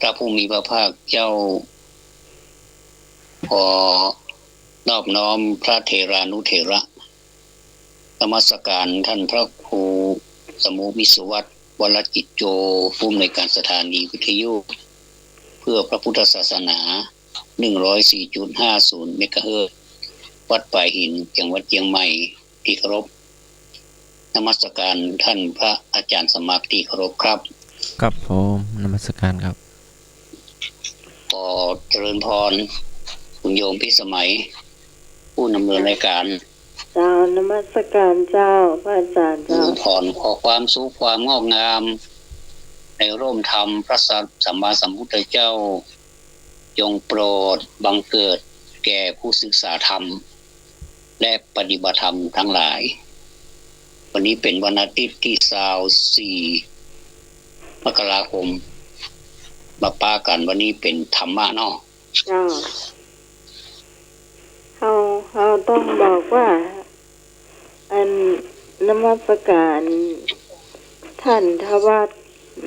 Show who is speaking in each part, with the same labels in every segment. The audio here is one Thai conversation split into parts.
Speaker 1: ระผู้มีพระภาคเจ้าขอนอบน้อมพระเถรานุเถระนมัสการท่านพระครูสมุวิสุวัตรวรจิตโจผู้อำนวยการสถานีวิทยุเพื่อพระพุทธศาสนา 104.50 เมกะเฮิรตซ์วัดป่าหินจังหวัดเชียงใหม่ที่เคารพนมัสการท่านพระอาจารย์สมัครที่เคารพครับ
Speaker 2: ครับผมนมัสการครับ
Speaker 1: ขอเจริญพรคุณโยมพิสมัยผู้ดำเนินรายการ
Speaker 3: เจ้านมัสการเจ้าพระอาจารย์เจ้า
Speaker 1: พรขอความสุขความงอกงามในร่มธรรมพระสัมมาสัมพุทธเจ้าจงโปรดบังเกิดแก่ผู้ศึกษาธรรมและปฏิบัติธรรมทั้งหลายวันนี้เป็นวันอาทิตย์ที่24 มกราคมมาป้ากันวันนี้เป็นธรรมะเนาะ
Speaker 3: เจ้าเราต้องบอกว่าอันนมัสการท่านทวัต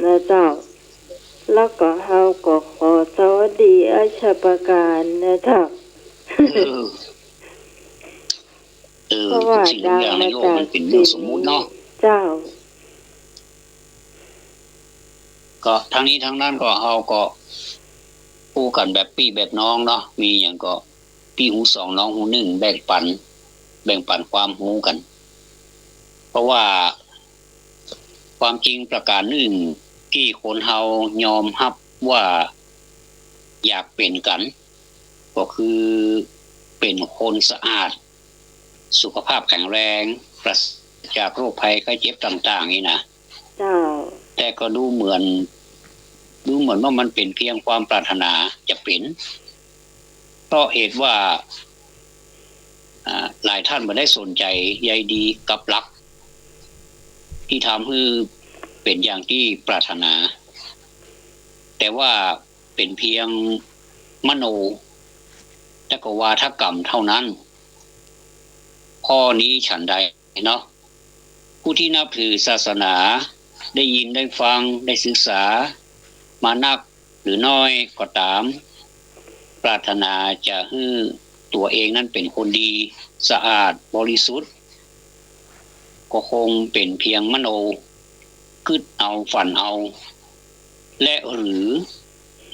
Speaker 3: นะเจ้าแล้วก็เราก็ขอสวัสดีอาชาประการนะเจ้าเพราะว่าดังมาจากสิ่งนี้เจ้า
Speaker 1: ก็ทั้งนี้ทั้งนั้นก็เราก็พูดกันแบบพี่แบบน้องเนาะมีอย่างก็พี่หูสองน้องหูหนึ่งแบ่งปันความหูกันเพราะว่าความจริงประการหนึ่งที่คนเฮายอมรับว่าอยากเป็นกันก็คือเป็นคนสะอาดสุขภาพแข็งแรงปราศจากโรคภัยไข้เจ็บต่างๆนี่นะ
Speaker 3: เจ้า
Speaker 1: แต่ก็ดูเหมือนว่ามันเป็นเพียงความปรารถนาจะเป็นเพราะเหตุว่าหลายท่านไม่ได้สนใจใยดีกับหลักที่ทำให้เป็นอย่างที่ปรารถนาแต่ว่าเป็นเพียงมโนและก็วาทกรรมเท่านั้นข้อนี้ฉันใดเนาะผู้ที่นับถือศาสนาได้ยินได้ฟังได้ศึกษามานักหรือน้อยก็ตามปรารถนาจะให้ตัวเองนั้นเป็นคนดีสะอาดบริสุทธิ์ก็คงเป็นเพียงมโนคิดเอาฝันเอาและหรือ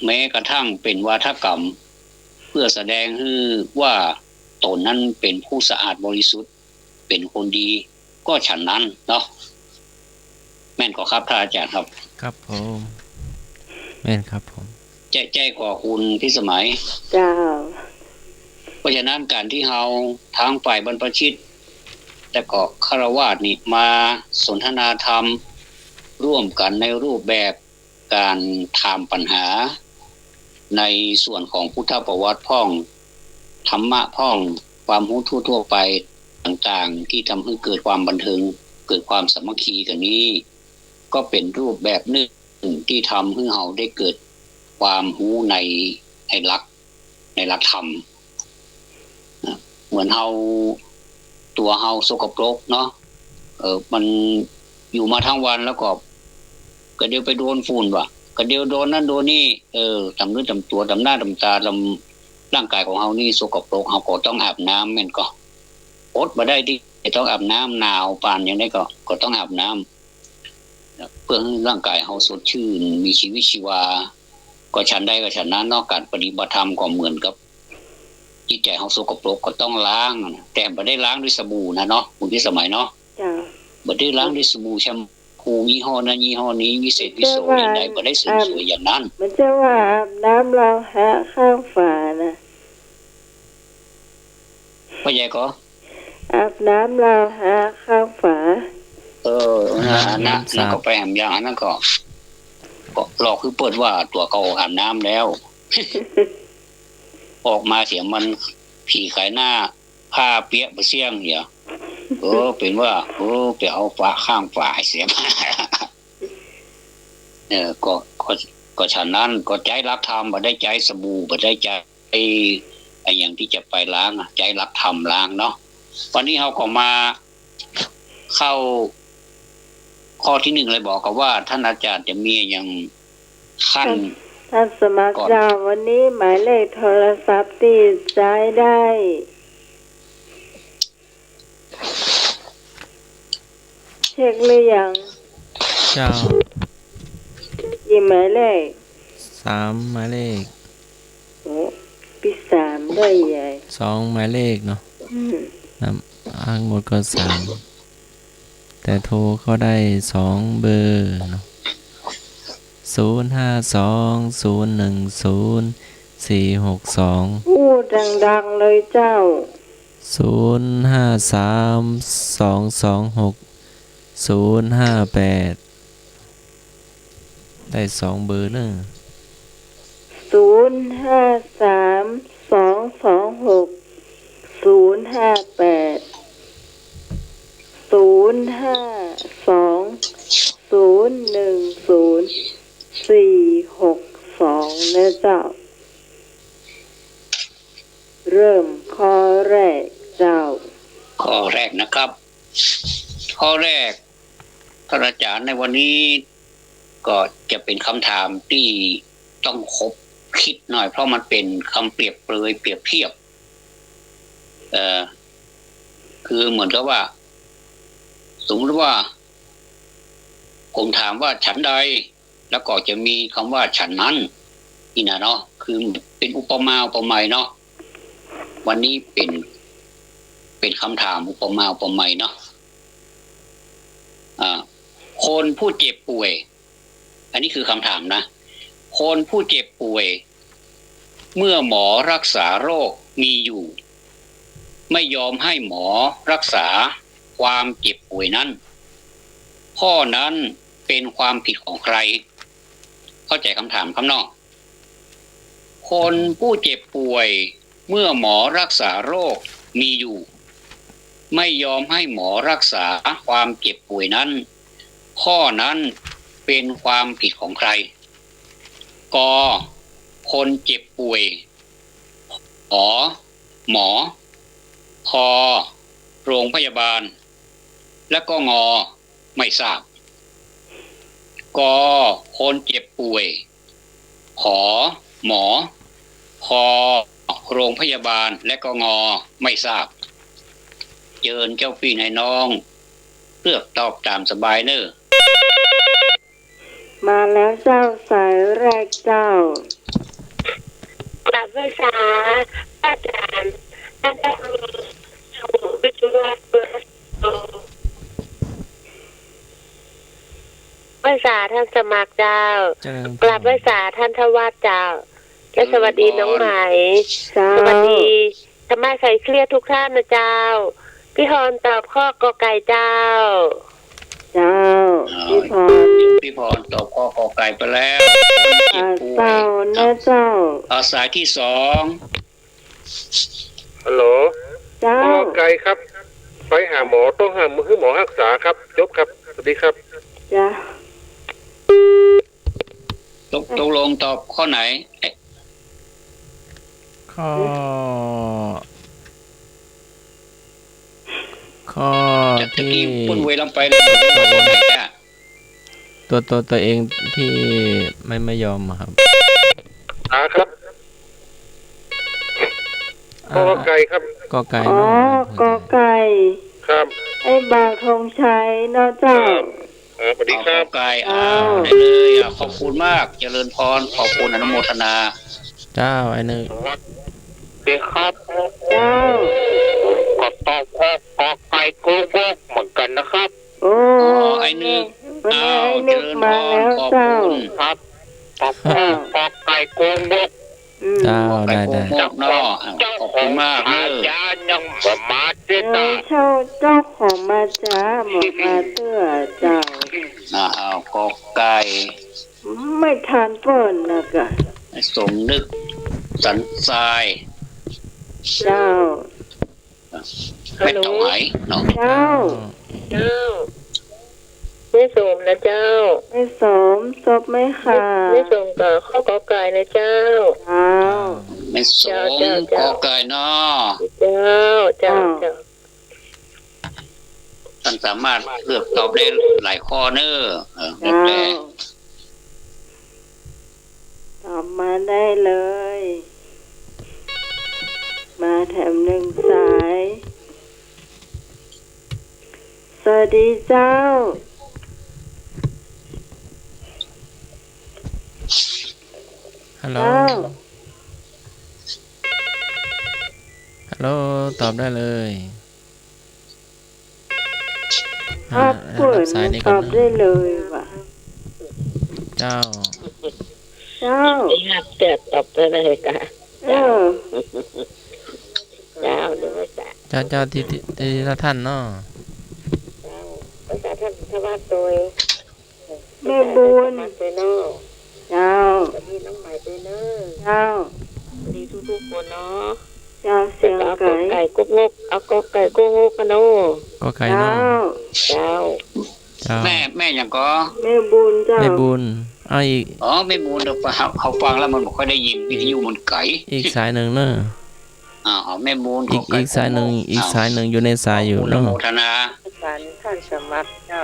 Speaker 1: แม้กระทั่งเป็นวาทกรรมเพื่อแสดงให้ว่าตนนั้นเป็นผู้สะอาดบริสุทธิ์เป็นคนดีก็ฉันนั้นเนาะแม่นก็ครับท่านอาจารย์ครับ
Speaker 2: ครับผมแม่นครับผม
Speaker 1: ใจขอคุณพิสมัย
Speaker 3: เจ้า
Speaker 1: เพราะฉะนั้นการที่เฮาทางฝ่ายบรรพชิตแต่ก็ฆราวาสนี่มาสนทนาธรรมร่วมกันในรูปแบบการถามปัญหาในส่วนของพุทธประวัติพ้องธรรมะพ้องความรู้ทั่วไปต่างๆที่ทำให้เกิดความบันเทิงเกิดความสามัคคีกันนี้ก็เป็นรูปแบบหนึ่งที่ทำให้เฮาได้เกิดความรู้ในหลักธรรมเหมือนเฮาตัวเฮาสกปรกเนาะมันอยู่มาทั้งวันแล้วก็เดี๋ยวไปโดนฝุ่นว่ะก็เดี๋ยวโดนนั่นโดนนี่ตำเนื้อตำตัวตำหน้าตำตาตำร่างกายของเฮานี่สกปรกเฮาก็ต้องอาบน้ำแม่นก็อดบ่ได้ที่ต้องอาบน้ำหนาวปานอย่างนี้ก็ต้องอาบน้ำเพื่อให้ร่างกายเฮาสดชื่นมีชีวิตชีวาก็ฉันได้ก็ฉันนั้นนอกการปฏิบัติธรรมก็เหมือนกับจิตใจเฮาสกปรกก็ต้องล้างแต่บ่ได้ล้างด้วยสบู่นะเนาะคุณที่สมัยเนาะ
Speaker 3: จ้ะ
Speaker 1: บ่ได้ล้างด้วยสบู่แชมพูยี่ห้อนั้นยี่ห้อนี้วิเศษวิโสอย่างใดบ่ได้สวยๆอย่างนั้น
Speaker 3: มันจะว่าอาบน้ำเราหาข้างฝานะ
Speaker 1: พ่อใหญ่ก็
Speaker 3: อาบน้ำเราหาข้างฝา
Speaker 1: นั่นก็ไปแหมอย่างนั้นก็หลอกคือเปิดว่าตัวเขาอาบน้ำแล้ว ออกมาเสียงมันผีขายหน้าผ้าเปียกบ่เสี่ยงเหี่ยเป็นว่าไปเอาฝาข้างฝาเสียมาก็ฉะนั้นก็ใจรักธรรมบ่ได้ใจสบู่บ่ได้ใจไอ้อย่างที่จะไปล้างใจรักธรรมล้างเนาะวันนี้เฮาก็มาเข้าข้อที่1เลยบอกกับว่าท่านอาจารย์จะมีอย่างขั้น
Speaker 3: ท่านสมัครเจ้าวันนี้หมายเลขโทรศัพท์ที่ใช้ได้เช็คหรือยัง
Speaker 2: เจ้า
Speaker 3: กี่หมายเลข
Speaker 2: 3 หมายเลข
Speaker 3: โอ้ปี3ได้ใหญ่
Speaker 2: 2 หมายเลขเนาะ
Speaker 3: อืม
Speaker 2: ทั้งหมดก็3แต่โทรเข้าได้2เบอร์เนาะ052010462
Speaker 3: พูดดังๆเลยเจ้า
Speaker 2: 053226058ได้2เบอร์เนอะ
Speaker 3: 05220100462นะเจ้าเริ่มข้อแรกเจ้า
Speaker 1: ข้อแรกนะครับ ข้อแรกท่านอาจารย์ในวันนี้ก็จะเป็นคำถามที่ต้องคบคิดหน่อยเพราะมันเป็นคำเปรียบเปรยเปรียบเทียบคือเหมือนกับว่าสมมติว่าผมถามว่าฉันใดแล้วก็จะมีคำว่าฉันนั้นนี่นะเนาะคือเป็นอุปมาอุปไมยเนาะวันนี้เป็นคำถามอุปมาอุปไมยเนาะคนผู้เจ็บป่วยอันนี้คือคำถามนะคนผู้เจ็บป่วยเมื่อหมอรักษาโรคมีอยู่ไม่ยอมให้หมอรักษาความเจ็บป่วยนั้นข้อนั้นเป็นความผิดของใครเข้าใจคำถามครับเนาะคนผู้เจ็บป่วยเมื่อหมอรักษาโรคมีอยู่ไม่ยอมให้หมอรักษาความเจ็บป่วยนั้นข้อนั้นเป็นความผิดของใครกคนเจ็บป่วยหมอพโรงพยาบาลและก็งไม่ทราบกคนเจ็บป่วยหมอพโรงพยาบาลและก็งไม่ทราบเชิญเจ้าพี่นายน้องเลือกตอบตามสบายเนอะ
Speaker 3: มาแล้วเจ้าสายแรกเจ้าก
Speaker 4: ลับภาษาอาจารย์ท่านได้มีวิจุฬาเบอร์ภาษาท่านสมัครเจ้ากลับภาษาท่านทวารเจ้าและสวัสดีน้องไหมสวัสดีทำไมใครเครียดทุกท่านนะเจ้าพี่ฮอนตอบข้อกอไก่เจ้า
Speaker 3: พี่พร
Speaker 1: ตอบข้อกอไก่ไปแล้ว
Speaker 3: เจ้านะเจ้า
Speaker 1: สายที่2
Speaker 5: ฮัลโหล
Speaker 3: เจ้าก
Speaker 5: อไก่ครับไปหาหมอต้องหาให้หมอรักษาครับจบครับสวัสดีครับ
Speaker 3: จ้า
Speaker 1: ตกลงตอบข้อไหน
Speaker 2: ข้อที่
Speaker 1: ปุ่นเวลาไปเลย
Speaker 2: ตัวเองที่ไม่ยอมครับ
Speaker 5: ครับกอไก่ครับ
Speaker 2: กอไก่
Speaker 3: อ๋อกอไก่
Speaker 5: ครับ
Speaker 3: ไอ้บางธงชัยเนาะเจ้า
Speaker 5: สวัสดีครับ
Speaker 1: ไก่ได้เลยขอบคุณมากเจริญพรขอบคุณอนุโมทนา
Speaker 2: เจ้าไอ้นึก
Speaker 5: ดีครับ
Speaker 3: เจ้า
Speaker 5: ก็ตอบข้อกอไก่กูบอกเหมือนกันนะครับ
Speaker 3: โอ้
Speaker 1: ไอ้นึกเจริญพรขอบคุณ
Speaker 5: ครับตอบข้อกอไก่กูบอก
Speaker 2: เจ้าได้
Speaker 1: ขอบคุณมาก
Speaker 5: อาจารย์ยังมาเจ้า
Speaker 3: เจ้าของมาจ้าหมดมาเตื้อเจ้
Speaker 1: ากอไก่
Speaker 3: ไม่ทานเปิ้นนะกะ
Speaker 1: สมนึกสันทราย
Speaker 3: เจ้า
Speaker 1: ไม่ต้องไหนเนาะ
Speaker 3: เจ้า
Speaker 4: ไม่สมนะเจ้า
Speaker 3: ไม่สมศพไม่ค่ะ
Speaker 4: ไม่สมกับข้อกอไก่นะเจ้า
Speaker 1: ไม่สมกอไก่เนาะ
Speaker 4: เจ้า
Speaker 1: ท่านสามารถเลือกตอบได้หลายข้อเนอะ
Speaker 3: ตอบ มาได้เลย มาแถมหนึ่งสายสวัสดีเจ้า
Speaker 2: ฮัลโหล
Speaker 3: เจ้า
Speaker 2: ฮัลโหลตอบได้เลย
Speaker 3: ถ้าเปิด
Speaker 2: สายนี้
Speaker 3: ต
Speaker 2: ก่อ
Speaker 3: อน บ
Speaker 2: นะ
Speaker 3: ได้เลยว่ะ
Speaker 2: เจ้า
Speaker 3: เจ้า
Speaker 4: ไม่หัดเกิดตอบได้เลยกะ
Speaker 3: เออ
Speaker 4: เจ้าเดี๋ยวไม่จ่า
Speaker 2: เจ้าที่ละท่านเนาะ
Speaker 4: ภาษาท่านทวัดโดย
Speaker 3: แม่บุญ
Speaker 4: มาเซโน่
Speaker 3: เจ้า
Speaker 4: สวัสดีน้องใหม่เซโน่
Speaker 3: เจ้า
Speaker 4: สวัสดีทุกๆคนเนาะ
Speaker 3: เจ้าเสียง
Speaker 4: เอา
Speaker 3: ไก่
Speaker 4: ไก่กุ๊กงกเอากไก่กุ๊กงกกันเนาะ
Speaker 2: ก็ไก่
Speaker 3: เจ้า
Speaker 2: เนาะ
Speaker 4: เจ้า
Speaker 2: เจ้า
Speaker 1: แม่อย่างก็
Speaker 3: แม่บุญเจ้า
Speaker 2: แม่บุญเอาอีก
Speaker 1: อ๋อแม่บุญเขาฟังแล้วมันบ่ค่อยได้ยินวิทยุมันไกล
Speaker 2: อีกสายหนึ่งเนาะ
Speaker 1: เอาแม่บุญ
Speaker 2: อีกสายหนึ่งอีกสายหนึ่งอยู่ในสายอยู่
Speaker 1: อนุ
Speaker 2: เนาะ
Speaker 1: โมทนา
Speaker 4: การท่านสมัครเจ้า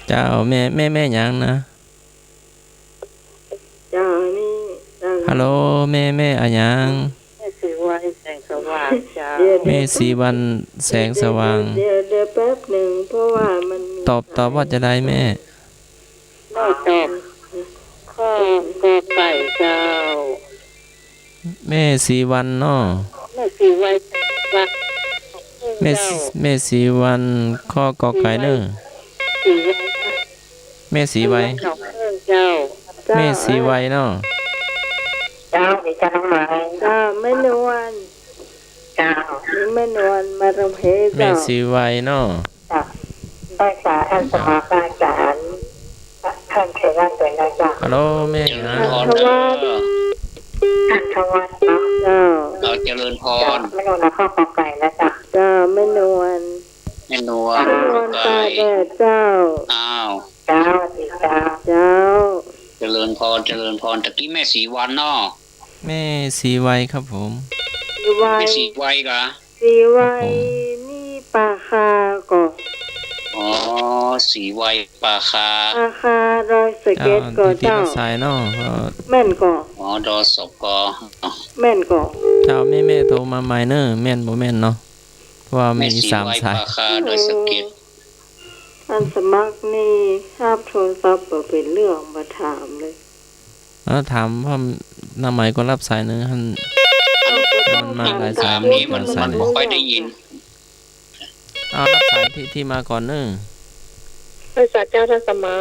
Speaker 2: เจ้าแม่หยังนะ
Speaker 3: เจ้านี่เจ้า
Speaker 2: ฮัลโหลแม่อะหยัง
Speaker 4: แม่สีไว้แสงสว่างเจ้า
Speaker 2: แม่สีวันแสงสว่าง
Speaker 3: เดี๋ยวแป๊บหนึ่งเพราะว่ามันมี
Speaker 2: ตอบว่าจะได้แม่
Speaker 4: ได้ตอบข้อกอไก่เจ้า
Speaker 2: แม่สีวันเนาะ
Speaker 4: แม่สีไว้วัด
Speaker 2: แม่สีวันข้อกอไก่เนอะ
Speaker 4: สีไว้
Speaker 2: แม่สีไว
Speaker 4: หนองเพิ่งเจ้า
Speaker 3: เจ้า
Speaker 2: แม่สีไวเนาะ
Speaker 4: เจ้ามีเจ้าน้องไม้
Speaker 3: เจ้าแม่นวล
Speaker 4: เจ้า
Speaker 3: นี่แม่นวลมาทำเพล
Speaker 2: แม่
Speaker 3: เจ้า
Speaker 2: สีไวเนาะ
Speaker 4: ภาษาท่านสมาคารท่านเทระเป็นนะเจ้า
Speaker 2: ฮัลโหลแม่
Speaker 1: เจริ
Speaker 2: นะ
Speaker 1: ญพรเด้อ
Speaker 4: ท่านทวัดเนาะ
Speaker 3: เจ้า
Speaker 1: เราเจริญพ
Speaker 4: เจ้าร ไม่ต้องนะข้อกอไก่นะเจ้า
Speaker 3: เจ้าแม่นวล
Speaker 1: แม่นัว
Speaker 3: แม่นวลตาแดดเจ้า
Speaker 1: อ้าว
Speaker 4: เจ้าดีเจ้า
Speaker 3: เจ้า
Speaker 1: เจริญพรตะกี้แม่สีวันเนาะ
Speaker 2: แม่สีไวครับผม
Speaker 3: สีไว
Speaker 1: แม่สีไวกะ
Speaker 3: สีไวนี่ปลาคาก่อ
Speaker 1: อ๋อสีไวปลาคา
Speaker 3: ปลาคารอยสเก็ตก่อ
Speaker 2: ที่
Speaker 3: เจ้า
Speaker 2: ละสายเนาะก็
Speaker 3: แม่นก่อ
Speaker 1: อ๋อดอศกอ
Speaker 3: แม่นก่อ
Speaker 2: เจ้าแม่โทรมาใหม่เนอะแม่นบ่แม่นเนาะเพราะว่า
Speaker 1: แม่
Speaker 2: มี
Speaker 1: สี
Speaker 2: สาม
Speaker 1: ไว
Speaker 2: สา
Speaker 1: ป
Speaker 2: ย
Speaker 1: ลาคาโดยสะเก็ต
Speaker 3: ท่านสมัครนี่ทราบโทรศัพท์บ่เป็นเรื่องมาถามเลย
Speaker 2: แล้วถามว่าน้าใหม่ก็รับสายหนึงหั่น มันมาหลายสาย
Speaker 1: ตามนี้มันบ่ค่อยได้ยิน
Speaker 2: เอารับสายที่มาก่อนเนอะ
Speaker 4: ภาษาเจ้าท่านสมา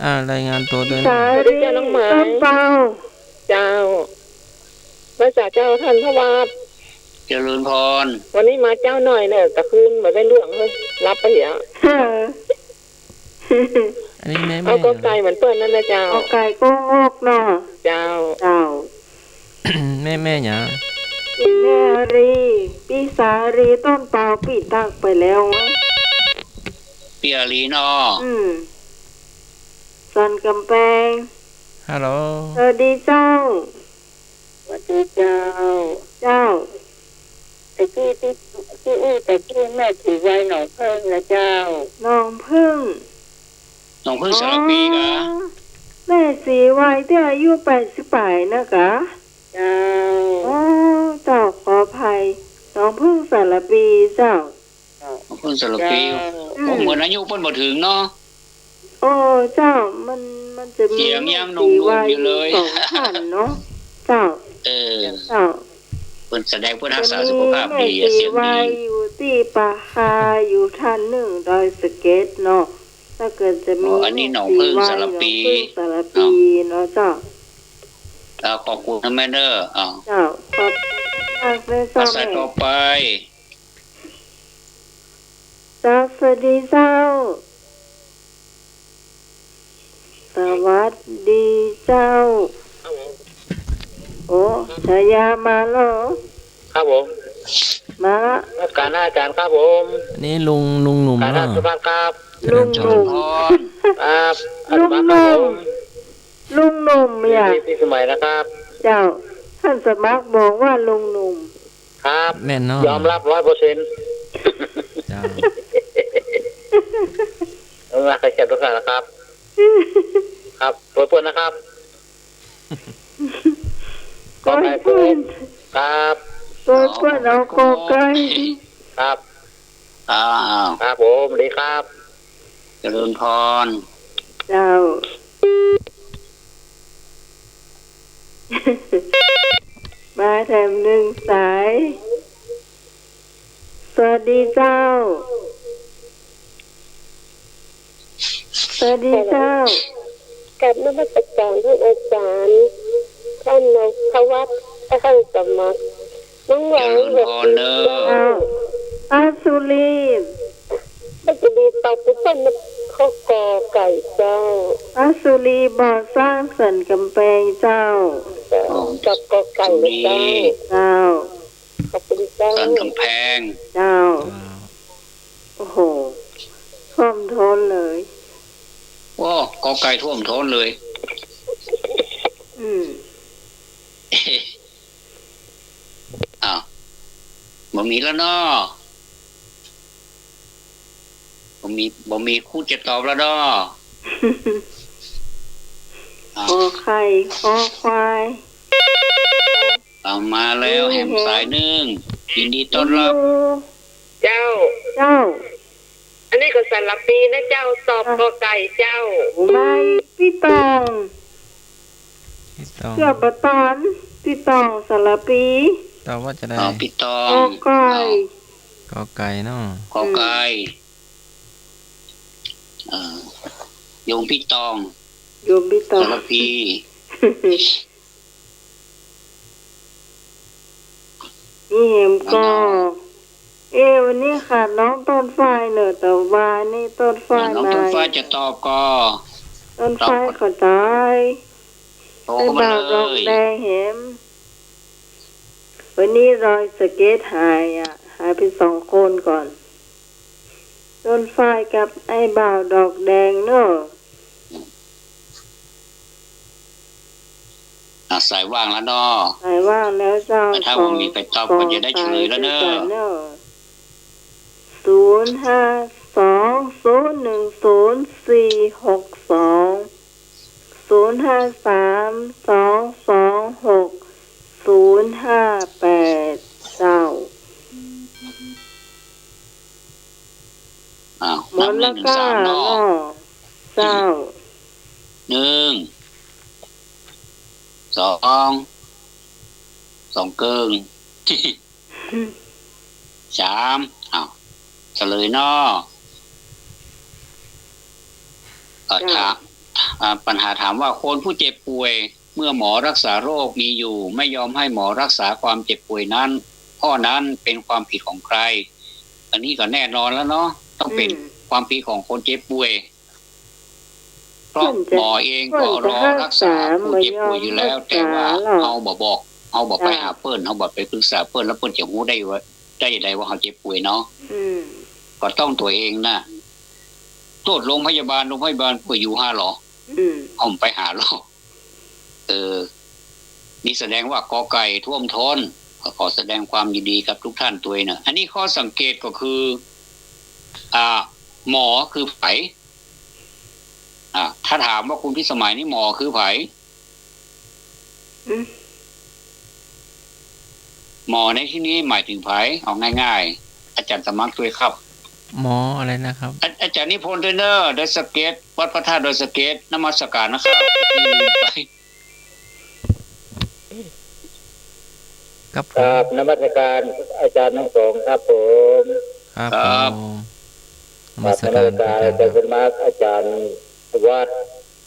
Speaker 4: คร
Speaker 2: รายงานตัวด้วย
Speaker 3: สา
Speaker 2: นะ
Speaker 3: รีต้นเปา
Speaker 4: เจ้าภาษาเจ้าท่านทวัด
Speaker 1: เจริญพร
Speaker 4: วันนี้มาเจ้าหน่อยเนี่ยตะคืนมาได้เรื่องเลยรับไปเหรอ
Speaker 2: อันนี้แม่
Speaker 4: เอาก็ไก่เหมือนเปิ้ลนั่นนะเจ้า
Speaker 3: เอาไก่ก็งอกเนาะ
Speaker 4: เจ้า
Speaker 3: เจ้า
Speaker 2: แม่หยัง
Speaker 3: ปีแม่รีปีสารีต้นเปาปีตักไปแล้วอะ
Speaker 1: เปียรีเนาะ
Speaker 3: สันกำแพง
Speaker 2: ฮัลโหล
Speaker 3: สวัสดีเจ้า
Speaker 4: สวัสดีเจ้า
Speaker 3: เจ้า
Speaker 4: แต่ที่แม่ถือไว้หนองเพิ่งนะเจ้า
Speaker 3: น้องพึ่ง
Speaker 1: น้องพึ่งสารปีกะ
Speaker 3: แม่สีไว้ที่อายุ88นะคะ
Speaker 4: เจ้า
Speaker 3: อ๋อเจ้าขออภัยน้องพึ่งสารปีเจ้า
Speaker 1: น้องพึ่งสารปีผมเหมือนอายุเพิ่นบ่ถึงเนาะ
Speaker 3: โอ้เจ้ามันจะมี
Speaker 1: เสียงยังหนุ่มๆ
Speaker 3: สีไว้
Speaker 1: อยู่เลย
Speaker 3: สองท่านเนาะเจ้า
Speaker 1: เออ
Speaker 3: เจ้า
Speaker 1: เพิ่นแสดงเพื่อรักษาสุขภาพดี
Speaker 3: จะมี
Speaker 1: เสียง
Speaker 3: แม่
Speaker 1: ดี
Speaker 3: สีไว้อยู่ที่ปาคาอยู่ท่านหนึ่งดอยสะเก็ตเนาะถ้าเกิดจะมี
Speaker 1: อันนี้หนองพึ่งสารปี
Speaker 3: หนองพึ่งสารปีเนาะเจ้า
Speaker 1: ขอบคุณนะแม่เด้ออ้าว
Speaker 3: เจ้าขอบมากเลย
Speaker 1: ภา
Speaker 3: เจ้า
Speaker 1: ษา
Speaker 3: แม่
Speaker 1: ต่อไป
Speaker 3: เจ้าสวัสดีเจ้า สวัสดีเจ้า โอ้ชายามาแล้ว
Speaker 5: ครับผม
Speaker 3: มาละ
Speaker 5: นักการอาจารย์ครับผม
Speaker 2: อันนี้ลุงหนุ่ม
Speaker 5: การ
Speaker 2: เนาะ
Speaker 5: อาจารย์ครับ
Speaker 3: ลุงหนุ่ม
Speaker 1: พร
Speaker 5: ครับอา
Speaker 3: ลุ
Speaker 5: จารง ย์
Speaker 3: ห
Speaker 5: ครับ
Speaker 3: นุ่
Speaker 5: ผม ม
Speaker 3: ลุงหนุ่มอยาก
Speaker 5: พี่สมัยนะครับ
Speaker 3: เจ้า ท่านสมัครบอกว่าลุงหนุ่ม
Speaker 5: ครับ
Speaker 2: แม่นเนาะ
Speaker 5: ยอมรับ100%
Speaker 2: เจ้า
Speaker 5: รักใครเจ็บทุกท่านนะครับ ครับเปิดนะครับ
Speaker 3: ก้อยเพื่อน
Speaker 5: ครับ
Speaker 3: ก้อยเพื่อนเอากอไก่
Speaker 5: ครับ
Speaker 1: อ้าว
Speaker 5: ครับผมสวัสดีครับ
Speaker 1: เจริญพร
Speaker 3: เจ้า มาแถมหนึ่งสาย สวัสดีเจ้า สวัสดีเจ้า
Speaker 4: กับนมัสการท่านอาจารย์ท่านนายทวัฒน์ท่านสมัครน้องห
Speaker 1: เจ
Speaker 4: วัง
Speaker 1: ริญ
Speaker 4: แบ
Speaker 1: พ
Speaker 4: บ
Speaker 1: รเด้อ
Speaker 3: อ้าวอาสุรีน
Speaker 4: ก็จะดีตอบทุกคนข้อกอไก่เจ้า
Speaker 3: อาสุรีบ่อสร้างสันกำแพงเจ้า
Speaker 4: กับกอไก่นะเจ้า
Speaker 3: เจ้า
Speaker 4: ขอบคุณเจ้า
Speaker 1: สันกำแพง
Speaker 3: เจ้า โอ้โหท่วมท้นเลย
Speaker 1: โอ้กอไก่ท่วมท้นเลย
Speaker 3: อืม
Speaker 1: อ้าวบ่มีแล้วเนาะบ่มีคู่จะตอบแล้วเนาะอ้าว
Speaker 3: ขอไข่ขอควาย
Speaker 1: เอามาแล้วแหมสายหนึ่งยินดีต้อนรับ
Speaker 4: เจ้า
Speaker 3: เจ้า
Speaker 4: อันนี้ก็สารปีนะเจ้าตอบกอไก่เจ้า
Speaker 3: ไม่พี่ตอง
Speaker 2: พี่ตอง
Speaker 3: เกือบบะตอนพี่ตองสารปี
Speaker 2: ตอบว่าจะได้
Speaker 1: เอาพี่ตอ
Speaker 3: ของ ไก่
Speaker 2: กอไก่เนาะ
Speaker 1: กอไก่โยงพี่ตอง
Speaker 3: โยมพี่ตอ
Speaker 1: สาง รพี
Speaker 3: นี่เห็มก็วันนี้ค่ะน้องต้นฝ้ายเนอะแต่ว่านี่ต้นฝ้าย
Speaker 1: น้อง
Speaker 3: มา
Speaker 1: ต้นฟ้าจะตอบก็
Speaker 3: ต้นฝ้ายขอตาย
Speaker 1: โต
Speaker 3: ไอ้
Speaker 1: มา
Speaker 3: บ่าว
Speaker 1: เล
Speaker 3: ดอก
Speaker 1: ย
Speaker 3: แดงเห็มวันนี้รอยสเก็ตหายหายไป2 คนก่อน ต้นฝ้ายกับไอ้บ่าวดอกแดงเนอะ
Speaker 1: สายว่างแล้วเนาะ
Speaker 3: หายว่างแล้วเจ้า
Speaker 1: ถ้าว่ามีไปตอบก็จะได้เฉลยแล้วเนอะ
Speaker 3: 05201024058เจ้า
Speaker 1: อ้าว
Speaker 3: หม
Speaker 1: นับ
Speaker 3: ด
Speaker 1: หนึ่
Speaker 3: ละ
Speaker 1: งถึง
Speaker 3: ก้า
Speaker 1: สามเนาะ
Speaker 3: เนาะเจ้า
Speaker 1: 1 2 เกิง 3อ้าวเฉลยเนาะปัญหาถามว่าคนผู้เจ็บป่วยเมื่อหมอรักษาโรคมีอยู่ไม่ยอมให้หมอรักษาความเจ็บป่วยนั้นข้อนั้นเป็นความผิดของใคร อันนี้ก็แน่นอนแล้วเนาะต้องเป็นความผิดของคนเจ็บป่วยเพราะหมอเองก็รอรักษาผู้เจ็บป่วยอยู่แล้ว แต่ว่าเอาบอกไปหาเปิ้นเอาบอกไปปรึกษาเปิ้นแล้วเปิ้นจะรู้ได้ว่าว่าเขาเจ็บป่วยเนาะ ก็ต้องตัวเองนะโทษโรงพยาบาลป่วยอยู่5หรอเอาไปหาหรอนี่แสดงว่ากอไก่ท่วมท้นขอแสดงความยินดีกับทุกท่านตัวเองนะอันนี้ข้อสังเกตก็คือหมอคือไผถ้าถามว่าคุณพิสมัยนี่หมอคือไผหมอในที่นี้หมายถึงไผเอาง่ายๆอาจารย์สมัครด้วยครับ
Speaker 2: หมออะไรนะครับ
Speaker 1: อาจารย์นิพนธ์เทรนเนอร์โดยสเก็ตวัดพระธาตุโดยสเก็ตนมัสการนะครับที่ลืมไป
Speaker 2: ครับผ
Speaker 5: ครั
Speaker 2: ม
Speaker 5: บนมัสการอาจารย์ทั้งสองครับผม
Speaker 2: ครับผมนมัส
Speaker 5: น
Speaker 2: กา
Speaker 5: มั
Speaker 2: ร
Speaker 5: สการ
Speaker 2: อา
Speaker 5: อา
Speaker 2: จาร
Speaker 5: จารย์
Speaker 2: ย์
Speaker 5: เป็นมาอาจารย์วัด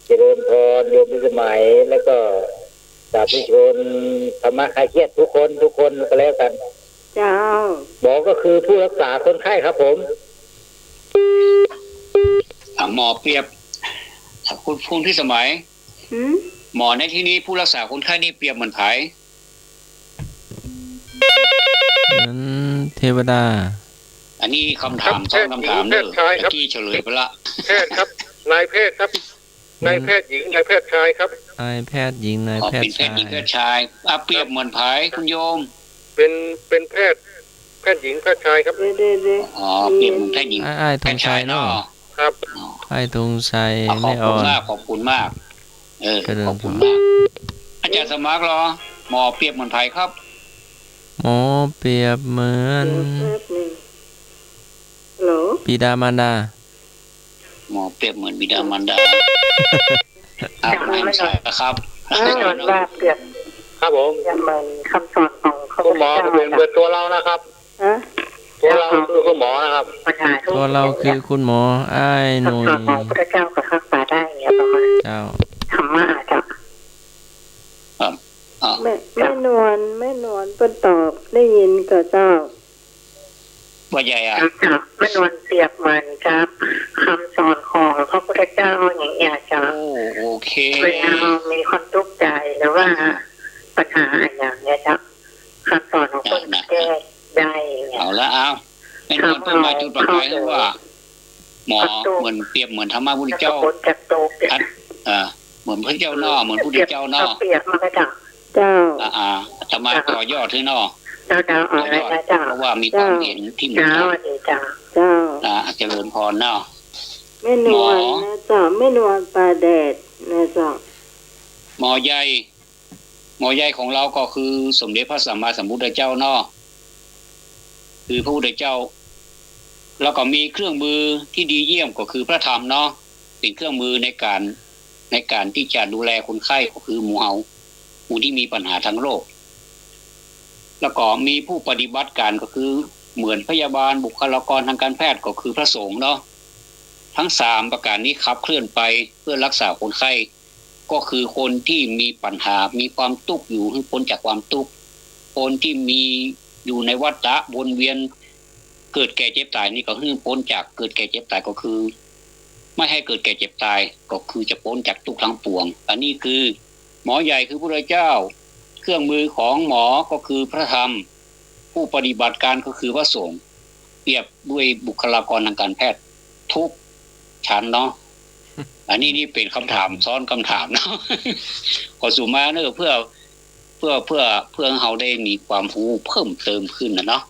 Speaker 5: เจริญพรโยมพิสมัยแล้วก็สาธุชนธรรมะคลายเครียดทุกคนก็แล้วกัน
Speaker 3: เจ้า
Speaker 5: หมอก็คือผู้รักษาคนไข้ครับผม
Speaker 1: หมอเปรียบคุณพิสมัย หมอในที่นี้ผู้รักษาคนไข้นี่เปรียบเหมือนไผ
Speaker 2: นั้นเทวดา
Speaker 1: อันนี้คำถาม2คำถามเด้อเมื่อกี้เฉลยไปละ
Speaker 5: แพทย์ครับนายแพทย์ครับนายแพทย์หญิงนายแพทย์ชายครับ
Speaker 2: นายแพทย์หญิงนาย
Speaker 1: อ๋อ
Speaker 2: แพท
Speaker 1: เป็น
Speaker 2: ย์
Speaker 1: แพ
Speaker 2: ชา
Speaker 1: ทย์หญิ
Speaker 2: ย
Speaker 1: งแพทย์ชายเปรียบเหมือนไผคุณโยม
Speaker 5: เป็นแพทย์หญิงแพทย์ชายครับ
Speaker 3: เด้
Speaker 1: อ๋อเปรียบเหมือนแพทย์หญิง
Speaker 2: อ้ายธ
Speaker 1: แพ
Speaker 2: ง
Speaker 1: ทย์
Speaker 2: ชั
Speaker 1: ชาย ย
Speaker 2: เนาะ
Speaker 1: เนาะ
Speaker 5: ครับ
Speaker 2: อ้ายธงชัย
Speaker 1: ขอ
Speaker 2: ไม่
Speaker 1: บ
Speaker 2: อ่
Speaker 1: คุ
Speaker 2: อ
Speaker 1: ณ
Speaker 2: น
Speaker 1: มากขอบคุณมาก
Speaker 2: เจริญ
Speaker 1: ขอบคุณ
Speaker 2: พร
Speaker 1: มาก อาจารย์สมัครเหรอหมอเปรียบเหมือนไผครับ
Speaker 2: หมอเปรียบเหมือน
Speaker 3: แป๊บหนึ่งฮัลโหล
Speaker 2: บิดามารดา
Speaker 1: หมอเปรียบเหมือนบิดามารดาไม่ใช่ครับ
Speaker 4: ไม่นอนว่าเปรียบ
Speaker 5: ครับผม
Speaker 4: จะเหมือนคำสอนของพระ
Speaker 5: คุ
Speaker 4: พุท
Speaker 5: ณ
Speaker 4: ธ
Speaker 5: หมอ
Speaker 4: เจ้า
Speaker 5: เป็นเบอร์ตัวเรานะครับ
Speaker 3: ฮะ
Speaker 5: ตัวเราคือคุณหมอนะครับ
Speaker 4: ปัญหาทุก
Speaker 2: ตัวเราคือคุณหมออ้ายหนุ่ย
Speaker 4: คำสอนของพระพุทธเจ้ากับรักษาได้อย่างเงี้ยประมาณ
Speaker 2: เจ้า
Speaker 4: ธรรมะอาจจะ
Speaker 3: แม่นวลเปิ้นตอบได้ยินกับเจ้า
Speaker 1: ว่าใหญ่อ่ะ
Speaker 4: ครับไม่นวลเปรียบเหมือนครับคำสอนของพระพุทธเจ้าอย่างเงี้ยจะ
Speaker 1: โอเค
Speaker 4: เวลาเรามีความทุกข์ใจหรือว่าปัญหาอย่างเงี้ยครับคำสอนของคนแก้ได้อย่างเงี้ย
Speaker 1: เอาละเอาเป็นคนต้นมาจุดประกายที่ว่า หมอเหมือนเปรียบเหมือนธรรมะพุทธ
Speaker 4: จะ
Speaker 1: เจ้า
Speaker 4: พ้นจากโตก
Speaker 1: เหมือนพระเจ้านอเหมือนพุทธเจ้านอ
Speaker 4: เปรียบมันก็จะ
Speaker 3: เจ้า
Speaker 1: ธรรมะต่อยอดที่นอ
Speaker 4: เจ้าอะไรนะเจ้า
Speaker 1: เพราะว่ามีความเห็นที่เหมือน
Speaker 4: เจ้า
Speaker 1: กัน
Speaker 4: ดีเจ้า
Speaker 3: เจ้า
Speaker 1: เจริญพรเนาะ
Speaker 3: แม่นวลนะเจ้าแม่นวลปลาแดดนะเจ้า
Speaker 1: หมอใหญ่ของเราก็คือสมเด็จพระสัมมาสัมพุทธเจ้าเนาะคือพระพุทธเจ้าแล้วก็มีเครื่องมือที่ดีเยี่ยมก็คือพระธรรมเนาะเป็นเครื่องมือในการที่จะดูแลคนไข้ก็คือหมู่เฮาผู้ที่มีปัญหาทางโรคแล้วก็มีผู้ปฏิบัติการก็คือเหมือนพยาบาลบุคลากรทางการแพทย์ก็คือพระสงฆ์เนาะทั้ง3ประการนี้ขับเคลื่อนไปเพื่อรักษาคนไข้ก็คือคนที่มีปัญหามีความทุกข์อยู่ให้พ้นจากความทุกข์คนที่มีอยู่ในวัฏฏะวนเวียนเกิดแก่เจ็บตายนี่ก็คือพ้นจากเกิดแก่เจ็บตายก็คือ ไม่ให้เกิดแก่เจ็บตายก็คือจะพ้นจากทุกข์ทั้งปวงอันนี้คือหมอใหญ่คือพระพุทธเจ้าเครื่องมือของหมอก็คือพระธรรมผู้ปฏิบัติการก็คือพระสงฆ์เปรียบด้วยบุคลากรทางการแพทย์ทุกชั้นเนาะอันนี้นี่เป็นคำถามซ้อนคำถามเนาะ ขอสู่มาเนอะเพื่อเราได้มีความรู้เพิ่มเติมขึ้นนะเนาะ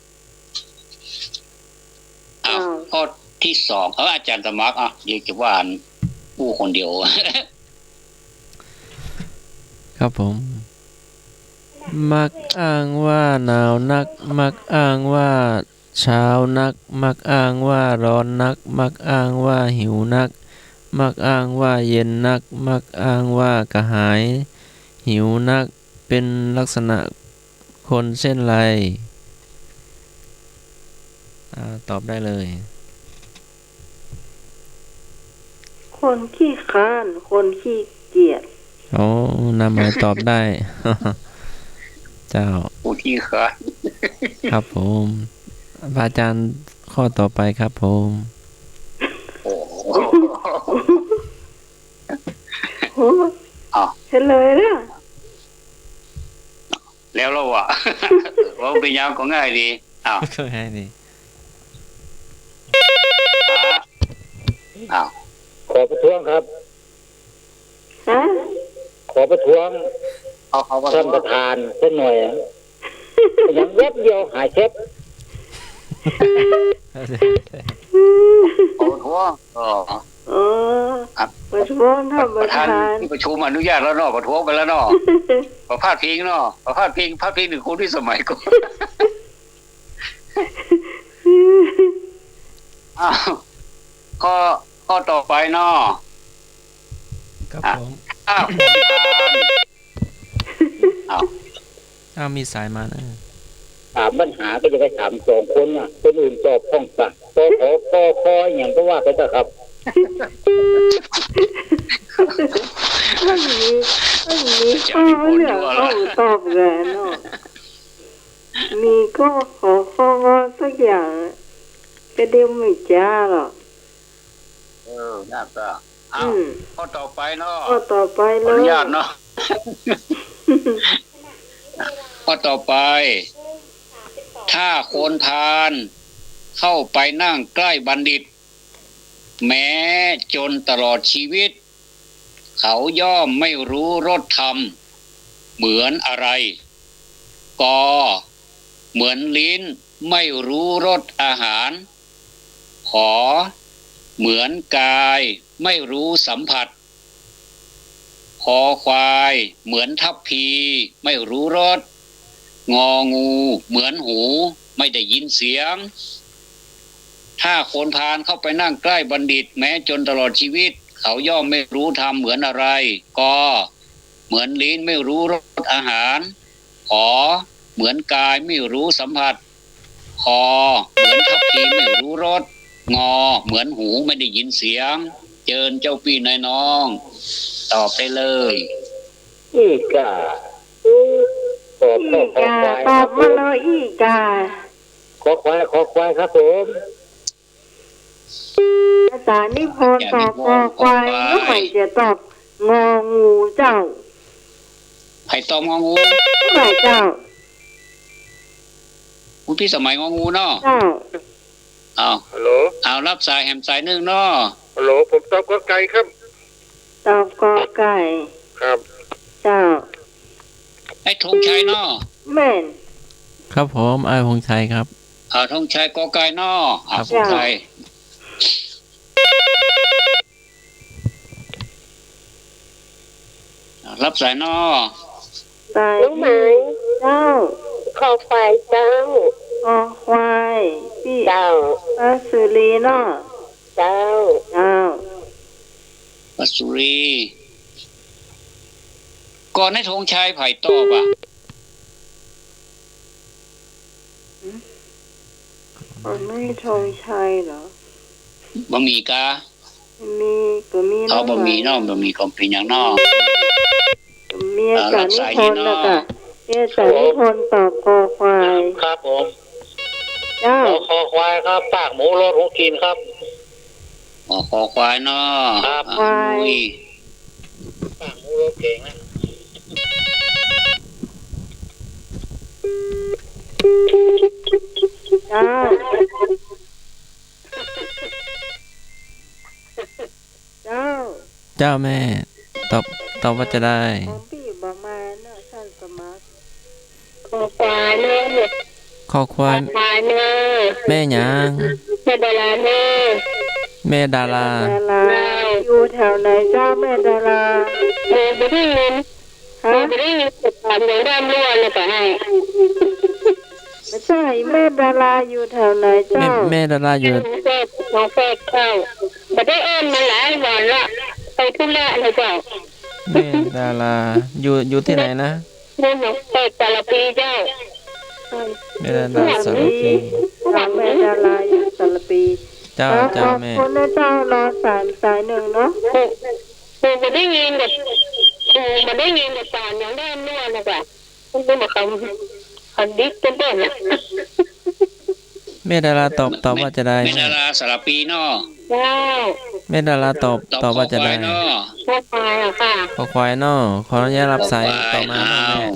Speaker 1: ข้อที่2อาจารย์สมัครเดี๋ยวจะว่าผู้คนเดียว
Speaker 2: ครับผม มักอ้างว่าหนาวนัก มักอ้างว่าเช้านัก มักอ้างว่าร้อนนัก มักอ้างว่าหิวนัก มักอ้างว่าเย็นนัก มักอ้างว่ากระหายหิวนักเป็นลักษณะคนเช่นไรตอบได้เลย
Speaker 3: คนขี้ค้านคนขี้เกียจ
Speaker 2: นำมาตอบได้ เจ้า
Speaker 1: ผู้ที่ค่ะ
Speaker 2: ครับผมพระอาจารย์ข้อต่อไปครับผม
Speaker 1: โอ้โห
Speaker 3: โอ้เห็นเลยนะ
Speaker 1: แล้วเราอ่ะ ว่าเป็นยังก็ง่ายดีอ้าว
Speaker 2: ก็ให้ดี
Speaker 5: ขอประท้วงครับ
Speaker 3: ฮะ
Speaker 5: ขอประท้วง
Speaker 1: เอา
Speaker 5: ท่านประธานสักหน่อยอย่างเว็บเดียวหายเช็บ
Speaker 1: โอ้โห
Speaker 3: ประท้วงท่านประธาน
Speaker 1: ที่ประชุมอนุญาตแล้วเนาะประท้วงไปแล้วเนาะประพาสพิงเนาะประพาสพิงหนึ่งคนที่สมัยก่อนข้อต่อไปเนาะ
Speaker 2: ครับผม มีสายมานะ
Speaker 5: ถามปัญหาก็จะไปถาม2คนคนอื่นตอบพ้องสักคออย่างก็ว่าไปเถอะครับ
Speaker 3: ไม่มีข้อเหลือข้อตอบกันเนาะมีก็ขอข้อสักอย่างก็เดี๋ยวไม่จ้าหรอก
Speaker 1: น่าจะข้อต่อไปเนาะ
Speaker 3: ข้อต่อไปเล
Speaker 1: อย นุญาตเนาะ ข้อต่อไปถ้าคนพาลเข้าไปนั่งใกล้บัณฑิตแม้จนตลอดชีวิตเขาย่อมไม่รู้รสธรรมเหมือนอะไรกเหมือนลิ้นไม่รู้รสอาหารขอเหมือนกายไม่รู้สัมผัสข อควายเหมือนทัพพีไม่รู้รสงองูเหมือนหูไม่ได้ยินเสียงถ้าคนพาลเข้าไปนั่งใกล้บัณฑิตแม้จนตลอดชีวิตเขาย่อมไม่รู้ธรรมเหมือนอะไรก็เหมือนลิ้นไม่รู้รสอาหารขอเหมือนกายไม่รู้สัมผัสคอเหมือนทัพพีไม่รู้รสงอเหมือนหูไม่ได้ยินเสียงเจิญเจ้าพี่นายน้องตอบได้เลย
Speaker 5: อีกาตอบ
Speaker 3: อีกาตอบมาเลยอีกา
Speaker 5: ขอควายครับผม
Speaker 3: ภาษานิพนธ์ตอบคอควายแล้วใหม่จะตอบงองูเจ้า
Speaker 1: ไผ่ตอมงองู
Speaker 3: ใหม่เจ้า
Speaker 1: คุณพี่สมัยงองูเนาะ
Speaker 3: เจ้า
Speaker 1: เอา
Speaker 6: ฮัลโหล
Speaker 1: เอารับสายแหมสายหนึ่งเนาะ
Speaker 6: ฮัลโหล ผมตอบกอไก่ครับ
Speaker 3: ตอบกอไก่
Speaker 6: ครับ
Speaker 3: เจ้า
Speaker 1: ไอ้ธงชัยเนาะ
Speaker 3: แม่น
Speaker 2: ครับผมไอ้พงชัยครับ
Speaker 1: ธงชัยกอไก่เนาะ
Speaker 2: ครับ
Speaker 1: ธงชัยรับสายเนาะ
Speaker 3: ตาย
Speaker 4: น้องไหม
Speaker 3: เจ้า
Speaker 4: คอควายเจ้า
Speaker 3: คอควายพี่
Speaker 4: เจ้า
Speaker 3: พระสุรีเนาะ
Speaker 4: เจ้า
Speaker 3: เจ้า
Speaker 1: ปัสสุรีก่อนให้ธงชัยไผ่ตอบอ่ะ
Speaker 3: มันไม่ธงชัยเหรอบ
Speaker 1: ะหมี่กา
Speaker 3: มีก็มี
Speaker 1: เอาบะหมี่เนาะบะหมี่ก็เป็นอย่างเนาะ
Speaker 3: มีอาจารย์นิพนธ์นะกะมีอาจารย์นิพนธ์ตอบคอควาย
Speaker 5: ครับผม
Speaker 3: เจ้า
Speaker 5: คอควายครับปากหมูรสหูกินครับ
Speaker 1: คอควายเนาะ
Speaker 5: ครับ
Speaker 1: อุ้ย
Speaker 5: ปากหมูรสเก่งนะ
Speaker 3: เจ้า เจ้า
Speaker 2: เจ้าแม่ตอบว่าจะได้
Speaker 3: ของพี่ประมาณน่ะท่านสมัคร
Speaker 4: คอควายเนอะ
Speaker 2: คอควาย
Speaker 4: ควายเนอะ
Speaker 2: แม่หยาง
Speaker 4: แม่ดาราเนอะ
Speaker 2: แม่ดารา
Speaker 3: ดาราอยู่แถวไหนเจ้าแม่ดารา
Speaker 4: ไม่ได้ยิน
Speaker 3: ฮะ
Speaker 4: ไม่ได้ยินติดตามอย่างด้านล้วนเลยก็ให้
Speaker 3: ไม่ใช่แม่ดาราอยู่แถวไหน
Speaker 2: แม่
Speaker 3: เจ้า
Speaker 2: แม่ดาราอยู่
Speaker 4: น้องแฟดเจ้าไม่ได้เอิ้นมาหลายวันละไปธุระเลยเจ้า
Speaker 2: แม่ดาราอยู่ที่ไหนนะ
Speaker 4: เรื่องน้องแฟดแต่ละปีเจ้า
Speaker 2: แม่ดาราสารพี
Speaker 3: ทางแม่ดาราอยู่สารปี
Speaker 2: เจ้า
Speaker 3: ข
Speaker 2: เจ้า
Speaker 3: อบ
Speaker 2: แม่
Speaker 3: คุณนะเจ้ารอสายหนึ่งเนาะ
Speaker 4: ครูไม่ได้ยินแบบครูไม่ได้ยินแบบสอนอย่างด้านล้วนเลยก็ต้องเป็นแบบคำดิบเป็นต้นนะ
Speaker 2: แม่ดาราตอบว่าจะได้
Speaker 1: แม่ดาราสารปีเนาะ
Speaker 4: เจ้า
Speaker 2: แม่ดาราตอบว่าจะได้
Speaker 1: คอควายเนาะ
Speaker 4: พ่อควายอะค่ะ
Speaker 2: ขอควายเนาะขออนุญาตรับสายต่อมา
Speaker 1: อ้า
Speaker 2: แม่
Speaker 1: ว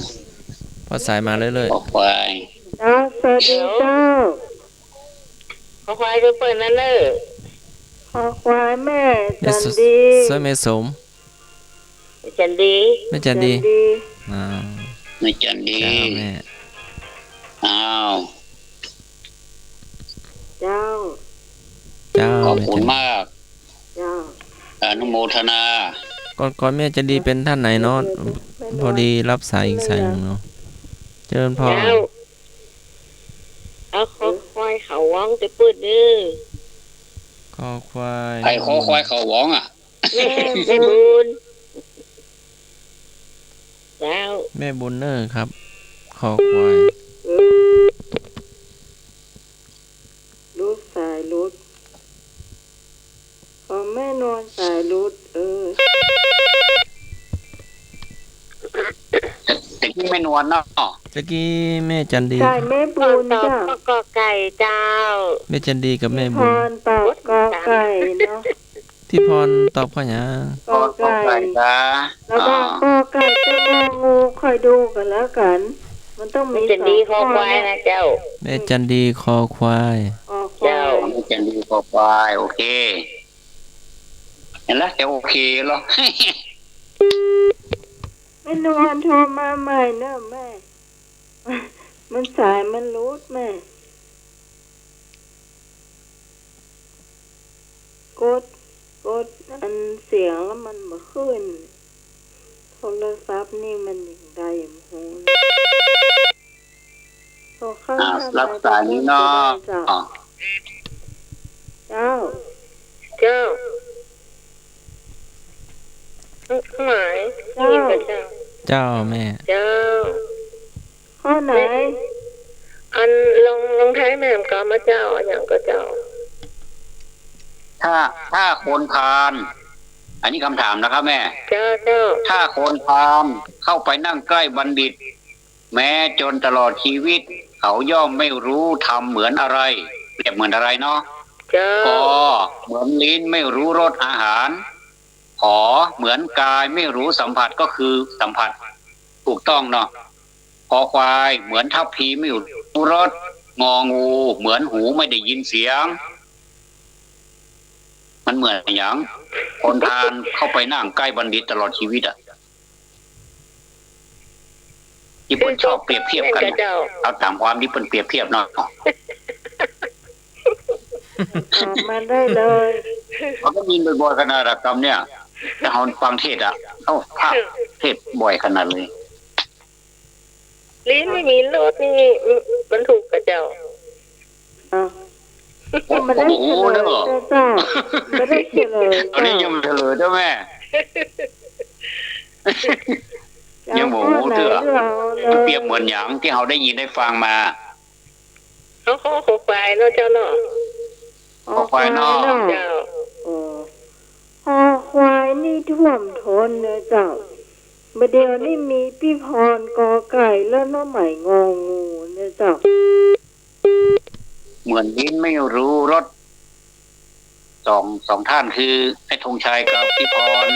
Speaker 2: พอสายมาเรื่อย
Speaker 1: คอควาย
Speaker 3: เจ้าสวัสดีเจ้า
Speaker 4: พ่อควายก็เปิดนั่นเลย
Speaker 3: ขอควายแม่
Speaker 2: ๆ
Speaker 3: จันดี
Speaker 2: สวยแม่สม
Speaker 4: จันดี
Speaker 2: แม่จันดี
Speaker 3: ดี
Speaker 2: อ้าว
Speaker 1: ไม่จันดี
Speaker 2: เจ้าแม่
Speaker 1: อ้าว
Speaker 3: เจ้า
Speaker 2: เจ้า
Speaker 1: ขอบ
Speaker 2: แม่
Speaker 1: คุ
Speaker 2: จั
Speaker 1: ณ
Speaker 2: นดี
Speaker 1: มาก
Speaker 3: เจ้า
Speaker 1: อนุโมทนา
Speaker 2: ก่อนแม่จันดีเป็นท่านไหนเนาะพอดีรับสายอีกสายหนึ่งเนาะเจริญพร
Speaker 4: เจ้าเอาขอควายเขาว่องจะเปิดดื้อ
Speaker 2: คอควาย
Speaker 1: ไอ้คอควายเขาหวองอ่ะ
Speaker 4: แม่บุญเจ้า
Speaker 2: แม่บุญเนอร์ครับคอควาย
Speaker 3: ลูกสายรุดขอแม่นวลสายรุด
Speaker 1: แต่กี้ไม่นวลเนาะ
Speaker 2: ตะกี้แม่จันดี
Speaker 3: ใช่แม่
Speaker 4: ก่
Speaker 3: บุ
Speaker 4: อน
Speaker 3: ญ
Speaker 4: ตอบ
Speaker 3: จ้า
Speaker 4: ก็กอไก่เจ้า
Speaker 2: แม่จันดีกับแม่
Speaker 3: พ
Speaker 2: บุญ
Speaker 3: รตอบกอไก่เนาะ
Speaker 2: ที่พรตอบข้อหยัง
Speaker 3: กอไก่
Speaker 1: จ้า
Speaker 3: แล้วก็กอไก่จะงองูคอยดูกันแล้วกัน มันต้องมี
Speaker 4: จันดีคอ
Speaker 3: สง
Speaker 4: ควายนะเจ้า
Speaker 2: แม่จันดีคอควาย
Speaker 3: คอควาย
Speaker 1: ไม่จันดีคอควายโอเคเห็นแล้วจะโอเคเหรอ
Speaker 3: แม่นวลโทรมาใหม่เนอะแม่ มันสายมันรูดแม่ กดอันเสียงแล้วมันมาขึ้น โทรศัพท์นี่มันอย่างใดหูโทรเข้า
Speaker 1: รับสายนี้เนาะอ๋อ
Speaker 3: เจ้า
Speaker 4: เจ้าหมายยินกับเจ้า
Speaker 2: เจ้าแม่
Speaker 4: เจ้า
Speaker 3: ข้อไหน
Speaker 4: อันลงท้ายแม่มก็มาเจ้าอย่างก็เจ้า
Speaker 1: ถ้าคนพาลอันนี้คำถามนะครับแม่
Speaker 4: เจ้า
Speaker 1: ถ้าคนพาลเข้าไปนั่งใกล้บัณฑิต แม้จนตลอดชีวิต เขาย่อมไม่รู้ทำเหมือนอะไรเปรียบเหมือนอะไรเนาะ
Speaker 4: เจ้า
Speaker 1: ก็เหมือนลิ้นไม่รู้รสอาหารขอเหมือนกายไม่รู้สัมผัสก็คือสัมผัสถูกต้องเนาะคอควายเหมือนทัพพีไม่รู้รสงองูเหมือนหูไม่ได้ยินเสียง มันเหมือนอย่างคนพาลเข้าไปนั่งใกล้บัณฑิตตลอดชีวิตอ่ะที่เพิ่นชอบเปรียบเทียบกันเอาตามความที่เพิ่นเปรียบเทียบเนาะ
Speaker 3: ตอบมาได้เลย
Speaker 1: มันก็มีบ่อยๆขนาดกรรมเนี่ยถ้าเราฟังเทศอ่ะภาคเทศบ่อยขนาดเลย
Speaker 4: ลิ้นไม่มีรสนี่มันถูกกับเจ้า
Speaker 3: อ้าวมันได้เฉลยเจ้าไม่ได้เฉลย
Speaker 1: ตอนนี้ยังไม่เฉลยเจ้าแม่ ยังโมโหเถอะมันเปรียบเหมือนอย่างที่เราได้ยินได้ฟังมา
Speaker 4: เขาขอควายเนาะเจ้าเนาะ
Speaker 1: ขอควายเนาะ
Speaker 4: เจ้า
Speaker 3: คอควายนี่ท่วมท้นเนอะเจ้าประเดี๋ยวนี่มีพี่พรกอไก่แล้วน้องใหม่งองูเนอะเจ้า
Speaker 1: เหมือนลิ้นไม่รู้รสสองท่านคือไอ้ธงชัยกับพี่พร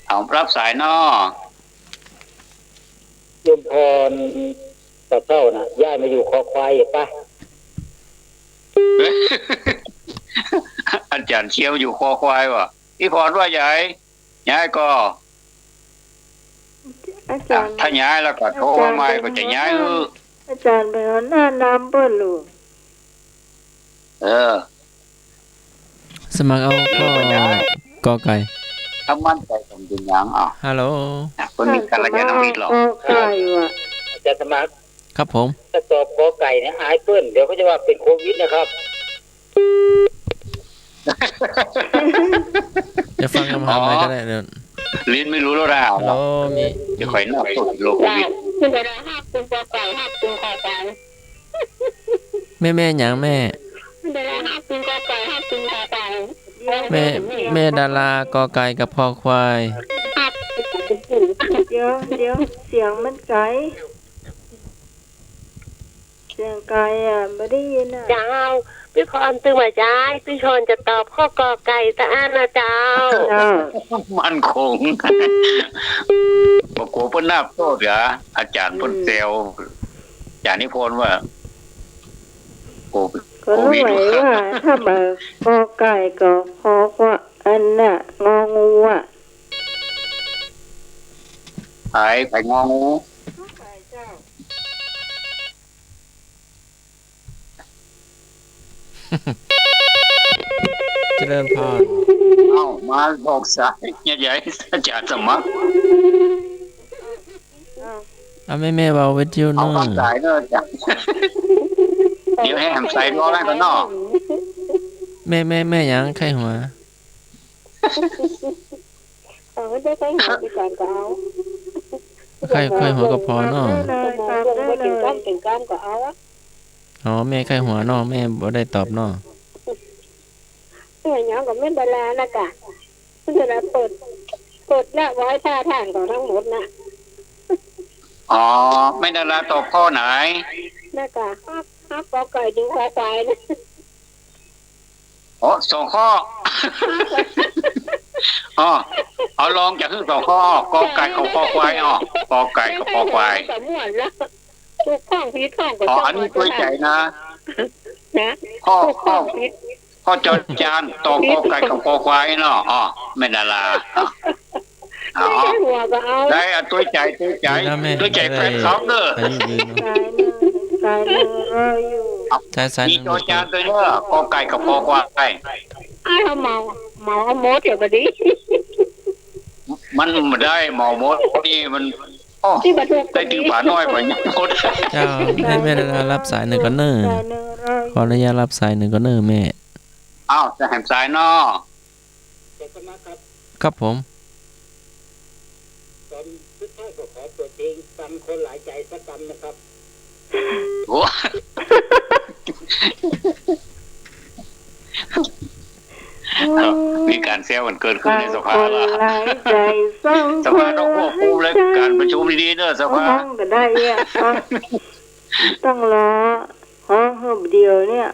Speaker 1: เอารับสายนอ
Speaker 5: โยมพรต่อเท่านะย้ายมาอยู่คอควายอีกปะ
Speaker 1: อาจารย์เชียวอยู่คอควายวะพี่พรว่าย้ายก็
Speaker 3: อาจารย์
Speaker 1: ถ้าย้ายแล้วก็โทรมาใหม่ก็จะย้าย
Speaker 3: อาจารย์ไปเอาหน้าน้ำเปิ้ลลูก
Speaker 2: สมัครเอากอไก่
Speaker 1: ถ้ามั่นใจผมเป็นอย่าง
Speaker 2: ฮัลโหล
Speaker 1: คนมีกัลยาณมิตรหรอก
Speaker 3: กอไก่ว่ะ
Speaker 5: จะสมัคร
Speaker 2: ครับผม
Speaker 5: ถ้าสอบกอไก่เนี่ยอายเปิ้ลเดี๋ยวเขาจะว่าเป็นโควิดนะครับ
Speaker 2: จะฟังคำถามอะไรก็ได้เดี๋ยว
Speaker 1: ลิ้นไม่รู้แล้วเรา
Speaker 2: ฮัลโหลมี
Speaker 1: จะคอยนอกสุดโลกวิด
Speaker 4: คือเวลาห้าคุณกอไก่ห้าคุณคอควาย
Speaker 2: แม่หยังแม่
Speaker 4: เวลาห้าคุณกอไก่ห้าคุณคอควาย
Speaker 2: แม่ดารากอไก่กับพอควาย
Speaker 3: เดี๋ยวเสียงมันไกลเสียงไกลไม่ได้ยิน
Speaker 4: เจ้าพี่พรตึงมาย้ายพี่พรจะตอบข้อกอไก่ตะอานะเจ้า
Speaker 1: มันคงบอกโกเปิ้นหน้าโทษเหรออาจารย์เปิ้นเซลอาจารย์นิพนธ์ว่าโก
Speaker 3: ก็รู้ไหมว่าถ้าแบบกอไก่ก็พอว่าอันน่ะงองูอ่ะ
Speaker 1: ไปงองู
Speaker 2: เจริญพร
Speaker 1: มาบอกสายใหญ่ๆอาจารย์สมัคร
Speaker 2: เอาแม่เบาวิทยุ
Speaker 1: เอา
Speaker 2: นู่
Speaker 1: ฟังสายเนอะอาจารย์เดี๋ยวให้ทำสายรอแม่ก่อนเนาะ
Speaker 2: แม่หยังไข้หัว
Speaker 4: ไม่ได้ใช้หัวพี่ก่อนก็เอา
Speaker 2: ไข้หัวก็พอเนาะ
Speaker 4: กินก้ามก็เอา
Speaker 2: อ๋อแม่ไข้หัวเนาะแม่บ่ได้ตอบเนาะ
Speaker 4: ตัวอย่างกับแม่ดารานะกะดาราเปิดหน้าไว้ท่าทางของทั้งหมดน่ะ
Speaker 1: ไม่ดาราตอบข้อไหน
Speaker 4: นะกะฮับกอไก่ถึงคอควายนะ
Speaker 1: สองข้อเอาลองจากขึ้นสองข้อกอไก่กับคอควายกอไก่กับคอควาย
Speaker 4: สมวนแล้วทุกข้องพีท้องก็
Speaker 1: อันนี้ตัวใจนะ
Speaker 4: นะ
Speaker 1: ข้อจอจานต่อกอไก่กับคอควายเนาะไม่ดาราได้ตัวใจแฟนเขาเด้อ
Speaker 3: สายมือรออยู่
Speaker 2: สาย
Speaker 1: มีจอจานตัวเด้อกอไก่กับคอควาย
Speaker 4: เขาเมาเอามดเดี๋ยวบดี
Speaker 1: มันมาได้หมอมดนี่มันอ้อ
Speaker 4: ที่ประทุก
Speaker 1: ได้ถึงผาน้อยกว่านี้หมด
Speaker 2: เจ้าให้แม่ดารารับสายหนึ่งก่อนเนอ
Speaker 3: ได้หนึ่งร้อย
Speaker 2: ขออนุญาตรับสายหนึ่งก่อนเนอแม่
Speaker 1: อ้าวจะแหมสายนอ
Speaker 5: จะสมัครครับ
Speaker 2: ครับผม
Speaker 5: ตอนสุดท้ายก็ขอตัวจริงตำคนหลายใจสักตำนะครับ
Speaker 1: โอ้ มีการเซลกันเกิดขึ้นในสภา
Speaker 3: คน
Speaker 1: ละ
Speaker 3: หลายใจสอง
Speaker 1: สภาต้องควบคุมและการประชุมดีๆเนอะสภา
Speaker 3: ห้องก็ได้เนี่ยต้องรอห้องเฮบเดียวเนี่ย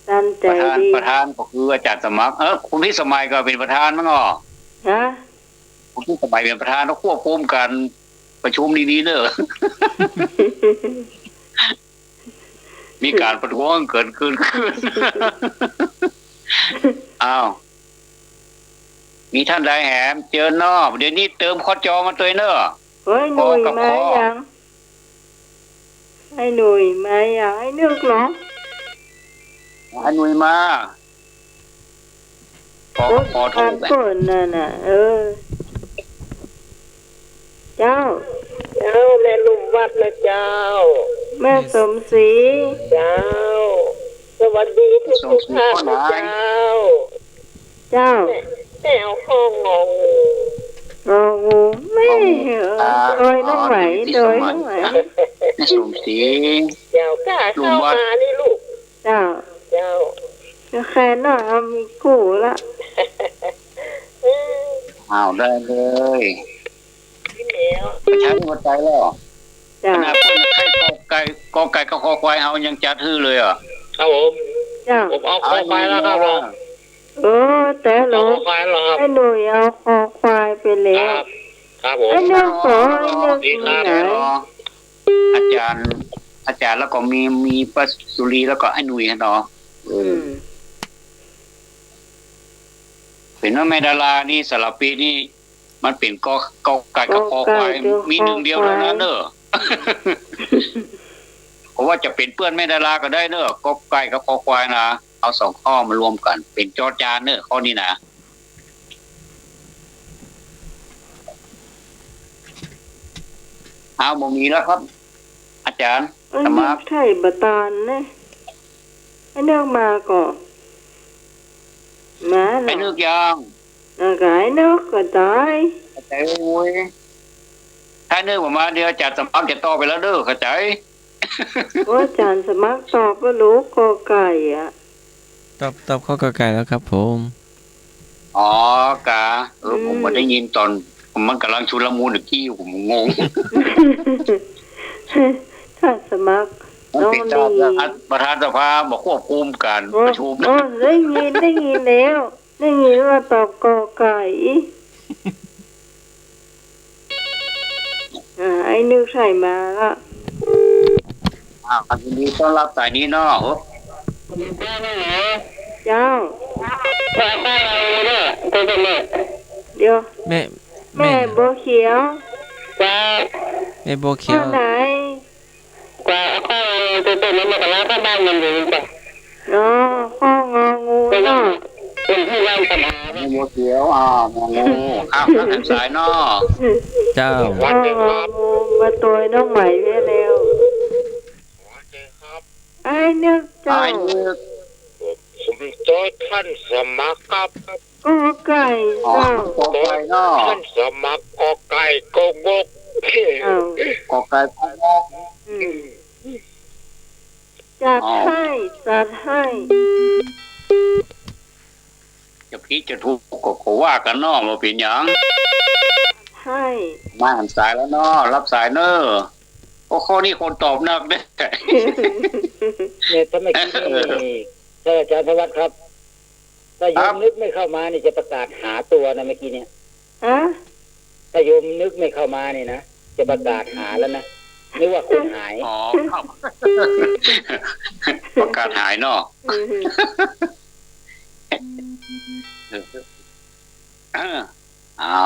Speaker 3: ตามใจดี
Speaker 1: ประธานก็คืออาจารย์สมัครคุณพี่สมัยก็เป็นประธานมั้งอ๋อ
Speaker 3: ฮะ
Speaker 1: คุณพี่สมัยเป็นประธานต้องควบคุมการประชุมดีๆเนอะ มีการประท้วงเกิดขึ้น อ้าวมีท่านใดแหมเจอเนอะเดี๋ยวนี้เติมข้อจอมาตัวเนอะ
Speaker 3: เฮ้ยหนุ่ยมายังไอ้หนุ่ยมายังไอ้นึกเหรอ
Speaker 1: อันนุยมาพอ
Speaker 3: โอ้
Speaker 1: พอถู
Speaker 3: ทาก น
Speaker 1: แหละ
Speaker 3: ก่อนน่ะเจ้า
Speaker 4: เจ้าแม่ลุงวัดนะเจ้า
Speaker 3: แม่สมศรี
Speaker 4: เจ้า สวัสดีทุกท่านนะเจ้า
Speaker 3: เจ้า
Speaker 4: แม่เอาห้องงง
Speaker 3: รองูไม่โดยน้องไหวโดยน้องไหว
Speaker 1: ในสมศรี
Speaker 4: เจ้ากล้าเข้ามานี่ลูก
Speaker 3: เจ้า
Speaker 4: เจ้า
Speaker 3: แค่น่ะมีกู้ละ
Speaker 1: อ้าวได้เลย
Speaker 4: พี่เหมว
Speaker 1: ประชาธิปไตยแล้ว
Speaker 3: เจ้า
Speaker 1: ขนาดคนไข้กอไก่ก็คอควายเฮายังจัดฮื้อเลยอ่ะ
Speaker 5: ครับผม
Speaker 3: เจ้า
Speaker 5: ผมเอาคอควายแล้วครับผม
Speaker 3: แต่ห
Speaker 5: เอา
Speaker 3: นู
Speaker 5: คอควายแล้วครับ
Speaker 3: ไอ้หนุ่ยเอาคอควายไปแล้ว
Speaker 5: ครับผม
Speaker 3: ไอ้นึกขอไอ้นึกมีไหน
Speaker 1: อาจารย์แล้วก็มีป้าสุรีแล้วก็ไอ้หนุ่ยฮะเนาะ
Speaker 3: อืม
Speaker 1: เป็นว่าแม่ดารานี่สลับปีนี่มันเป็นกอไก่กับคอควายมีหนึ่งเดียวเท่านั้นเนอะ เพราะว่าจะเป็นเพื่อนแม่ดาราก็ได้เนอะกอไก่กับคอควายนะเอาสองข้อมารวมกัน เป็นจอจานเนอะข้อนี้นะเอาบ่มีแล้วครับ อาจารย์
Speaker 3: ไอ้
Speaker 1: ส
Speaker 3: นึ
Speaker 1: มัค
Speaker 3: ก
Speaker 1: ร
Speaker 3: ไถ่บะตานเนี่ยไอ้นึกมาก่อนมาหร
Speaker 1: ไป
Speaker 3: อ
Speaker 1: นึกยัง
Speaker 3: แล้วก็ไอ้นึกก็ตาย
Speaker 1: เข้าใจโอ้ยถ้านึกออกมาเดี๋ยวอาจารย์สมัครจะต่อไปแล้วเด้อเข้าใจ
Speaker 3: ว่าอาจารย์สมัครตอบว่ารู้กอไก่อ่ะ
Speaker 2: ตอบข้อกอไก่แล้วครับผม
Speaker 1: อ๋อกะผมไม่ได้ยินตอนมันกำลังชุลมุนกี้ผมงง
Speaker 3: ถ้าสมัคร
Speaker 1: มัน
Speaker 3: น้อง
Speaker 1: เป็น
Speaker 3: ดี
Speaker 1: เจ้าประธานสภาบอกควบคุมการประชุม
Speaker 3: โอ้ได้ยินแล้วได้ยินว่าตอบกอไก่ไอ้นึกใส่มาละ
Speaker 1: ยินดีต้อนรับสายนี้เนาะ
Speaker 3: เจ้า
Speaker 4: ว่าป้าเราเนี่ยตัวเป็นแม่
Speaker 3: เดี๋ยว
Speaker 2: แม่
Speaker 3: แม่บัวเขียว
Speaker 4: กว่า
Speaker 2: แม่บัวเขี
Speaker 3: ข้
Speaker 2: ยว
Speaker 3: ไหน
Speaker 4: กว่าข้อตัวเป็นมันมาแล้วก็บ้านมันอยู่จ้ะ
Speaker 3: เนาะข้ององูเนาะ
Speaker 4: เป็นที่ว่างปัญหา
Speaker 1: มีโมเขียวมองงูท่านสายเนาะ
Speaker 2: เจ้า
Speaker 3: ข้ององูมาตัวน้องใหม่ไปแล้ว ไอ้นึกเจ้า
Speaker 1: ไอ้นึก
Speaker 5: ผมโดยท่านสมัครครับ
Speaker 3: กอไก่
Speaker 1: อ๋อ
Speaker 3: เจ้า
Speaker 1: กอไก่เนาะ
Speaker 5: ท่านสมัครกอไก่กงก
Speaker 3: อ้าว
Speaker 1: กอไก่กอก
Speaker 3: จัดให้จัดให้
Speaker 1: จะพิจะทุกก็ว่ากันเนาะมาเป็นหยัง
Speaker 3: ให้
Speaker 1: มาหันสายแล้วเนาะรับสายเนอะโอ้ข้อนี้คนตอบนักเด้
Speaker 5: เนี่ยถ้าไม่คิดนี่ท่านอาจารย์ธวัฒน์ครับถ้าโยมนึกไม่เข้ามานี่จะประกาศหาตัวนะเมื่อกี้เนี่ย
Speaker 3: ฮะ
Speaker 5: ถ้าโยมนึกไม่เข้ามานี่นะจะประกาศหาแล้วนะนึกว่าคนหาย
Speaker 1: อ๋อครับ ประกาศหายเนาะเอา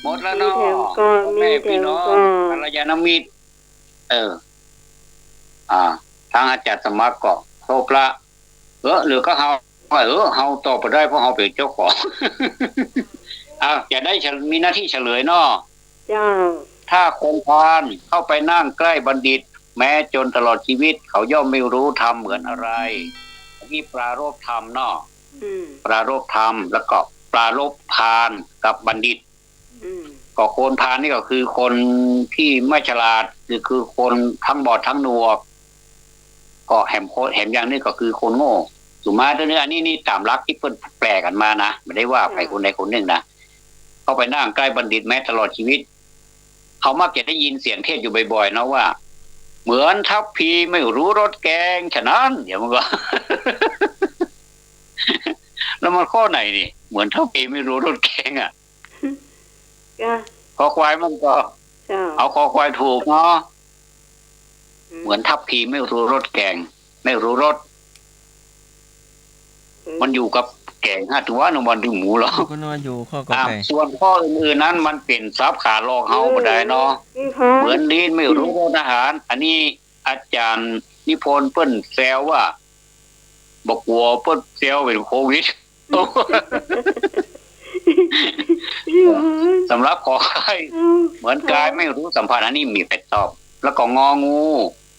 Speaker 1: หมดแล้ว
Speaker 3: มี
Speaker 1: เนาะ
Speaker 3: แถมก่อนมี
Speaker 1: แม่
Speaker 3: แถ
Speaker 1: พี่
Speaker 3: ม
Speaker 1: น้อง
Speaker 3: ก่อน
Speaker 1: กัลยาณมิตรทางอาจารย์สมัครก็โทรพระหรือก็เฮาเฮาตอบไปได้เพราะเฮาเป็นเจ้าของ จะได้มีหน้าที่เฉลยเนาะ
Speaker 3: เจ้า
Speaker 1: ถ้าคนพาลเข้าไปนั่งใกล้บัณฑิต แม้จนตลอดชีวิต เขาย่อมไม่รู้ธรรมเหมือนอะไรนี่ปรารภธรรมเนาะ ปรารภธรรมแล้วก็ปรารภพาลกับบัณฑิตก็คนพาลนี่ก็คือคนที่ไม่ฉลาดคือคนทั้งบอดทั้งหนวกก็แหมอย่างนี้ก็คือคนโง่สุมาเรื่องอันนี้นี่ตามลักที่เพิ่นแปลกันมานะไม่ได้ว่าใครคนใดคนหนึ่งนะเข้าไปนั่งใกล้บัณฑิตแม้ตลอดชีวิตเขามักจะได้ยินเสียงเทศอยู่บ่อยๆนะว่าเหมือนทัพพีไม่รู้รสแกงฉะนั้นเดี๋ยวมันก็ แล้วมันข้อไหนนี่เหมือนทัพพีไม่รู้รสแกงอ่ะคอควายมันก็เอาคอควายถูกเนาะเหมือนทัพพีไม่รู้รสแกงไม่รู้รสมันอยู่กับแกงฮะถือว่าหนึ่งวันถึงหมูหรอ
Speaker 2: ก็นอนอยู่ข้อก็ไป
Speaker 1: ส่วนข้ออื่นๆนั้นมันเป็นซับขาลอกเฮาบ่ได้เนาะเหมือนลิ้นไม่รู้รสอาหารอันนี้อาจารย์นิพนธ์เปิ้นแซวว่าบอกกลัวเปิ้นแซวเป็นโควิดสำหรับขอไข่เหมือนกายไม่รู้สัมผัสอันนี้มีเป็ดตอบแล้วก็งองู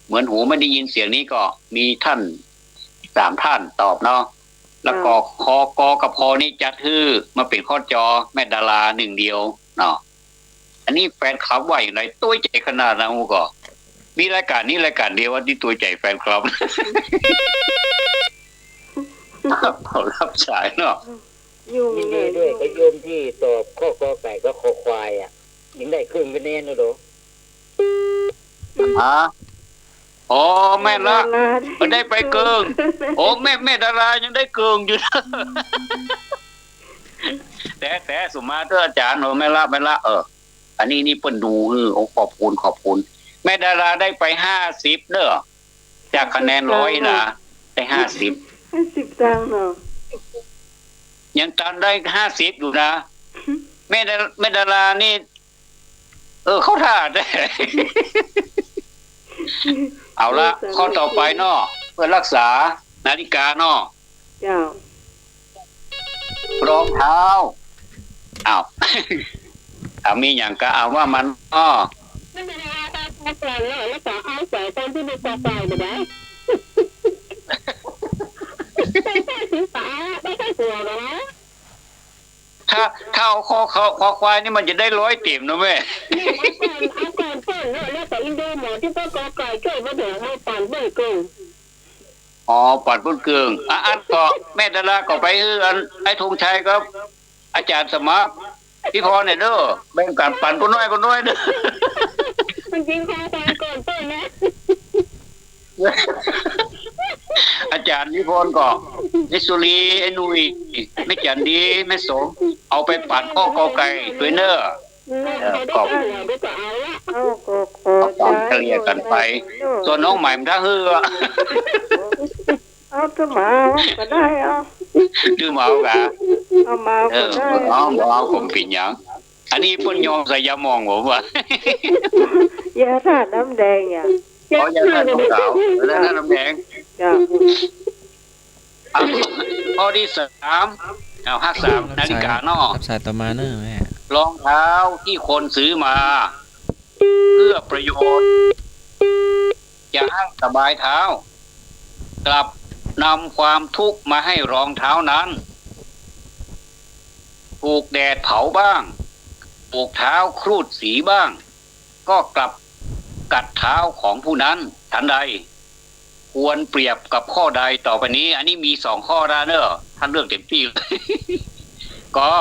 Speaker 1: เหมือนหูไม่ได้ยินเสียงนี้ก็มีท่าน3ท่านตอบเนาะแล้วก็คอกอกับพอนี่จัดฮื้อมาเป็นข้อจอแม่ดาราหนึ่งเดียวเนาะอันนี้แฟนคลับว่าอย่างไรตัวใจขนาดนั้นก็มีรายการนี้รายการเดียวว่าที่ตัวใจแฟนคลับเขารับสายเนาะ
Speaker 5: ยินดีด้วยกับโยมที่ตอบข้อกอไก่ก็คอควายอ่ะยังได้ครึ่งคะแนนนะโด
Speaker 1: อ๋อแม่ละมันได้ไปเกิงโอ้แม่ดารายังได้เกิงอยู่นะแต่สมมาเถอะอาจารย์โอ้แม่ละอันนี้นี่เปิ้นดูโอ้ขอบคุณแม่ดาราได้ไป50เด้อจากคะแนน100นะได้50
Speaker 3: ตังค์เนาะ
Speaker 1: ยังตันได้50อยู่นะแม่ดารานี่เขาท่าได้เอาละข้อต่อไปเนาะเพื่อรักษานาฬิกาเนาะรองเท้ามีอย่างก็เอาว่ามัน
Speaker 4: ไม่เป็นไรถ้าแปลงแล้วต่อเอาใส่ตอนที่มีปลาไปไปได้ไม่ใช่ตัวหรอ
Speaker 1: ถ้าเอาคอควายนี่มันจะได้100เต็มนะแม่
Speaker 4: เอาก่อนเพิ่นแล้วแต่อินโดหมอที่ก็กอไก่ช่วยมาเดี๋ยวให้ปั่นเบิ่งเกิง
Speaker 1: ปั่นเบิ่งเกิงอันก็แม่ดาราก็ไปอันไอ้ธงชัยครับอาจารย์สมัครพี่พรเนี่ยเด้อแบ่งกันปั่นคนน้อยเด้อ
Speaker 4: มันจริงคอควายก่อนเพิ่นนะ
Speaker 1: อาจารย์นิพนธ์ก็นิสุรีไอ้นุยไม่จันดีไม่สมเอาไปปั่นข้อกอไก่ด้วยเนอก็ปั่นเฉลี่ยกันไปส่วนน้องใหม่มันถ้าฮือ
Speaker 3: เอาตัวหมาก็ได้
Speaker 1: ดื้อเมากะ
Speaker 3: เอามาก็ได้
Speaker 1: เอาผมผิดอย่างอันนี้เพิ่นยอมใส่ยามองผมว่
Speaker 3: ยาทาน้ำแดงอ่ะ
Speaker 1: ยาทาน้ำขาวแล้วน้ำแดงข้อที่3เอา53นาฬิกาเนาะ
Speaker 2: สายต่อมาเนอะแม่
Speaker 1: รองเท้าที่คนซื้อมาเพื่อประโยชน์จะให้สบายเท้ากลับนำความทุกข์มาให้รองเท้านั้นถูกแดดเผาบ้างถูกเท้าครูดสีบ้างก็กลับกัดเท้าของผู้นั้นทันใดควรเปรียบกับข้อใดต่อไปนี้อันนี้มี2ข้อแล้วเนอะท่านเลือกเต็มที่ ก็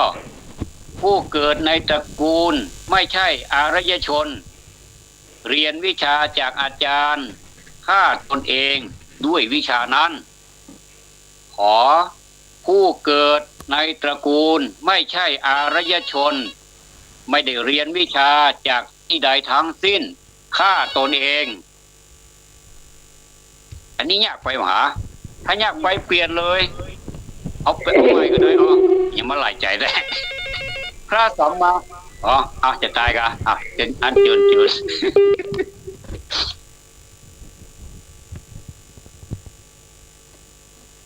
Speaker 1: ผู้เกิดในตระกูลไม่ใช่อารยชนเรียนวิชาจากอาจารย์ฆ่าตนเองด้วยวิชานั้นขอผู้เกิดในตระกูลไม่ใช่อารยชนไม่ได้เรียนวิชาจากที่ใดทั้งสิ้นฆ่าตนเองอันนี้ยากไปหาถ้ายากไปเปลี่ยนเลยเอาไปเอาใหม่ก็ได้อย่ามาหลายใจได้พระสัมมาจะตายกันเป็นอันจืด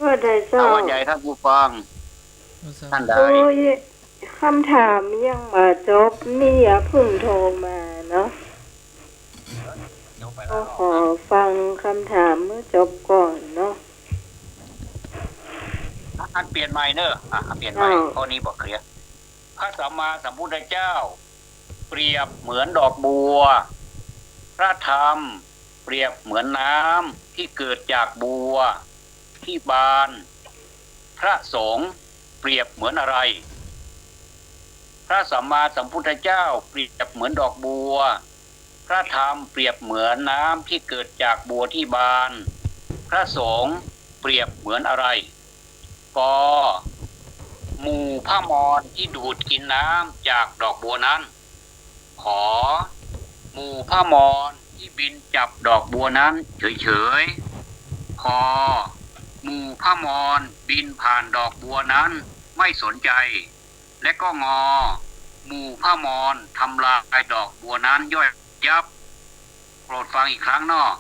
Speaker 3: ว่าได้เศร้า
Speaker 1: ว่าใหญ่ท่านผู้ฟังท่านใด
Speaker 3: คำถามยังมาจบนี่อย่าเพิ่งโทรมาเนาะก็ขอฟังคำถามเมื่อจบก่อนเนาะ
Speaker 1: อันเปลี่ยนใหม่เนอะเปลี่ยนใหม่ข้อนี้บอกเคลียร์พระสัมมาสัมพุทธเจ้าเปรียบเหมือนดอกบัวพระธรรมเปรียบเหมือนน้ำที่เกิดจากบัวที่บานพระสงฆ์เปรียบเหมือนอะไรพระสัมมาสัมพุทธเจ้าเปรียบเหมือนดอกบัวพระธรรมเปรียบเหมือนน้ำที่เกิดจากบัวที่บานพระสงฆ์เปรียบเหมือนอะไรกหมู่ผ้ามรที่ดูดกินน้ำจากดอกบัวนั้นขอหมู่ผ้ามรที่บินจับดอกบัวนั้นเฉยๆพอหมู่ผ้ามรบินผ่านดอกบัวนั้นไม่สนใจและก็งอหมู่ผ้ามรทำลายดอกบัวนั้นย่อยยับโปรดฟังอีกครั้งเนาะ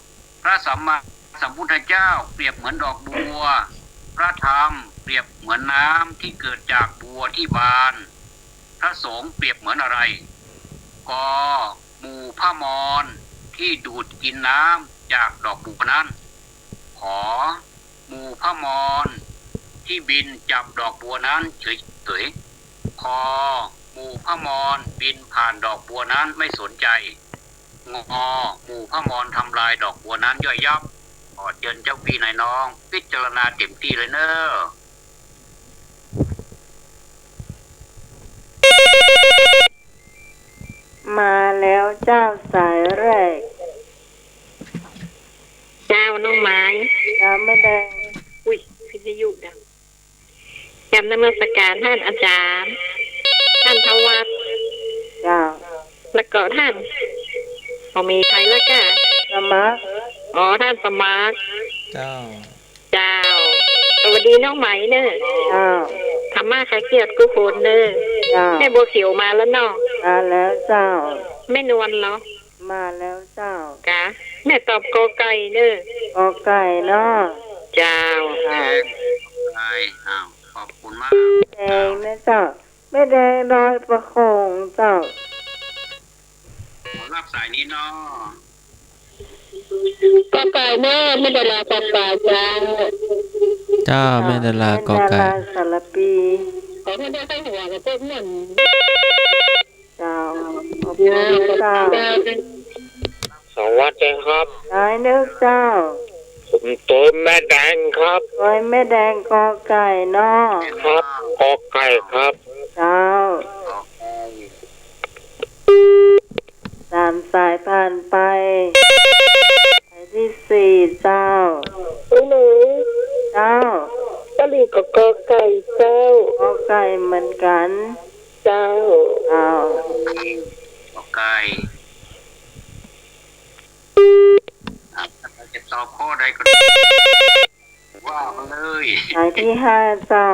Speaker 1: พระสัมมาสัมพุทธเจ้าเปรียบเหมือนดอกบัวพระธรรมเปรียบเหมือนน้ำที่เกิดจากบัวที่บานพระสงฆ์เปรียบเหมือนอะไรกหมู่ผ้ามรที่ดูดกินน้ำจากดอกบัวนั้นขอหมู่ผ้ามรที่บินจับดอกบัวนั้นเฉยๆพอหมู่ผ้ามรบินผ่านดอกบัวนั้นไม่สนใจงอหมู่ผ้ามรทำลายดอกบัวนั้นย่อยยับขอเชิญเจ้าพี่นายน้องพิจารณาเต็มที่เลยเนอะ
Speaker 3: มาแล้วเจ้าสายแรก
Speaker 4: เจ้าน้องไม้
Speaker 3: จ้าไม่แดง
Speaker 4: อุ้ยพิทยุดังจำนมัสการท่านอาจารย์ท่านทวัฒน์
Speaker 3: จ้า
Speaker 4: แล้วก็ท่านมีใครแล้วก็
Speaker 3: สมัคร
Speaker 4: ท่านสมัคร
Speaker 2: เจ้า
Speaker 4: สวัสดีน้องไหมเนอะธรรมะใครเกียรติกุโคนเนอะแม่บัวเขียวมาแล้วเนาะ
Speaker 3: มาแล้วเจ้า
Speaker 4: แม่นวลเหรอ
Speaker 3: มาแล้วเจ้าก
Speaker 4: ะแม่ตอบกอไก่เนอะ
Speaker 3: กอไก่เนาะ
Speaker 4: เจ้า
Speaker 1: ขอบคุณมาก
Speaker 3: แดงนะเจ้าไม่แดงดอยประคงเจ้า
Speaker 1: ขอรับสายนี้เนาะ
Speaker 4: กอไก่แม่ไม่ได้ลากอไก่
Speaker 2: เจ้าแม่ดารากอไก่
Speaker 3: สารปี
Speaker 4: ขอไม่ได้ให้หัวกับพวกมัน
Speaker 3: เจ้าขอบคุณเจ้า
Speaker 5: สวัสดีครับ
Speaker 3: นายนึกเจ้า
Speaker 5: ผมตัวแม่แดงครับ
Speaker 3: ตัวแม่แดงกอไก่เนาะ
Speaker 5: ครับกอไก่ครับ
Speaker 3: เจ้า3 สายผ่านไปสายที่4เจ้า
Speaker 4: หนู
Speaker 3: เจ้า
Speaker 4: ก็รีกกอไก่เจ้าก
Speaker 3: อไก่เหมือนกัน
Speaker 4: เจ้าก
Speaker 1: อไก่จะตอบข้อใดก็ว่ามาเลย
Speaker 3: สายที่5เจ้า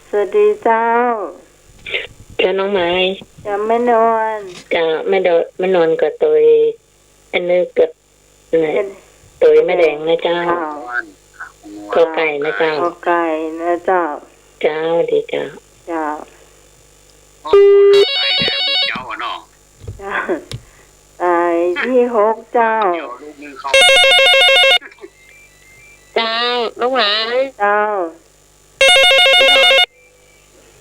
Speaker 3: สวัสดีเจ้า
Speaker 4: จ้าน้องไม้
Speaker 3: จะไม่นอน
Speaker 4: จ้าไม่นอนกับตัวอันนี้กับตัวไม่แดงนะเจ้ากอไก่นะเจ้าก
Speaker 3: อไก่นะเจ้า
Speaker 4: เจ้าดีเจ้า
Speaker 3: เจ้า
Speaker 1: ไก่แดงเจ้าเนาะ
Speaker 3: สายที่6เจ้า
Speaker 4: เจ้าน้องหวาน
Speaker 3: เจ้า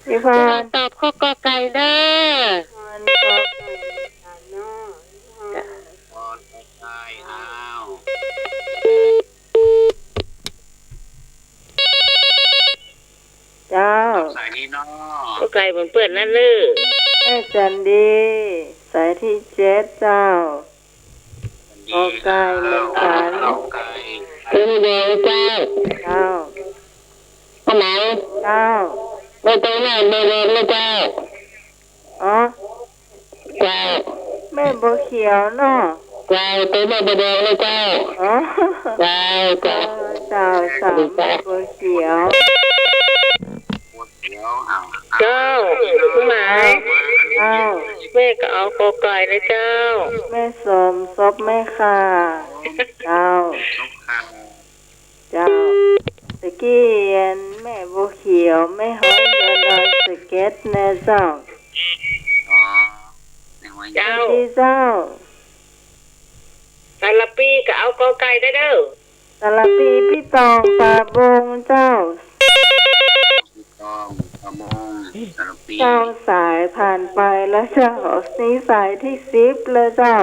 Speaker 3: พี่พร
Speaker 4: ตอบข้อกอไก่เด้อ
Speaker 3: เจ้า
Speaker 1: สายนี้เนาะ
Speaker 4: ก็ไก่เปิดนั่นเลย
Speaker 3: แม่จันดีสายที่7เจ้าโอไก่เหมือนกัน
Speaker 4: เป็นเดียวเจ้า
Speaker 3: เจ้า
Speaker 4: ทำไม
Speaker 3: เจ้า
Speaker 4: ไม่ต้องนั่งไม่เรียนไม่เจ้าเจ้า
Speaker 3: แม่บัวเขียวเนาะ
Speaker 4: เจ้าตัวแม่บัวแดงไม่เจ้าเจ้า
Speaker 3: เจ้าสาวแม่บัวเขียว
Speaker 4: เจ้าผู้หมาย
Speaker 3: เจ้า
Speaker 4: แม่ก็เอากอไก่เลยเจ้า
Speaker 3: แม่สมซบแม่ค่ะเจ้าเจ้า ตะกี้แม่บัวเขียวแม่ห้อยเรือดอยสเก็ตนะเจ้า
Speaker 1: อ๋อในหัว
Speaker 3: ส
Speaker 1: ใหญ่
Speaker 3: วัสดีเจ้า
Speaker 4: สารปีก็เอากอไก่ได้เด้อ
Speaker 3: สารปีพี่ตองป่าบงเจ้า
Speaker 1: ต้องขโมยสารปี
Speaker 3: เจ้าสายผ่านไปแล้วเจ้านี่สายที่10เลยเจ้า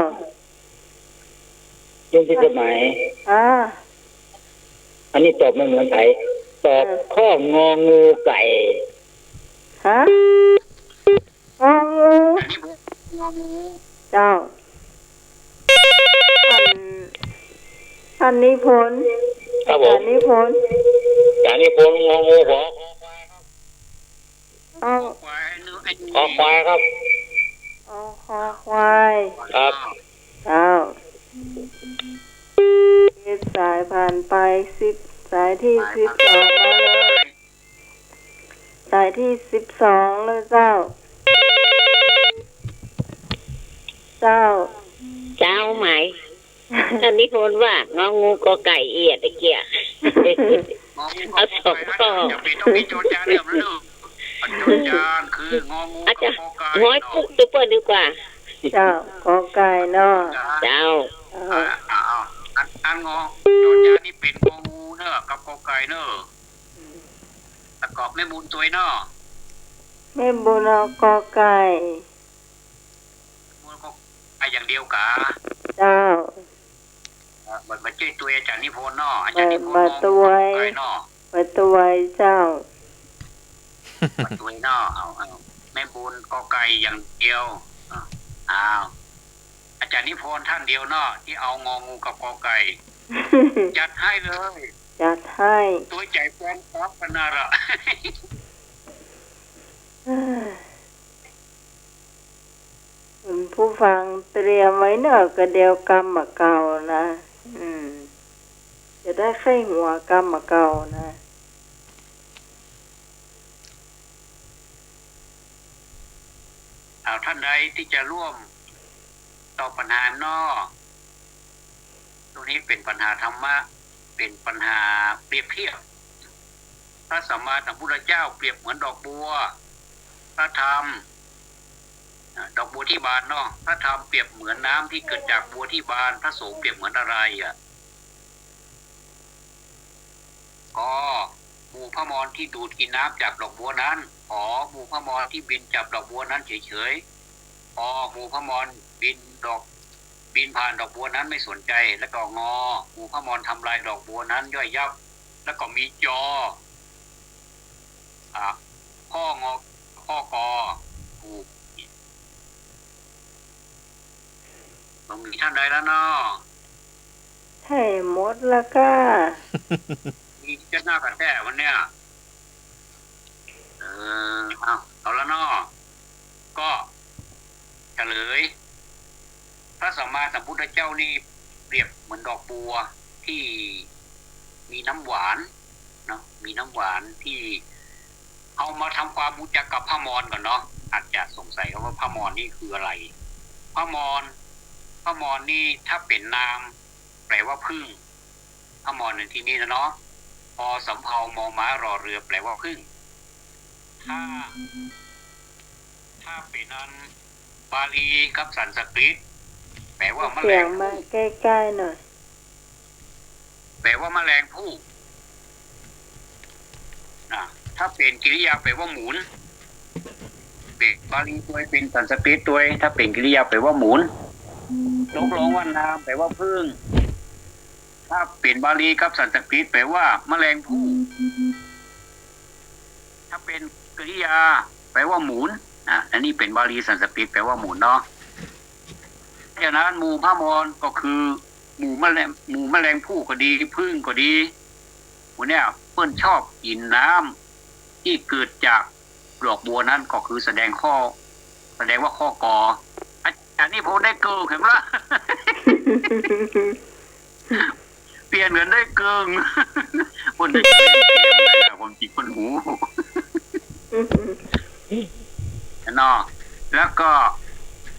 Speaker 5: ยมพิสมัย อันนี้ตอบไม่เหมือนไผตอบข้ององูไก่
Speaker 3: ฮะงองู
Speaker 1: อันนี้งองู
Speaker 3: เจ้าท่านนิพนธ์
Speaker 5: ครับผม
Speaker 3: ท่านนิพนธ์
Speaker 5: จากนี้พลงองูหัว
Speaker 3: เอา
Speaker 1: ควายเนื้อไอ้
Speaker 5: คอควายครับ
Speaker 3: เอาคอควาย
Speaker 5: ครับ
Speaker 3: เจ้าสายผ่านไป10สายที่12มาเลยสายที่12เลยเจ้า เจ้า
Speaker 4: เจ้าไหมท่านนิพนธ์ว่างองูกอไก่เอียดไอ้เกี้ย เอาสองข้อ
Speaker 1: จะเป็นต้องมีโจทย์จานเดิมแล้วเนอะโจทย์จานคืององู
Speaker 4: อาจ
Speaker 1: กั
Speaker 4: จะ
Speaker 1: บกอไก่
Speaker 4: ห้อยปุ๊กตัวเปิดดีกว่า
Speaker 3: เจ้าขอไก่เนาะ
Speaker 4: เจ้า
Speaker 1: อันงอโจทย์จานนี่เป็นงองูเนอะกับกอไก่เนอะประกอบแม่มูลตัวเนอะ
Speaker 3: แม่บุญเอากอไก่
Speaker 1: มูลก็ไออย่างเดียวกะ
Speaker 3: เจ้า
Speaker 1: มาช่วยตัวอาจารย์นิพนธ์เนาะอาจารย์นิพนธ์
Speaker 3: มาตัว
Speaker 1: ไก่เนาะ
Speaker 3: มาตัวเจ้า
Speaker 1: มาตัวเนาะเอาแม่บุญกอไก่อย่างเดียวอ้าวอาจารย์นิพนธ์ท่านเดียวเนาะที่เอางองูกับกอไก่จัดให้เลย
Speaker 3: จัดให้
Speaker 1: ตัวใจแฟนครับพนาระ
Speaker 3: คุณผู้ฟังเตรียมไว้เนอะกระเดียวกรรมมาเก่านะจะได้ไข้หัวกรรมมาเก่านะ
Speaker 1: เอาท่านใดที่จะร่วมตอบปัญหานอกตรงนี้เป็นปัญหาธรรมะเป็นปัญหาเปรียบเทียบพระสัมมาสัมพุทธเจ้าเปรียบเหมือนดอกบัวพระธรรมดอกบัวที่บานเนาะพระธรรมเปรียบเหมือนน้ำที่เกิดจากบัวที่บานพระสงฆ์เปรียบเหมือนอะไรก็หมู่พระมรที่ดูดกินน้ำจากดอกบัวนั้นหมู่พระมรที่บินจับดอกบัวนั้นเฉยๆหมู่พระมรบินผ่านดอกบัวนั้นไม่สนใจแล้วก็งอหมู่พระมรทำลายดอกบัวนั้นย่อยยับแล้วก็มีจอข้องอข้อกอถูกต้องมีท่านใดแล้วเนาะ
Speaker 3: ให้หมดละก็
Speaker 1: มีจะหน้ากันแท้วันเนี้ยเอาแล้วเนาะก็เฉลยพระสัมมาสัมพุทธเจ้านี่เปรียบเหมือนดอกบัวที่มีน้ำหวานเนาะมีน้ำหวานที่เอามาทำความรู้จักกับพระมรก่อนเนาะอาจจะสงสัยว่าพระมรนี่คืออะไรพระมรนี่ถ้าเป็นนามแปลว่าพึ่งพระมรในที่นี้นะเนาะพอสำเภามอม้ารอเรือแปลว่าพึ่งถ้าเป็นนั้นบาลีกับสันสกฤตแปลว่าแมล
Speaker 3: เสีย
Speaker 1: ง
Speaker 3: งมาใกล้ๆหน่อย
Speaker 1: แปลว่าแมลงผู้ถ้าเป็นกิริยาแปลว่าหมุนเป็นบาลีตัวเป็นสันสกฤตตัวถ้าเป็นกิริยาแปลว่าหมุนลงว่านามแปลว่าพึ่งถ้าเป็นบาลีกับสันสกฤตแปลว่าแมลงผู้ถ้าเป็นกริยาแปลว่าหมุนอันนี้เป็นบาลีสันสกฤตแปลว่าหมุนเนาะฉะนั้นหมู่พระมรก็คือหมู่แมลงผู้ก็ดีพึ่งก็ดีพวกเนี้ยเพิ่นชอบกินน้ำที่เกิดจากดอกบัวนั้นก็คือแสดงว่าข้อกออันนี้ผมได้เกิงเห็นละ เปลี่ยนเงินได้เกิงคนได้เล่นเกมเลยนะผมจิกคนหูเนาะแล้วก็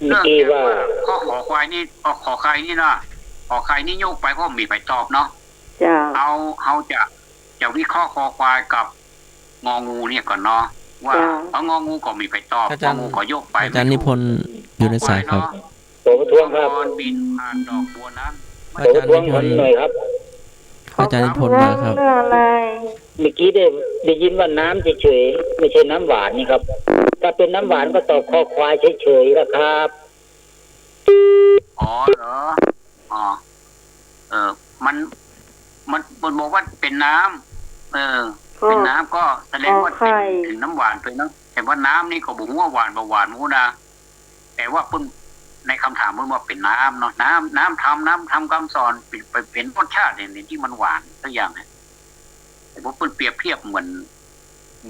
Speaker 1: เรื่องว่าข้อขอควายนี่ขอใครนี่นะขอใครนี่โยกไปเพราะมีไปตอบเนาะเขาจะ จะวิเคราะห์คอควายกับงองูเนี่ยก่อนเนาะว่าเอางองูก็มีไปตอบงองูก็ยกไป
Speaker 2: อาจารย์นิพนธ์อยู่ในสายครับ
Speaker 5: ตัวประท้วงครับ
Speaker 1: บินผ่านดอกบัวนั้น
Speaker 2: อา
Speaker 5: ตัวป
Speaker 2: จาร
Speaker 5: ระ
Speaker 2: ย์
Speaker 5: ท้ว
Speaker 2: นิ
Speaker 5: ง
Speaker 2: พนธ์
Speaker 5: หน่อยครับ
Speaker 2: อาจารย์นิพนธ์มาครับ
Speaker 3: เรื่องอะไร
Speaker 5: เมื่อกี้ได้ยินว่าน้ำเฉยๆไม่ใช่น้ำหวานนี่ครับถ้าเป็นน้ำหวานก็ตอบคอควายเฉยๆนะครับ
Speaker 1: อ๋อเหรออ๋อมันบอกว่าเป็นน้ำเป็นน้ำก็แสดงว่าถึงน้ำหวานไปเนาะแต่ว่าน้ำนี่ก็บอกว่าหวานบ่หวานมูนะแต่ว่าปุ่นในคำถามมันว่าเป็นน้ำเนาะน้ำทำคำสอนเป็นรสชาติเนี่ยที่มันหวานสักอย่างนะแต่ว่าปุ่นเปรียบเทียบเหมื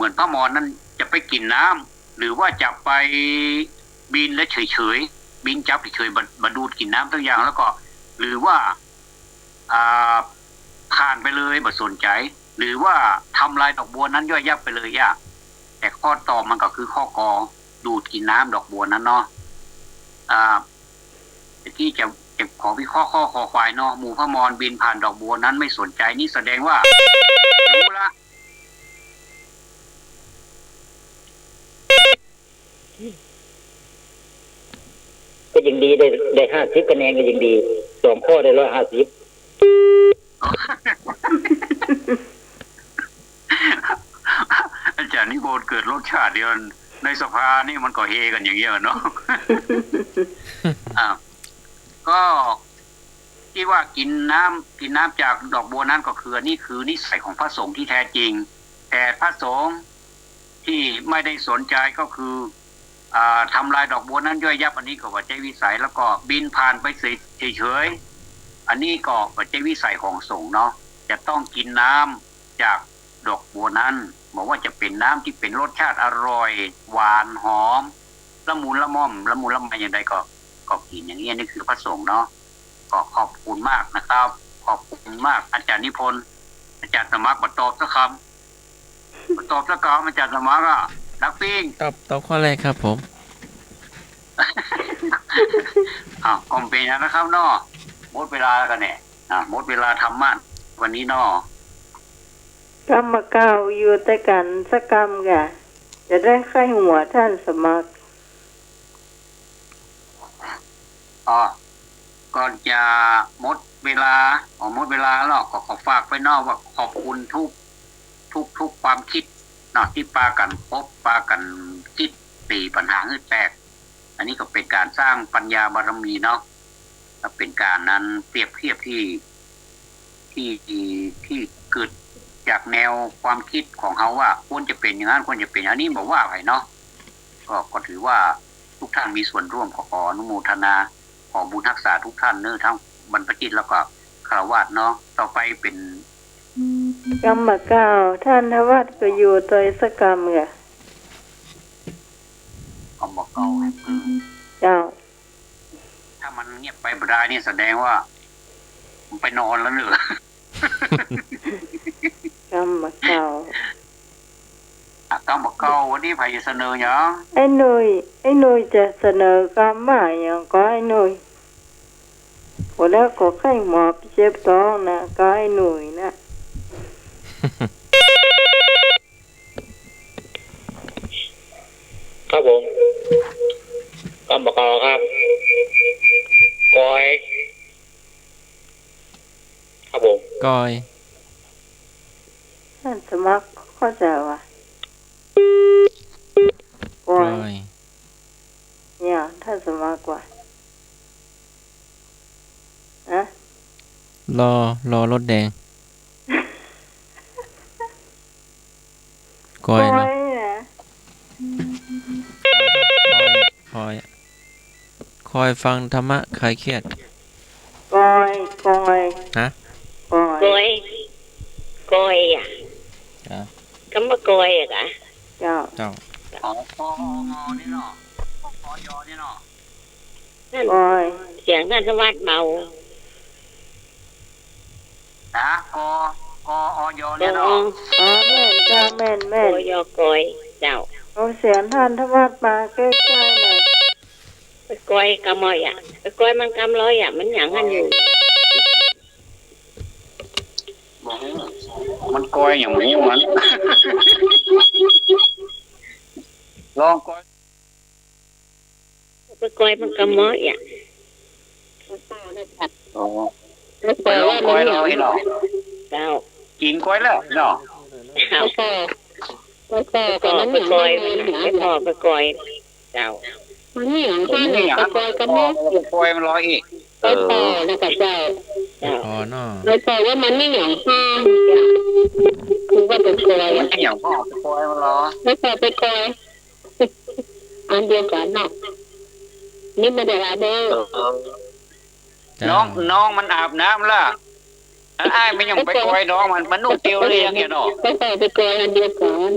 Speaker 1: อนพระมอญนั้นจะไปกินน้ำหรือว่าจะไปบินและเฉยบินจับเฉยบรรดูดกินน้ำทุกอย่างแล้วก็ หรือว่าผ่านไปเลยบ่สนใจ หรือว่าทำลายดอกบัวนั้นย่อยยับไปเลยย่าแต่ข้อตอบมันก็คือข้อกอดูดกินน้ำดอกบัวนั้นเนาะที่จะขอวิเคราะห์ข้อคอควายเนาะหมู่พระมรบินผ่านดอกบัวนั้นไม่สนใจนี่แสดงว่ารู้ละ
Speaker 5: ก็ยังดีได้50คะแนนก็ยังดี2ข้อได้150
Speaker 1: อาจารย์นิโบนเกิดรสชาติเดียวในสภานี่มันก็เฮกันอย่างเงี้ยเนาะ ก็ที่ว่ากินน้ำจากดอกบัวนั้นก็คือนี่คือนิสัยของพระสงฆ์ที่แท้จริงแต่พระสงฆ์ที่ไม่ได้สนใจก็คือทำลายดอกบัวนั้นย่อยยับอันนี้ก็ว่าใจวิสัยแล้วก็บินผ่านไปเฉยๆอันนี้ก็ว่าใจวิสัยของสงฆ์เนาะจะต้องกินน้ำจากดอกบัวนั้นบอกว่าจะเป็นน้ำที่เป็นรสชาติอร่อยหวานหอมละมุนละม่อมละมุนละไมอย่างใดก็กินอย่างนี้นี่คือพระสงฆ์เนาะก็ขอบคุณมากนะครับขอบคุณมากอาจารย์นิพนธ์อาจารย์สมัครมาตอบสักคำมาตอบสักคำอาจารย์สมัครนักปิ้ง
Speaker 2: ตอบข้อแรกครับผม
Speaker 1: ก็เป็นนะครับเนาะหมดเวลาแล้วกันเนี่ยหมดเวลาธรรมะวันนี้เนาะ
Speaker 3: กรรมเก่าอยู่แต่กันสักกรรมกะจะได้ไข้หัวท่านสมัคร
Speaker 1: ก่อนจะหมดเวลาแล้วก็ขอฝากไปนอกว่าขอบคุณทุกความคิดเนาะที่ปากันพบปากันคิดตีปัญหาให้แตกอันนี้ก็เป็นการสร้างปัญญาบารมีเนาะและเป็นการนั้นเปรียบเทียบที่เกิดจากแนวความคิดของเขาว่าควรจะเป็นอย่างนั้นควรจะเป็นอันนี้บอกว่าไปเนาะก็ถือว่าทุกท่านมีส่วนร่วมขออนุโมทนาขอบุญรักษาทุกท่านเนื้อทั้งบรรพชิตแล้วก็ฆราวาสเนาะต่อไปเป็น
Speaker 3: กรรมเก่าท่านทวัดก็อยู่ตัวสักกรรมกะ
Speaker 1: ก็บอกเก่า
Speaker 3: เจ้า
Speaker 1: ถ้ามันเงียบไปบ่ได้นี่แสดงว่ามันไปนอนแล้วเนอะ
Speaker 3: กรรมเก่า
Speaker 1: ต้องบอกเก่าวันนี้ไผจะเสนอหยัง
Speaker 3: ไอ้หนุ่ยจะเสนอกรรมมาอย่างก็ไอ้หนุ่ยพอแล้วก็ไข้หมอเจ็บท้องนะก็ไอ้หนุ่ยนะครับ
Speaker 5: ผมกำบอกครับกอยครับผม
Speaker 2: กอย
Speaker 3: ท่านสมัครเข้าใจว่ะกอยเนี่ยท่านสมัครว่ะ
Speaker 2: รอรถแดงกอยเนาะคอยฟังธรรมะคลายเครียด
Speaker 3: กอย
Speaker 2: ฮะ
Speaker 4: กอยก็มากอยอ่ะ
Speaker 3: เจ้า
Speaker 1: ปอนี่เนาะปอยอนี่เนาะ
Speaker 3: กอย
Speaker 4: เสียงท่านสวัสดิ์เมา
Speaker 1: นะกอยอนี่เนาะ
Speaker 3: แม่นจ้าแม่น
Speaker 4: กอยอกอยเจ้า
Speaker 3: เอาเสียงท่านทวัดมาใกล้ๆหน่อย
Speaker 4: ไปกอยกำมอยไปกอยมันกำร้อยมันอย่างนั้นอยู่
Speaker 1: บอก มันกอยอย่างหมีมัน ลองกอย
Speaker 4: ไปกอยมันก็เหมาะอ่ะ
Speaker 1: อ๋อ
Speaker 4: แล้ว
Speaker 1: ไปลองกอยเราให้เนาะ
Speaker 4: เจ้า
Speaker 1: กินกอยแล้วเนาะ
Speaker 4: เอาก็มันไปกอยไม่พอไปกอยเจ้ามันนี่อย่างข้างไปกอยก็แม่
Speaker 1: กอยมันร้อยอีก
Speaker 4: ไปพอแล้วก็เจ้า
Speaker 2: พอเนาะ
Speaker 4: เลยบอกว่ามันไม่อย่างข้างคือว่าไปกอย
Speaker 1: มันอย่างพ่อไปกอยมันร้อ
Speaker 4: แล้วก็ไปกอยอันเดียวกันเนาะนี่ไม่ได้ละเด้อ
Speaker 1: น้องมันอาบน้ำล่ะอ้ายมันยังไปกอยน้องมันนุ่งเตียวเลยอย่างเงี้ยเนาะ
Speaker 4: ไปกอยอันเดียวกัน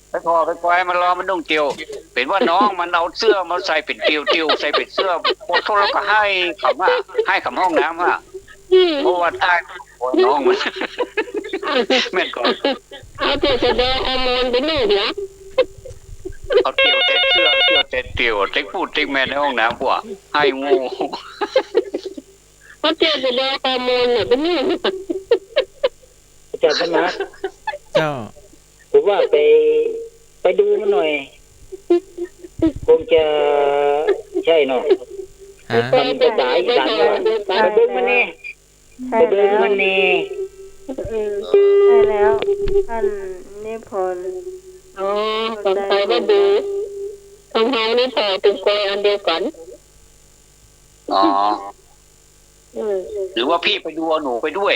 Speaker 1: ไปพอไปกอยมันรอมันนุ่งเตียวเป็นว่าน้องมันเอาเสื้อมาใส่เป็นเตียวใส่เป็นเสื้อโคตรแล้วก็ให้คำว่าให้คำห้องน้ำว่าเพราะว่าใต้น้องมันแม่นก่อน
Speaker 4: เอาแต่แสดงเอามอนไปนู่นนะ
Speaker 1: เอาเตียวเต็มเสื้อเต็มเตียวเต็มพูดเต็มแม่ในห้องน้ำพวกให้งู
Speaker 4: เอาแต่แสดงเอามอนน่ะไปนู่น
Speaker 5: อาจารย์สมาร์ท
Speaker 2: เจ้า
Speaker 5: ผมว่าไปดูมันหน่อยคงจะใช่เนาะ
Speaker 2: ฮะ
Speaker 5: มันภาษาอีสานว่าไปดูมันนี่
Speaker 3: ใช่
Speaker 5: ไปดู
Speaker 3: แล้ว
Speaker 5: มันนี่
Speaker 3: ใช่แล้วท่านนิพนธ์
Speaker 4: อ๋อสงสัยว่าดูทางเฮานี่พอเป็นกอยอันเดียวกัน
Speaker 1: อ๋อหรือว่าพี่ไปดูเอาหนูไปด้วย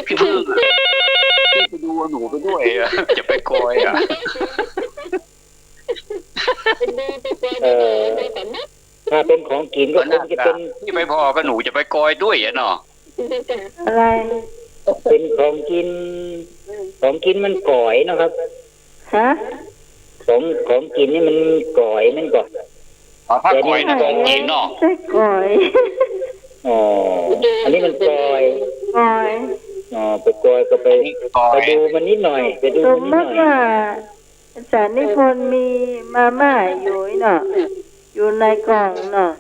Speaker 1: พี่พึ่งพี่ไปดูเอาหนูไปด้วยจะไปกอยอ่ะ
Speaker 5: ถ้าเป็นของกินก็คงจะเป็น
Speaker 1: พี่ไม่พอก็หนูจะไปกอยด้วยอ่ะเนาะ
Speaker 3: อะไร
Speaker 5: เป็นของกินมันก่อยนะครับ
Speaker 3: ฮะ
Speaker 5: ของกินนี่มันก่อยมันก่อน
Speaker 1: อ๋อถ้ากอยนะของกินเนาะ
Speaker 3: ใช่ก่อย
Speaker 5: อ๋ออันนี้มันก่อย
Speaker 3: ก่อย
Speaker 5: อ๋อไปก่อยก็ไป
Speaker 1: นี่กอย
Speaker 5: ดูมันนิดหน่อยไปดู
Speaker 3: ส
Speaker 5: มั
Speaker 3: ม
Speaker 5: นนิด
Speaker 3: ม
Speaker 5: ห
Speaker 3: ติ
Speaker 5: น่อย
Speaker 3: ว่าอาจารย์นิพนธ์มีมาม่าอยู่เนาะอยู่ในกล่องเนาะ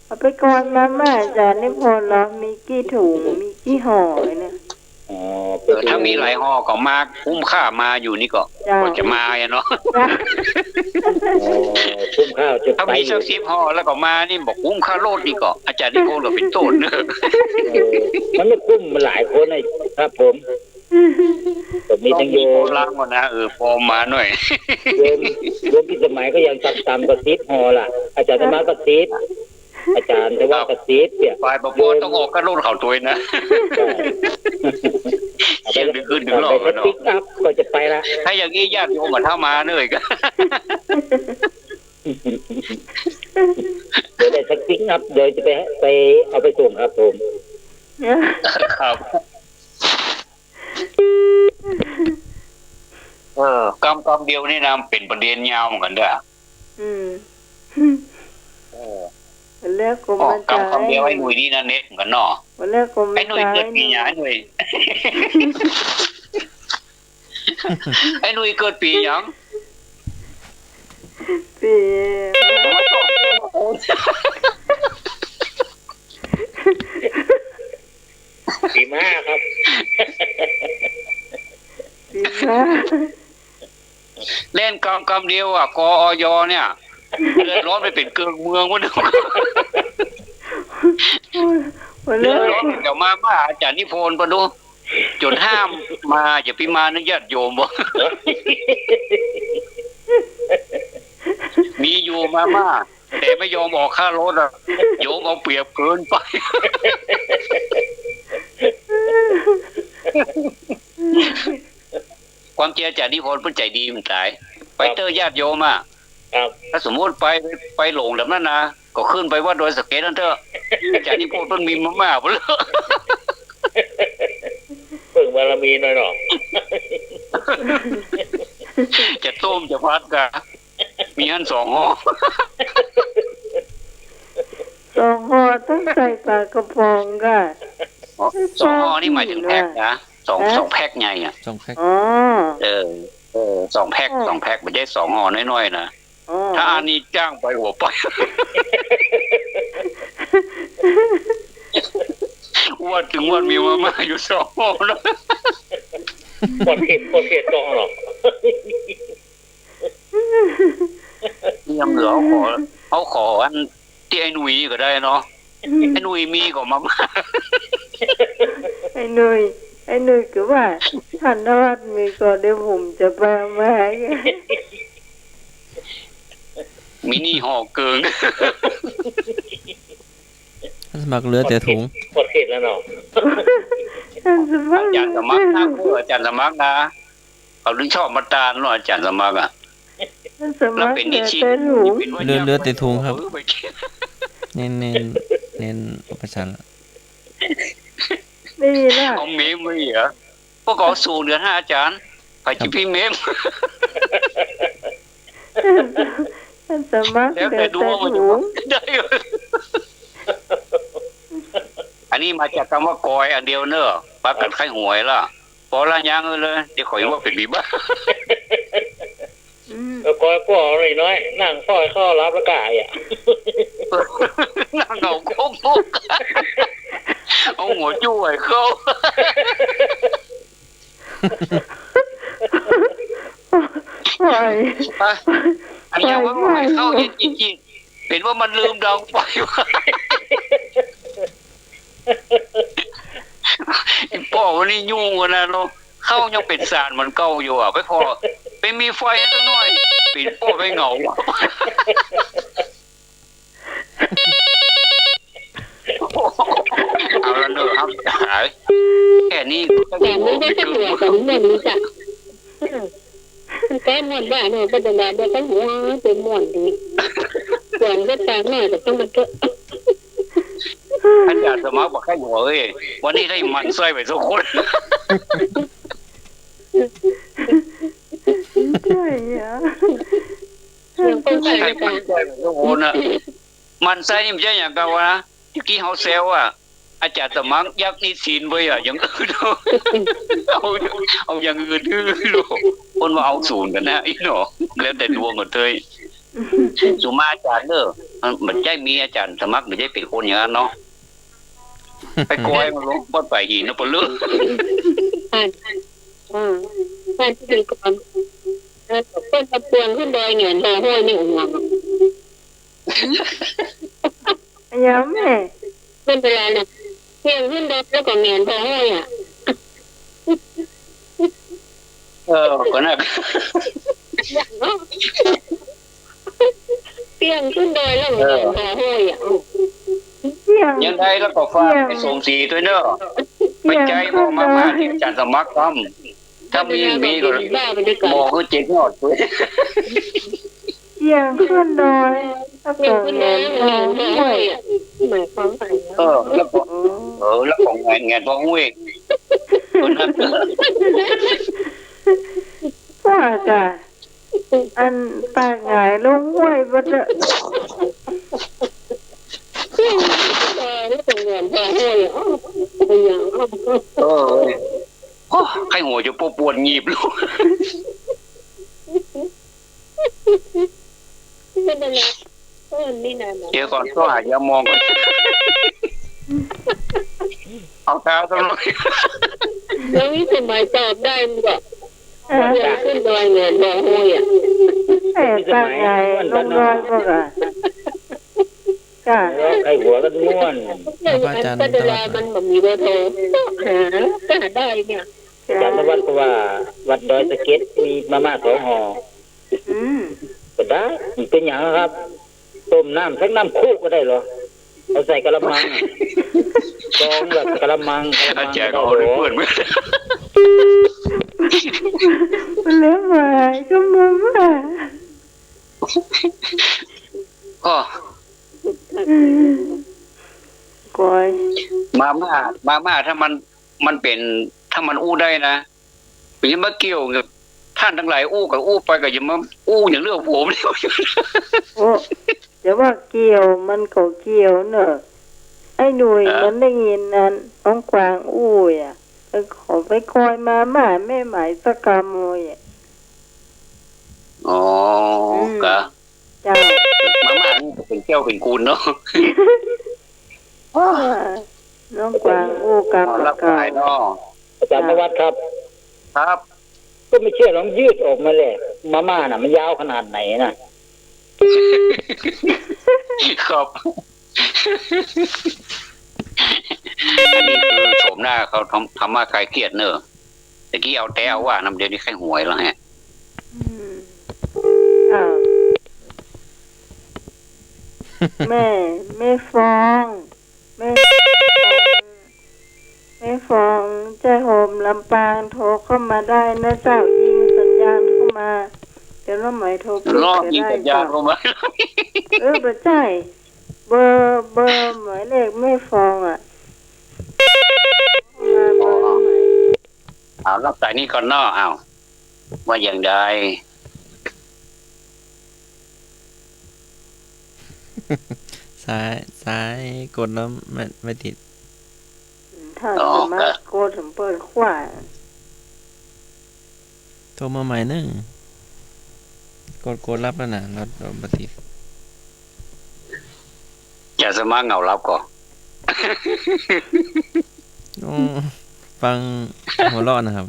Speaker 3: เอาไปก่อนมาม่าอาจารย์นิพนธ์เรามีกี่ถุงมีกี่ห่อเนี่ย
Speaker 5: อ๋อไป
Speaker 1: ถ้ามีหลายห่อก็มาคุ้มค่ามาอยู่นี่ก็
Speaker 3: จ้า
Speaker 1: ก็จะมาอ่ะเนาะ
Speaker 3: จ้า
Speaker 5: อ๋อคุ้มข้าวจะ
Speaker 1: ถ้า
Speaker 5: ไป
Speaker 1: มีสัก10ห่อแล้วก็มานี่บอกคุ้มค่าโลดนี่ก็อาจารย์นิโคลก็เป็นต้นเนอะ
Speaker 5: มันไม่คุ้มมันหลายคนนะครับผมมีทั้งโย
Speaker 1: โค
Speaker 5: ม
Speaker 1: ล้างก่อนนะพอมาหน่อย
Speaker 5: โยมพิสมัยก็ยังต่ำกว่า10ห่อล่ะอาจารย์ธรรมะก็10อาจารย์แต่ว่าก็10เนี่ย
Speaker 1: ฝ่ายประพอต้องออกก็โลดเขาตัวนะ เสียงดึงขึ้นดึงหลอก
Speaker 5: ไป
Speaker 1: เนาะ
Speaker 5: ปิกอัพก็จะไปละ
Speaker 1: ถ้าอย่างนี้ญาติโยมมาถ้ามาเนยก็
Speaker 5: เดี๋ยวได้สักปิกอัพเดี๋ยวจะไปเอาไปส่งครับผม
Speaker 1: ครับกำเดียวนี่นะเป็นประเด็นยาวเหมือนกันเด้อ
Speaker 3: อืมวันแรกกรมอาจารย์
Speaker 1: กำเดียวไอ้หนุ่ยนี่นะเน็ตเหมือนกันเนาะ
Speaker 3: วันแรกกรม
Speaker 1: ไอ้
Speaker 3: อา
Speaker 1: หนุ่ย
Speaker 3: จารย์
Speaker 1: เกิดปีหยังไอ้หนุ่ยไอ้หนุ่ยเกิดปีหยัง
Speaker 3: ปี
Speaker 5: ปีม้าครับ
Speaker 3: ปีห้า
Speaker 1: เล่นกำเดียวอ่ะกอยเนี่ยเลือดร้อนไปเป็นเกลืองเมืองวะเนี่ย
Speaker 3: วันแร
Speaker 1: เลือด
Speaker 3: ก
Speaker 1: ร้อนเดี๋ยวมาอาจารย์นิพนธ์ปะดูจนห้ามมาอย่าไปมานะญาติโยมบ่ มีอยู่มาแต่ไม่ยอมออกค่ารถอ่ะโยมเอาเปรียบเกินไป ความเจริญจากนิพนธ์เพิ่นใจดีมันตายไปเตอร์ญาติโยมอ่ะ
Speaker 5: ครับ
Speaker 1: ถ้าสมมติไปหลงแบบนั้นนะก็ขึ้นไปว่าโดยสเก็ตนั่นเถอะจากนิพนธ์เพิ่นมีมาม่าบ่เลย
Speaker 5: เพิ่งบารมีหน่อยหรอ
Speaker 1: จะต้มจะพัดกะมีอัน2ห่อ
Speaker 3: สองห่อต้องใส่ปลากระพงก็
Speaker 1: 2ห่อนี่หมายถึงแพ็คนะ2แพ็คใหญ่อ่ะ
Speaker 2: ส่งแพ็ค
Speaker 3: อ๋อ
Speaker 1: 2แพ็คไม่ใช่2ห่อน้อยๆนะ
Speaker 3: อ๋อ
Speaker 1: ถ้าอันนี้จ้างไปหัวไป ว่าถึงวันมีมาม่าอยู่2หม้อแล้ว
Speaker 5: ปวดเผ็ดตรงหรอก
Speaker 1: นี่ยังเหลือเอาขออันที่ไอ้หนุ่ยก็ได้เนาะไอ้หนุ่ยมีก็มาม่า
Speaker 3: ไอ้หนุ่ยก็ว่าท่านนวัดมีก็เดี๋ยวผมจะไปมาให้
Speaker 1: มินิห่อเกิง
Speaker 2: ท่านสมัครเหลือแต่ถุง
Speaker 5: ปวดเผ็ดแล้วเนาะ
Speaker 3: ท่านสมัคร
Speaker 1: อาจารย์สมัครนะอาจารย์สมัครนะเขาถึงชอบมาตานเนาะอาจารย์สมัครอ่ะ
Speaker 3: ท่านส
Speaker 1: แล้
Speaker 3: มั
Speaker 1: ว
Speaker 3: คร
Speaker 1: เป็น
Speaker 3: เหลื
Speaker 1: นิ
Speaker 3: อ
Speaker 1: ชิ
Speaker 3: แต่ถุง
Speaker 2: เหลือแต่ถุงครับ เน้นอุปสรรค
Speaker 3: นี่ล่ะ
Speaker 1: เอาเมมไม่เหรอพวกเขาสู่เดือน5อาจารย์ไปจิพี่เมม
Speaker 3: ท่านสมัคร
Speaker 1: แล้ว
Speaker 3: เหลื
Speaker 1: แต่
Speaker 3: อ
Speaker 1: ดู
Speaker 3: แต่
Speaker 1: ว่ามันจะ
Speaker 3: ถุง
Speaker 1: ได้อันนี้มาจากคำว่ากอยอันเดียวเนอะปลากัดไข่หวยล่ะพอละยังเลยเดี๋ยวขอยว่าเป็นบีบ้า
Speaker 5: แล้วก็พ่อหน่อยน้อยนั่งซอยข้อรับประกาศอ่ะ
Speaker 1: นั่งเอาโค้งเอาหัวจุ้ยเข้า
Speaker 3: ปล่อย
Speaker 1: อันนี้ว่าไม่เข้าจริงๆเห็นว่ามันลืมดังไปว่าพ่อวันนี้ยุ่งกันนะเนาะเข้ายังเป็นสารมันเก่าอยู่อ่ะไปพอไปมีไฟให้สักหน่อยปิดพ่อไปเหงาเอาละเนอะครับหายแค่นี้
Speaker 4: แต่ไม่ได้ตำรวจของเมืองนี้จ้ะแต่หมดว่าเนี่ยก็จะได้ได้ตั้งหัวเป็นหมดดีหวังก็ตามแม่แต่ต้องมันก็
Speaker 1: อาจารย์สมัครบอกให้หัวเอ้ยวันนี้ได้มันไส้ไปทุกคน
Speaker 3: ใช่อ่ะ
Speaker 4: ยังต้องใส่
Speaker 1: ใคร
Speaker 4: ไป
Speaker 1: มันไส้ไปทุกคนอ่ะมันไส้นี่ไม่ใช่อย่างกันวะที่กี้เขาเซลอ่ะอาจารย์สมัครยักษ์นิสินไปอ่ะอย่างอื่นเอาอย่างอื่นดื้อลูกคนว่าเอาศูนย์กันนะอีหนอแล้วแต่ดวงกันเลยสุมาอาจารย์เด้อมันใจมีอาจารย์สมัครไม่ใช่เป็นคนอย่างนั้นเนาะไปโกยมันลงบนไปหินนะปะเลือก
Speaker 4: ผ่านผ่านที่เป็นก่อนต้นตะพวงขึ้นดอยเงินดอยห้วยนี่หัว
Speaker 3: ยังแม่
Speaker 4: เป็นเวลาเนี่ยเพียงขึ้นดอยแล้วก็เงินดอยห้วยอ่ะ
Speaker 1: ก็น่า
Speaker 4: เพียงขึ้นดอยแล้วก็เงินดอยห้วยอ่ะ
Speaker 1: ยังได้แล้วก็ฝากไปส่งสีด้วยเนอะไปใจพอมากๆที่อาจารย์สมัครทำถ้ามีก็บอกคือเจ็ดยอดด้วย
Speaker 3: ยังขึ้นน้อยแล้ว
Speaker 4: เพีย
Speaker 3: ก็
Speaker 4: งขึ้นด
Speaker 3: เงิ
Speaker 4: อย
Speaker 3: น
Speaker 4: แล้ว
Speaker 3: ท
Speaker 4: ก็
Speaker 3: อง
Speaker 4: เงินดอย
Speaker 3: ด้วย
Speaker 4: ห้วยอ่ะหมายความว่า
Speaker 1: แล้วของงานพอหุ้ยคนนั้น
Speaker 3: ว่าจ้ะอันปากหงายลงห้วยบ่เด้อ
Speaker 4: เพียงดอยแล้วก็เงินดอยห้วยอ่ะอย่าง
Speaker 1: ใครหัวจะปวดหยีบลูก
Speaker 4: เป็นอะไรนี่นะ
Speaker 1: เดี๋ยวก่อนก็อาจจะมองเอาตาตลอด
Speaker 4: แล้วนี่สมัยตอบได้มันก็ขึ้นดอยเงินดอยห้วยอ่ะ
Speaker 3: ไอ้ปากหงายลงน้อยบ่กะจ้ะ
Speaker 5: ไอ้หัวก็ม้วน
Speaker 4: ก็เวลามันแบบมีเบอร์โทรหาได้เนี่ย
Speaker 5: อาจารย์วัดก็ว่าวัดดอยสะเก็ดมีมาม่า2ห่อ
Speaker 3: อืม
Speaker 5: ก็ได้มันเป็นอย่างครับต้มน้ำสักน้ำคู่ก็ได้เหรอเอาใส่กระมังกองแบบกระมัง
Speaker 1: อาจารย์เอาเพื่อน
Speaker 3: เลี้ยงมาก็มาม่า
Speaker 1: ก็
Speaker 3: ก้อย
Speaker 1: มาม่าถ้ามันเป็นถ้ามันอู้ได้นะเป็นยังมาเกี่ยวกับท่านทั้งหลายอู้กับอู้ไปกับยังมาอู้อย่างเรื่องผมเนี่ย
Speaker 3: โอ้แต่ว่าเกี่ยวมันก็เกี่ยวเนอะไอ้หนุ่ยมันได้ยินนั้นน้องกวางอู้อ่ะขอไปคอยมาม่าแม่หมายสกามวยอ่ะ
Speaker 1: อ๋อกะ
Speaker 3: จ้า
Speaker 1: มาม่านี่เป็นแก้วเป็นคูณเนาะ
Speaker 3: น้องกวางอู้กับ
Speaker 1: รับ
Speaker 3: เก่า
Speaker 1: สายเนาะ
Speaker 5: อาจารย์นวัดครับ
Speaker 1: ครับ
Speaker 5: ก็ไม่เชื่อลองยืดออกมาเลยมาม่าน่ะมันยาวขนาดไหนน่ะ
Speaker 1: ครับอันนี้คือโฉมหน้าเขาทำมาคลายเครียดเนอะตะกี้เอาแต่เอาว่าน้ำเดียวนี้แค่หวยแล้วฮะ
Speaker 3: อ้าวแม่ฟ้องแม่ฟ้องใจโฮมลำปางโทรเข้ามาได้นะเจ้ายิงสัญญาณเข้ามาเดี๋ยวน้องหมายโทรผิด
Speaker 1: รอบ
Speaker 3: ก็
Speaker 1: ยิง
Speaker 3: ได้
Speaker 1: สัญญา
Speaker 3: จ้ะ
Speaker 1: ณเข้ามา
Speaker 3: บ่ใช่เบอร์หมายเลขแม่ฟ้องอ่ะมาเบอร์ไหน
Speaker 1: เอารับสายนี้ก่อนเนาะเอาว่าอย่างใด
Speaker 2: สายกดแล้วไม่ติด
Speaker 3: ถ้าสมาร์ทโกดถึงเปิดขวา
Speaker 2: โทรมาใหม่นึงกดรับแล้วนะเราบ่ติด
Speaker 1: อย่าสมัครเหงารับก่อน
Speaker 2: อ๋อฟังหัวเราะนะครับ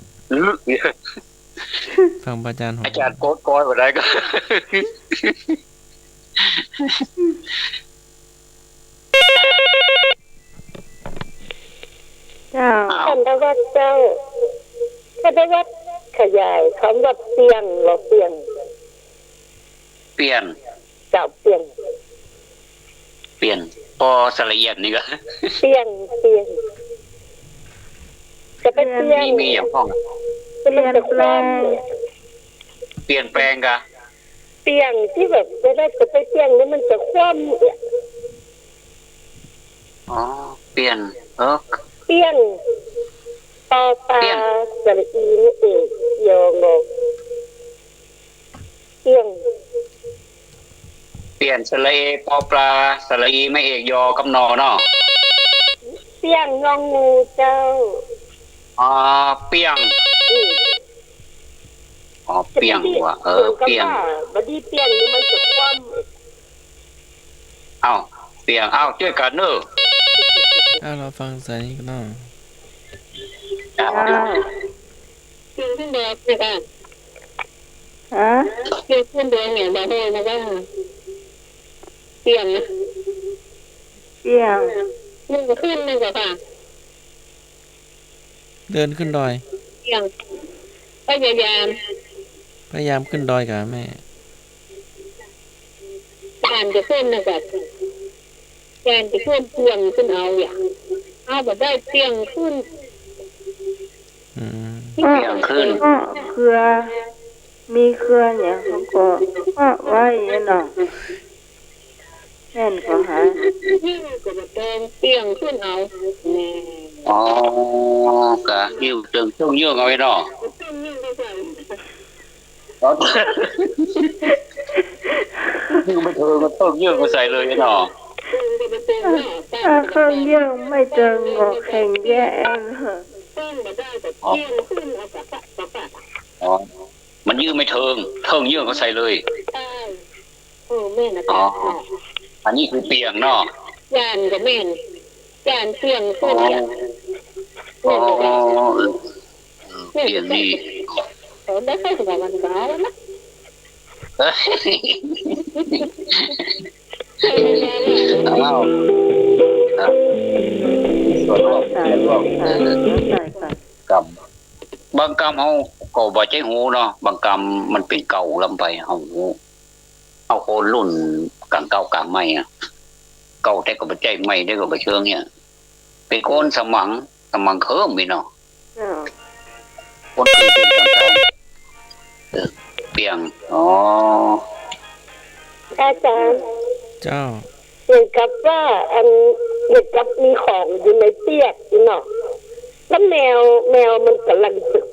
Speaker 2: ฟังพระอาจารย์หัว
Speaker 1: อา
Speaker 2: เราะ
Speaker 1: จารย์โกดก้อยมาได้ก็
Speaker 3: เจ้า
Speaker 4: ท่านทวัดเจ้าท่านทวัดขยายคำว่าเปียงหรอเปียง
Speaker 1: เปลี่ยน
Speaker 4: เจ้าเปียง
Speaker 1: พอสละเอียดนี่ก็
Speaker 4: เปียงจะไปเปียง
Speaker 1: มีอย่างพ้อง
Speaker 4: จะมันจะคว่
Speaker 1: เปลี่ยนแปลงกะ
Speaker 4: ำเปียงที่แบบจะได้จะไปเปียงแล้วมันจะคว่ำเนี่ย
Speaker 1: อ๋อเปลี่ยน
Speaker 4: เปียงปอปลาสระอีนี่เอกยองงเปียง
Speaker 1: เปลี่ยนสระเอปอปลาสระอีไม่เอกยอกับนอเนาะ
Speaker 4: เปียงงองงูเจ้า
Speaker 1: เปียง
Speaker 4: อืม
Speaker 1: เปียงว่ะเปียง
Speaker 4: บัดนี้เปียงนี่มันจะคว่ำ
Speaker 1: เปียงช่วยกันเนอะ
Speaker 2: เราฟังสายนี้ก็น่า
Speaker 3: เจ้า
Speaker 4: เปียงขึ้นแดงเนี่ยค่ะ
Speaker 3: ฮะ
Speaker 4: เปียงขึ้นแดงเนี่ยบอกได้นะว่าเปียง
Speaker 3: เปียง
Speaker 4: นี่ก็ขึ้นนี่ก็ค่ะ
Speaker 2: เดินขึ้นดอย
Speaker 4: เปียงพยายาม
Speaker 2: พยายามขึ้นดอยกับแม่
Speaker 4: การจะขึ้นนะแบบการจะขึ้นเปียงขึ้นเอาอย่างเอาแบบได้เปียงขึ้น
Speaker 2: อืม
Speaker 1: เปียงขึ้น
Speaker 3: ก็เครือมีเครือเนี่ยเขาก็ไว้เนี่ยเนาะแน่นก็หา
Speaker 4: ยิ่งกว่าเดิมเปียงขึ้นเอาแน่
Speaker 1: กะยิ้วตึงช่วงยื่งเอาไว้เนาะ
Speaker 4: ขึ้นยิ่งไปใส่
Speaker 1: ยื่งไม่เธอก็ต้องยื่งมาใส่เลยเนาะ
Speaker 4: ขึ้นไปเต็มหน้าตา
Speaker 3: ถ้าเครื่องเยี่ยงไม่เจองอแข่งแย่เหรอ
Speaker 4: ขึ้นมาได้แต่เปียงขึ้นเอาปะปะ
Speaker 1: มันยื่งไม่เทิงยื่งก็ใส่เลย
Speaker 4: ใช่โอ้แม่นะตา
Speaker 1: อันนี้คือเปียงเนาะ
Speaker 4: ยานกับแม่นยานเปียงขึ้นอย่าง
Speaker 1: เปลี่ยนนี่
Speaker 4: ได้แค่สองวันก็เอาแล้วนะ
Speaker 1: อ้าวส่วนรวม
Speaker 3: ใส่
Speaker 1: ส่วนรวม
Speaker 3: ใส่ก่อน
Speaker 1: กำบางกำเอาก็บ่ใจหูเนาะบางกำมันเป็นเก่าลำไปเอาโคนรุ่นกลางเก่ากลางใหม่อะเก่าแต่ก็บ่ใจใหม่ได้ก็บ่เชิงเนี่ยเป็นโคนสมังเคิ่มมีเนาะ
Speaker 3: เจ้า
Speaker 1: คนคือเป็นกลางเปียง
Speaker 4: อาจารย์
Speaker 2: เจ้า
Speaker 4: เหมือนกับว่าเหมือนกับมีของอยู่ในเปียกเนาะแล้วแมวมันกำลังสึก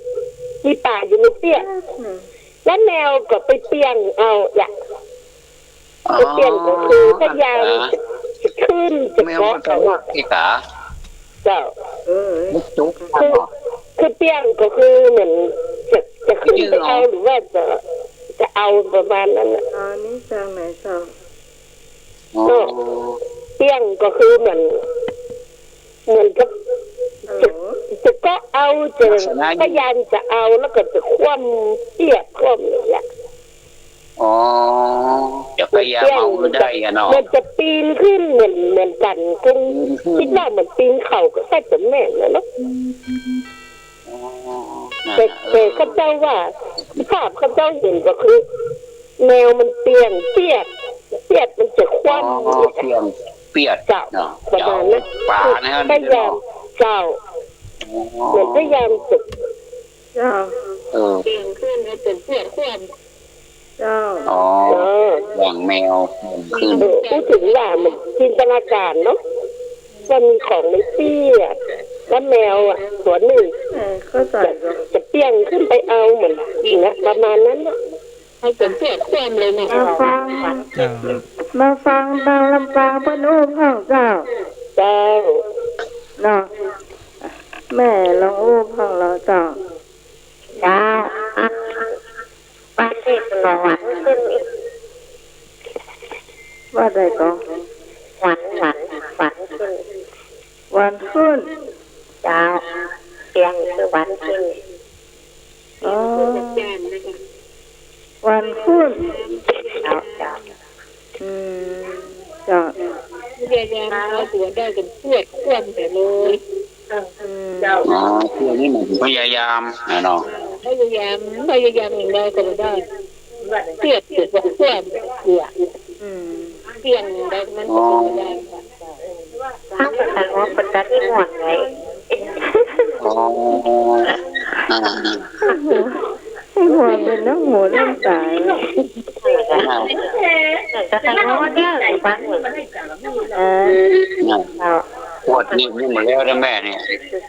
Speaker 4: มีป่าอยู่ในเปียกแล้วแมวก็ไปเปียงเอาอย่างไปเปียงก็คือพยายามจะขึ้นจะ
Speaker 1: แมว
Speaker 4: เกาะ
Speaker 1: มันก็
Speaker 4: เขา
Speaker 1: ว่าอีกา
Speaker 4: เจ้า
Speaker 1: มุกจุก
Speaker 4: คือเปียงก็คือเหมือนจะขึ้นไปเอาหรือว่าจะเอาประมาณนั้นน่ะ
Speaker 3: อันนี้จังไหนเจ้า
Speaker 4: เปียงก็คือเหมือน เหมือนกับจะก็เอาจะพยายามจะเอาแล้วก็จะคว่ำเทียบคว่ำอย่างเงี้ย
Speaker 1: อ๋อจะพยายามเอาได้อะเนาะ
Speaker 4: มันจะปีนขึ้นเหมือนกันคงคิดว่าเหมือนปีนเขาก็ใช่แต่แม่นะเนาะ
Speaker 1: อ๋อ
Speaker 4: แต่ข้าเจ้าว่าภาพข้าเจ้าเห็นก็คือแนวมันเปลี่ยนเปียดมันจะคว่ำ
Speaker 1: เปียด
Speaker 4: เจ้า
Speaker 1: เนาะ
Speaker 4: ประมาณนั้น
Speaker 1: ป่านะฮะ
Speaker 4: พยายามเจ้าเหมือนพยายามจะ
Speaker 3: เจ้า
Speaker 4: เปลี่ยนขึ้นให้เป็นเปียดคว่ำ
Speaker 3: เจ้า
Speaker 1: อ๋ออย่างแมวขึ้น
Speaker 4: พูดถึงว่ามันจินตนาการเนาะว่ามีของในเปียดแล้วแมวอ่ะตัวหนึ่ง
Speaker 3: เข้าใจก็
Speaker 4: จะเปี้ยงขึ้นไปเอาเหมือนอย่างเงี้ยประมาณนั้นนะให้เป็นเปียดคว่ำเลยนะ
Speaker 3: มาฟัง
Speaker 2: เจ้า
Speaker 3: มาฟังทางลำปางเพิ่นอุ้มข้างเจ้า
Speaker 4: เจ้า
Speaker 3: เนาะแม่ลองอุ้มข้างเราเจ้า
Speaker 4: เจ้าบ้านที่สนหวานขึ้นอีก
Speaker 3: ว่าได้ก็
Speaker 4: หวานขึ้น
Speaker 3: วันขึ้น
Speaker 4: เจ้าเปียงคือหวานขึ้น
Speaker 3: อ๋อวันขึ้น
Speaker 4: เจ้า
Speaker 3: อืมเจ้า
Speaker 4: พยายามเอาตัวได้กันเปียดคว่ำแต่เลย
Speaker 3: อืม
Speaker 1: อ๋อเพื่อนี่มันพยายามนะเนาะ
Speaker 4: พยายามอย่างไรก็ไม่ได้เปียดคว่ำเปียก
Speaker 3: อืม
Speaker 4: เปียงได้มันก็ไม่ได้ถ้าเป็นการว่าเป็นการที่หวนไง
Speaker 1: อ๋ออ่า
Speaker 3: ให้หัวเป็นน้ำหูน้ำตา
Speaker 4: จะทำว่าเนี่ยอะไรบ้าง
Speaker 1: ปวดนี่นี่หมดแล้วนะแม่เนี่ย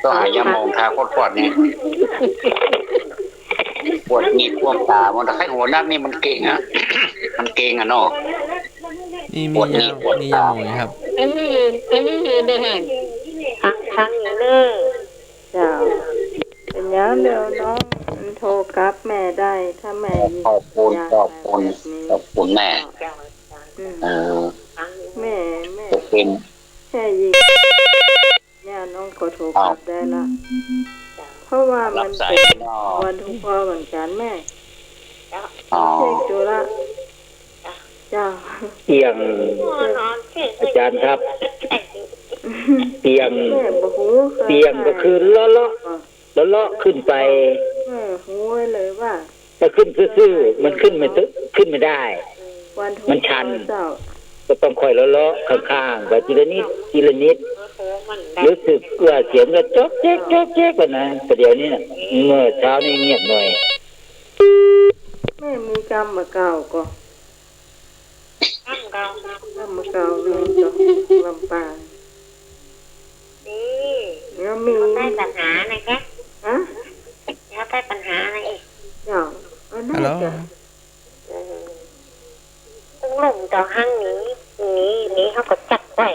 Speaker 1: ต้องหายาหมองทาปวดนี่ปวดนี่พวกตามันให้หัวนักนี่มันเก่งอ่ะ มันเก่งอ่ะเนาะ
Speaker 2: นี่มียาหมอยครับ
Speaker 4: อันนี้ได้หันทั้งเนอ
Speaker 3: เจ้าเป็นยังเดี๋ยวน้องโทรกลับแม่ได้ถ้าแม่
Speaker 1: ขอบคุณแม่ เออ
Speaker 3: แม่
Speaker 1: จะเป็น
Speaker 3: แค่ยิงเนี่ยน้องก็โทรกลับได้ละเพราะว่ามันเป็นวันทุกพ่อเหมือนกันแม่
Speaker 1: อ๋อ
Speaker 3: เช็คดูละเจ้า
Speaker 5: เตียงอาจารย์ครับเตียง
Speaker 3: แม่บอกหู
Speaker 5: เตียงก็คือเลาะขึ้นไป
Speaker 3: แม่หูไว้เลยว่า
Speaker 5: ถ้าขึ้นซื่อๆมันขึ้นไม่ได้
Speaker 3: วันทุก
Speaker 5: มันชัน
Speaker 3: เจ้า
Speaker 5: ก็ต้องคอยเลาะข้างๆไปทีละนิดรู้สึกว่าเสียงก็จ๊อกแจ๊กกันนะแต่เดี๋ยวนี้นะเมื่อเช้านี่เงียบหน่อย
Speaker 3: แม่มีกรรมมาเก่าก็กรรมมาเก่าเลยก็ลำปางแล้วมี
Speaker 4: ได้ปัญหาอะไรแก
Speaker 3: ฮะ
Speaker 4: แล้วได้ปัญหาอะไรอีก
Speaker 3: เจ้าอันนั้
Speaker 2: ฮั
Speaker 3: น
Speaker 2: ลโหล
Speaker 3: จ้ะ
Speaker 4: ต้องลงต่อห้างนี้เขาก็จัดไว้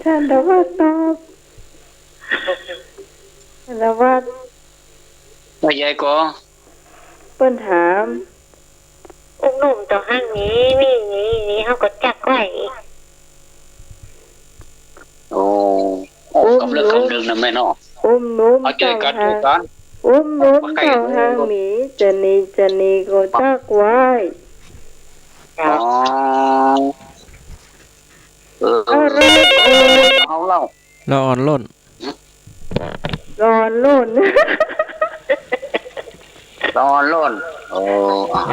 Speaker 3: ท่านตอบท่านตอบ
Speaker 1: ว่ายายก็
Speaker 3: เปิ้นถาม
Speaker 4: อุ้มนุ่มต่อห้างนี้เขาก็จัดไว้
Speaker 1: โอ้กำเริบกำเริบนะแม่เนาะ
Speaker 3: อุ้มนุ่ม
Speaker 1: เอาเจอ
Speaker 3: เจ้า
Speaker 1: กัน
Speaker 3: หา
Speaker 1: เจอกัน
Speaker 3: อุ้มนุ่มเจ้าหางหมีจะนีก็จักไว้
Speaker 1: อ๋อ
Speaker 3: อะไร
Speaker 1: เอาเล่า
Speaker 2: เราอ่อนล้น
Speaker 3: ร้อนโล่น
Speaker 1: ร้อนล้นโอ้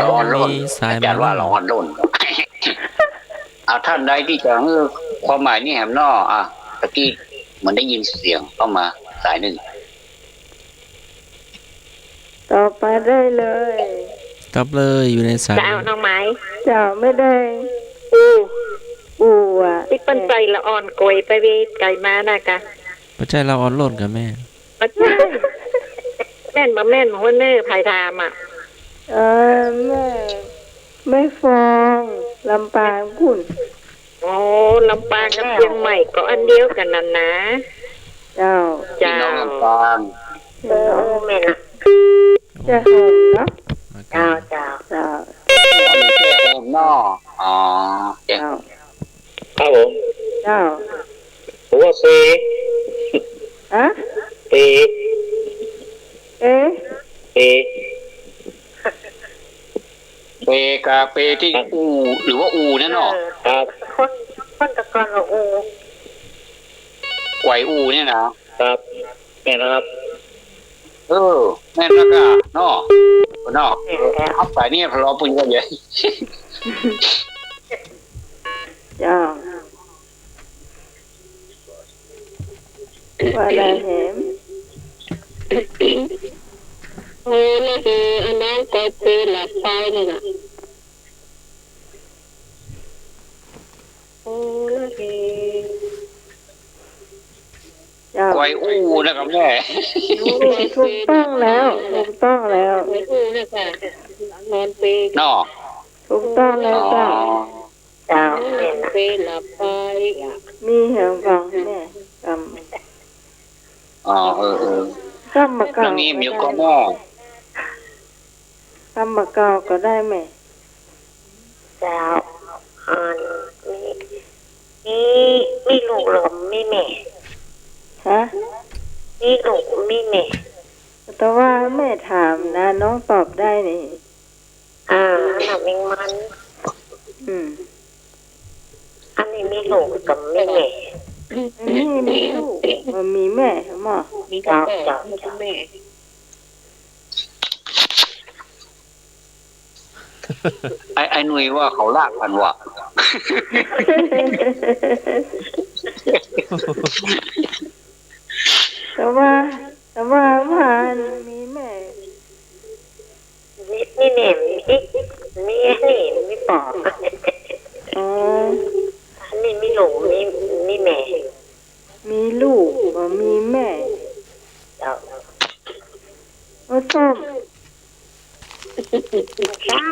Speaker 1: ร้อนล้น
Speaker 2: มีสาย
Speaker 1: อาจารย์ว่าร้อนล้นเอาท่านใดที่จะความหมายนี่แหมเนาะตะกี้เหมือนได้ยินเสียงเข้ามาสายหนึ่ง
Speaker 3: ต่อไปได้เลย
Speaker 2: ตอบเลยอยู่ในสาย
Speaker 4: จะเอาน้องไม้
Speaker 3: เจ้าไม่ได้ อูอ่ะ
Speaker 4: ที่เป็นใจละอ่อนโกยไปเวไก่มานะกะ
Speaker 2: ปัจจัยเราอ่อนล้นกับแม่
Speaker 4: แม่นมาแม่นหัวเนื้อภายทามอ่ะ
Speaker 3: ไม่ฟองลำปางคุณ
Speaker 4: โอ้ลำปางกับเชียงใหม่ก็อันเดียวกันนั่นนะ
Speaker 3: เจ้า
Speaker 1: พี่น้องลำปาง
Speaker 4: แม่นะ
Speaker 3: จะหอมเนาะ
Speaker 2: มากั
Speaker 4: เจ้าน เจ้า
Speaker 3: เจ้า
Speaker 1: โอมเนาะอ๋อ
Speaker 3: เจ้า
Speaker 1: เปกาเปที่อูหรือว่าอูนั่นเนาะ
Speaker 5: ครับ
Speaker 4: คนตะกอนเราโอ้
Speaker 1: ไกวอูเนี่ยนะครับ
Speaker 5: แม่นะครับ
Speaker 1: แม่นแล้วก็เนาะเนาะเอาไปเนี่ยพอเราปุ้ยก็เยอะ
Speaker 3: เจ้าว่าได้แหม
Speaker 4: โอ้แล้วคืออันนั้นก็เป็นหลับไปเลยน่ะโอ้แล้วคือ
Speaker 3: เจ้า
Speaker 1: ไกวอูนะครับแม่
Speaker 3: ถูกต้องแล้วถูกต้องแล้ว
Speaker 4: ไว้อู้นะค่ะนอนเปย์
Speaker 1: เนาะ
Speaker 3: ถูกต้องแล้วเจ้าเจ้าน
Speaker 4: อนเปย์หลับไปอ่ะ
Speaker 3: มีเหรอฟังแม่ก
Speaker 1: อ๋อ
Speaker 3: ำกำมะ
Speaker 1: เรื่
Speaker 3: เก่า
Speaker 1: องนี้มีก็แม่
Speaker 3: กำมะเก่าก็ได้แม่
Speaker 4: เจ้าอันมีลูกหรือมีแม่
Speaker 3: ฮะ
Speaker 4: มีลูกมีแม่
Speaker 3: แต่ว่าแม่ถามนะน้องตอบได้นี่
Speaker 4: อันนั้นมีมัน
Speaker 3: อืม
Speaker 4: อันนี้มีลูกกับมีแม่
Speaker 3: นี่มีลูกมันมีแม่หมอ
Speaker 4: มีพ่อมีแม่
Speaker 1: ไอ้หนุ่ยว่าเขาลากกันว่ะ
Speaker 3: แต่ว่ามันมีแม่
Speaker 4: มีแม่มีนี่มีปอบ
Speaker 3: อ๋อ
Speaker 4: อันนี้มีลูกมีแม่
Speaker 3: มีลูกมันมีแม่
Speaker 4: เจ้า
Speaker 3: โอ้ส้ม
Speaker 4: ใช่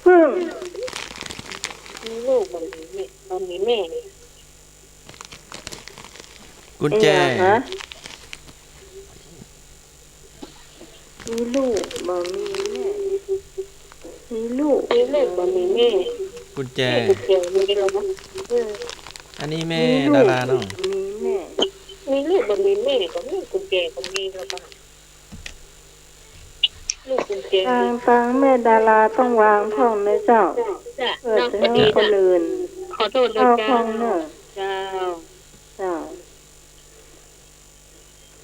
Speaker 3: พึ่ง
Speaker 4: มีลูกมันมีแม่
Speaker 2: กุญแจ
Speaker 3: ไอ้หยังฮะมีลูกมันมีแม่มีลูก
Speaker 4: มีลูกมันมีแม่
Speaker 2: กุญแจ
Speaker 4: เกี่ยวมีแล้วมั้ง
Speaker 2: อันนี้แม่ดาราเนาะ
Speaker 3: มีแม่
Speaker 4: มีลูกมันมีแม่ก็มีกุญแจก็มีแล้วป่ะลูกกุญแจ
Speaker 3: ฟังแม่ดาราต้องวางพ่องนะเจ้า
Speaker 4: จ้ะ
Speaker 3: เพื่อ
Speaker 4: น้อง
Speaker 3: จะ
Speaker 4: คน
Speaker 3: ให้
Speaker 4: นี้
Speaker 3: คนอื่น
Speaker 4: ขอโทษนะ
Speaker 3: เข้า
Speaker 4: จ้า
Speaker 3: ห้องเนอะ
Speaker 4: เจ้า
Speaker 3: เจ้า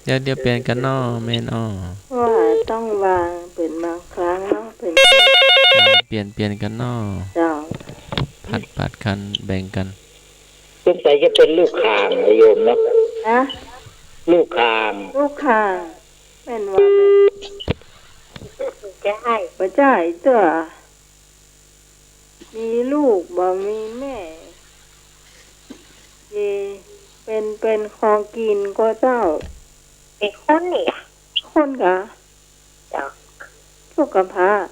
Speaker 2: เดี๋ยวเปลี่ยนกันเนาะแม่นอ้อ
Speaker 3: ว่าต้องวางเป็นบางครั้งเนาะเป็น
Speaker 2: เปลี่ยนกันเนาะ
Speaker 3: เจ้า
Speaker 2: ผัดกันแบ่งกัน
Speaker 5: สงสัยจะเป็นลูกคางนะโยมเนาะ
Speaker 3: นะ
Speaker 5: ลูกคาง
Speaker 3: ลูกข่างเป็นว่าแม่
Speaker 4: ใช่
Speaker 3: บ่จ่ายตัวมีลูกบ่มีแม่เยเป็นของกินก็เจ้า
Speaker 4: เป็นคนนี่อ่ะ
Speaker 3: คนกะ
Speaker 4: เจ้า
Speaker 3: สุขภาพ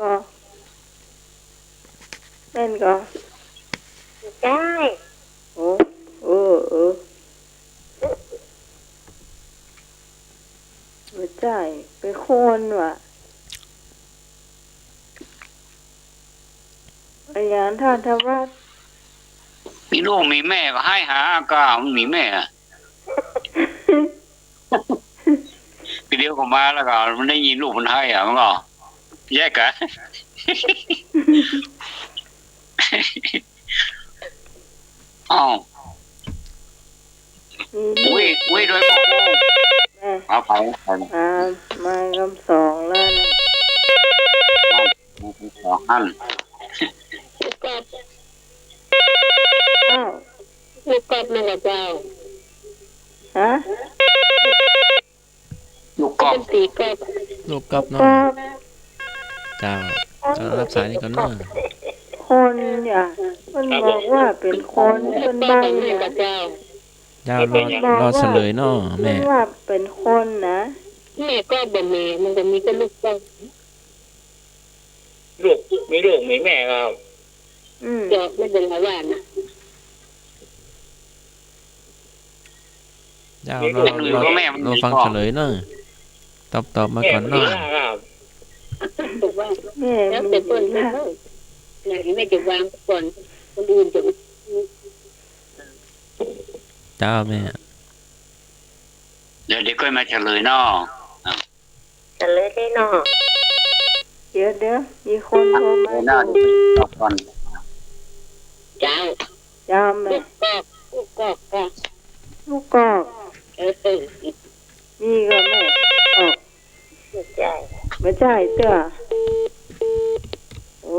Speaker 3: ก็เป็นก็
Speaker 4: ใช่
Speaker 3: โอ้บ่จ่ายเป็นคนว่ะอาจารย์ท่านทวัฒน์
Speaker 1: มีลูกมีแม่ก็ให้หาอากามันมีแม่อะทีเดียวก็มาแล้วก็มันได้ยินลูกมันให้อ่ะมันก็แยกกัน อ้าว
Speaker 3: มีลูก
Speaker 1: อุ้ยโดยพ่อ
Speaker 3: แม่
Speaker 1: เอาไป
Speaker 3: มากำสองแล้วนะ
Speaker 1: สองอัน
Speaker 4: ลูกกอบ
Speaker 3: อ้าว
Speaker 4: ลูกกอบนั่นแหละเจ้า
Speaker 3: ฮะ
Speaker 1: ลูกกอบ
Speaker 4: เป็นตีกอบ
Speaker 2: ลูกกอบเนาะ
Speaker 3: ก็
Speaker 2: เจ้ารับสายนี่ก่อนเนาะ
Speaker 3: คนอย่ามันบอกว่าเป็นคนเป็นบาง
Speaker 4: แม่
Speaker 3: อย่า
Speaker 4: กับเจ้า
Speaker 2: เจ้ารอเฉลยเนาะ
Speaker 3: มั
Speaker 2: แม่
Speaker 3: นว่าเป็นคนนะ
Speaker 4: แม่ก็บ่แม่มันก็มีแต่ลูกกอบ
Speaker 5: ลูกมีแม่ครับ
Speaker 4: เจ้าไม่เป็นไรว่านะ
Speaker 2: เจ้ารอฟังเฉลยเนาะตอบมา
Speaker 5: แม่
Speaker 2: ก่อน
Speaker 5: มี
Speaker 2: เนาะ
Speaker 5: ครับ
Speaker 4: ถูกว่า
Speaker 3: แม่
Speaker 4: แล้ว
Speaker 3: มี
Speaker 4: แต่เปิ้น
Speaker 3: นะ
Speaker 4: เนาะไหนแม่จะวางก่อนคนอื่นจะ
Speaker 2: เจ้าแม่
Speaker 1: เดี๋ยวเด็กก็มาเฉลยเนาะ
Speaker 4: จะเลยได้เนาะ
Speaker 3: เดี๋ยวมีคนโทรมา
Speaker 1: หน้าดูตอบก่อน
Speaker 4: เจ้า
Speaker 3: จำไหม
Speaker 4: ลูกกอกกอก
Speaker 3: ลูกกอก มีก็แม่ออก
Speaker 4: ใช่
Speaker 3: ไม่ใช่เตื้อโอ้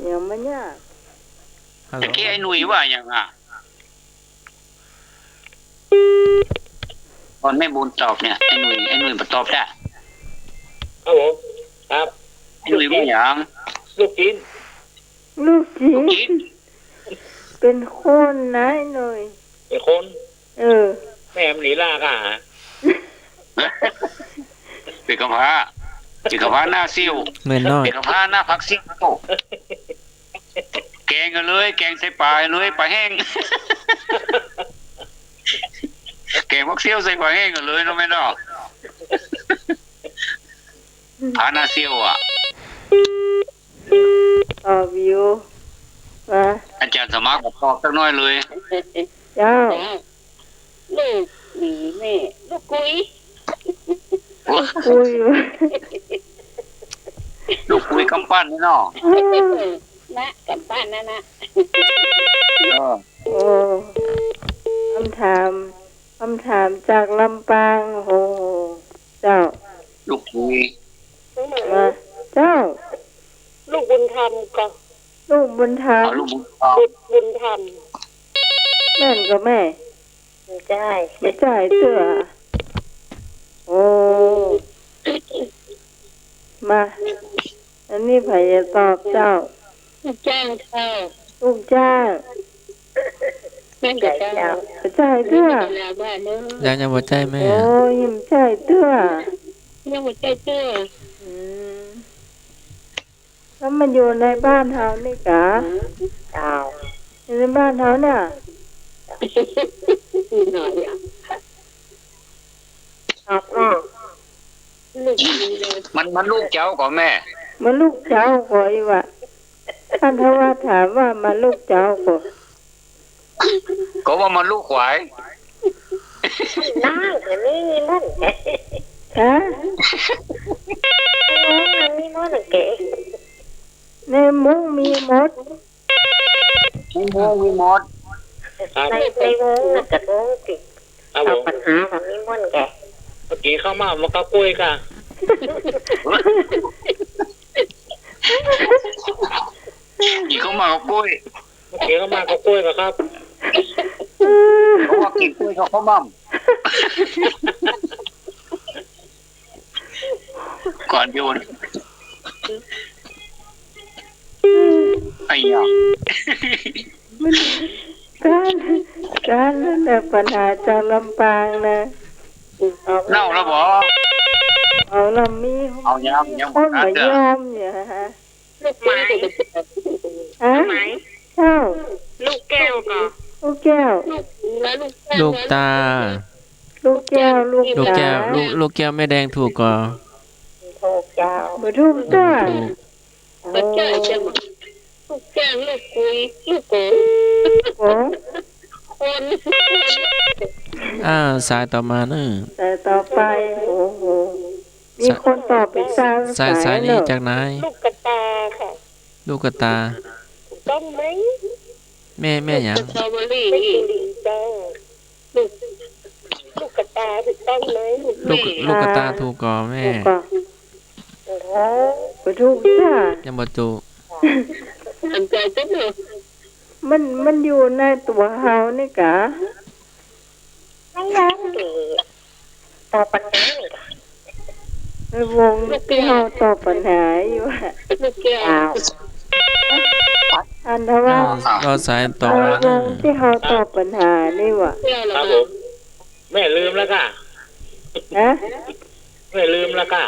Speaker 3: ยังไม่ยาก
Speaker 2: ฮัลโหล
Speaker 1: ตะกี้ไอ้หนุ่ยว่าอย่างอ่ะตอนแม่บุญตอบเนี่ยไอ้หนุ่ยมาตอบได้
Speaker 5: ครับผมครับ
Speaker 1: ไอ้หนุ่ยว่าอย่าง
Speaker 5: ลูกชิ้น
Speaker 3: ลูกจี
Speaker 1: ลูกชิ้น
Speaker 3: เป็นคนนะหน่อย
Speaker 5: เป็นคน
Speaker 3: แ
Speaker 5: แม่มันหนีลากอ่ะ
Speaker 1: เป็นกระเพาะหน้าซิ่ว
Speaker 2: เมื่อน้อย
Speaker 1: เป็นกระเพาะหน้าผักซิ่วแกงกันเลยแกงใส่ปลาเลยปลาแห้ง แกงผักซิ่วใส่ปลาแห้งกันเลยเนาะแม่เนาะผาหน้าซิ่วอ่ะ
Speaker 3: ตอบอยู่ว่า
Speaker 1: อาจารย์สมัครบอกตอบสักหน้อยเลย
Speaker 3: เจ้า
Speaker 4: ลูกหนีแม่ลูกกุ้ย
Speaker 3: คุยว่า
Speaker 1: ลูกคุยกำปั้นนี่เนาะ
Speaker 4: นะกับบ้านนะ
Speaker 3: โอ้คำถามจากลำปางโอ้เจ้า
Speaker 1: ลูกคุย
Speaker 3: มาเจ้า
Speaker 4: ลูกบุญธรรมก็
Speaker 3: ลูกบุญธรรม
Speaker 1: เอาลูกบุญเอา
Speaker 4: บุญธรรม
Speaker 3: แม่นก็แม่
Speaker 4: ไม่ใช่
Speaker 3: ไม่ใช่เตื้อโอ้มาอันนี้ไผจะตอบเจ้า
Speaker 4: ลูกจ้างเข้า
Speaker 3: ลูกจ้าง
Speaker 4: แม่กับเจ้า
Speaker 3: ไม่ใช่เตื้อ
Speaker 4: ลาบ้านเนอะ
Speaker 2: ยังหัวใจแม่
Speaker 3: โอ้ยไม่ใช่เตื้อ
Speaker 4: ยังหัวใจเจ้า
Speaker 3: อืมแล้วมันอยู่ในบ้านเฮานี่กะ
Speaker 4: เจ้า
Speaker 3: อยู่ในบ้านเฮาน่ะ
Speaker 4: หน่อยอ่ะตอบก็ลูกดีเลย
Speaker 1: มันลูกเจ้าก่อนแม่
Speaker 3: มันลูกเจ้าขอยว่ะท่านทว่าถามว่ามันลูกเจ้าขอ
Speaker 1: ก็ว่ามันลูกขวาย
Speaker 4: นั่งแต่ไม่มีมัน
Speaker 3: ฮะ
Speaker 4: มันมีมันเก๋
Speaker 3: ในมุ้งมีมด
Speaker 1: มีโมมีมด
Speaker 5: ครับ
Speaker 4: ในวงน่ะกับวงติด
Speaker 5: ครับผ
Speaker 4: เอา
Speaker 5: ม
Speaker 4: ปัญหาแบบนี้มันแก่
Speaker 5: เมื่อกี้เข้ามามันก็กุ้ยค่ะ
Speaker 1: อีกเขามากับกล้วย
Speaker 5: เมื่อกี้เข้ามาก็กุ้ยกับครับ
Speaker 1: เขาว่ากินกล้วยเขามั่มก่อนโยนไอ้ยา
Speaker 3: มันการนั่นแหละปัญหาจากลำปางนะ
Speaker 1: เน่าแล้วบ่
Speaker 3: เอาลำมี
Speaker 1: เอายัง
Speaker 3: คน
Speaker 1: อั
Speaker 3: มาน
Speaker 1: เด้อย
Speaker 3: อมเนี่ยฮะ
Speaker 4: ลูกไม้
Speaker 3: ฮะเจ้า
Speaker 4: ลูกแก้วก็
Speaker 3: ลูกแก้ว
Speaker 4: แล้วลูกแก้ว
Speaker 2: ลูกตา
Speaker 3: ลูกแก้วลูก
Speaker 2: ลูก
Speaker 3: ตา
Speaker 2: แก้วลูกแก้วแม่แดงถูกก่อ
Speaker 4: ถูกเจ้า
Speaker 3: บ่ถูกจ้า
Speaker 2: ถูก
Speaker 4: ลูกแก้วใช่ไหมลูกแก้วลูกกุยลูกโก
Speaker 3: โอ้
Speaker 4: คน
Speaker 2: สายต่อมาเนอะ
Speaker 3: แต่ต่อไปโอ้โหมีคนตอบไปสร้าง
Speaker 2: สายนี้จากไหน
Speaker 4: ลูกกระตาค่ะ
Speaker 2: ลูกกระตา
Speaker 4: ต้องไหม
Speaker 2: แม่หยัง
Speaker 4: สตรอเบอรี่ดีจ้าลูกกระตาถูกต้องไหม
Speaker 2: ลูกกระตาถูกก่อแม่
Speaker 3: ถูกก่อนบ่ถูกจ้า
Speaker 2: ยังบ่ถูก
Speaker 4: อันใจจังเลย
Speaker 3: มันอยู่ในตัวเฮานี่กะ
Speaker 4: ไม่ยังดีต่อปัญหา
Speaker 3: ในวงที่เฮาตอบปัญหาอยู่อะ
Speaker 4: ลูกแก้ว
Speaker 3: อันทว่า
Speaker 2: ก็สายต่อ
Speaker 3: ใน
Speaker 2: มาว เนอะ
Speaker 3: งที่เฮาตอบปัญหานี่ว่ะ
Speaker 4: แก้ว
Speaker 5: ค
Speaker 4: ละ
Speaker 5: รับ
Speaker 4: มา
Speaker 5: ผมแม่ลืมแล้วค่ะ
Speaker 3: ฮะ
Speaker 5: แม่ลืมแล้วค่ะ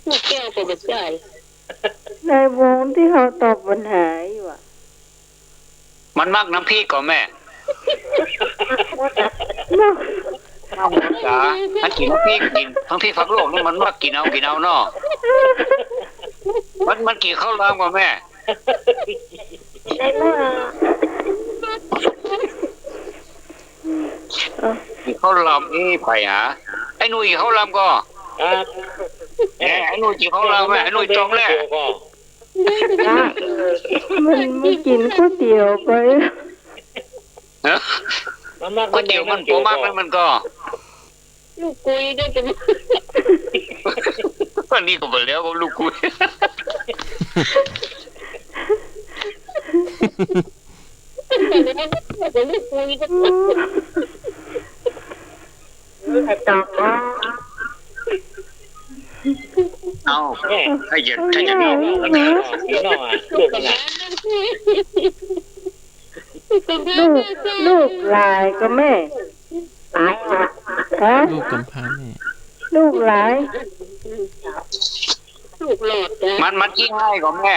Speaker 4: ลูกแก้วเป็นใจ
Speaker 3: ในวงที่เฮาตอบปัญหาอยู่อะ
Speaker 1: มันมักน้ำพริกก่อนแม่
Speaker 3: เนาะ
Speaker 1: จ๋ามันกินน้ำพริกกินทั้งพริกฝักโลกนี่มันมักกินเอาเนาะมันกินข้าวรามก่อนแม่
Speaker 4: ได้มา
Speaker 1: เขาลำนี่ไปหาไอ้หนุ่ยเขาลำก็
Speaker 5: ครับ
Speaker 1: ไอ้หนุ่ยจีเขาลำไอ้หนุ่ยจองแหละ
Speaker 3: มันไม่กินก๋วยเตี๋ยวไป
Speaker 1: ก๋วยเตี๋ยวมันโปมากเลยมันก็
Speaker 4: ลูกกุยด้วยกัน
Speaker 1: วันนี้ก็หมดแล้วก็ลูกคุย
Speaker 4: แต่ลูกกุยด้วยกัน
Speaker 1: เอาถ้าจะดีแล้ว
Speaker 5: พี่น้องอ่ะลูกนะ
Speaker 3: ลูกหลายก็แม่ฮะ
Speaker 2: ลูกกำพร้าแม่
Speaker 3: ลูกหลาย
Speaker 4: ลูกหลอดจ้ะ
Speaker 1: มันที่ให้ก็แม่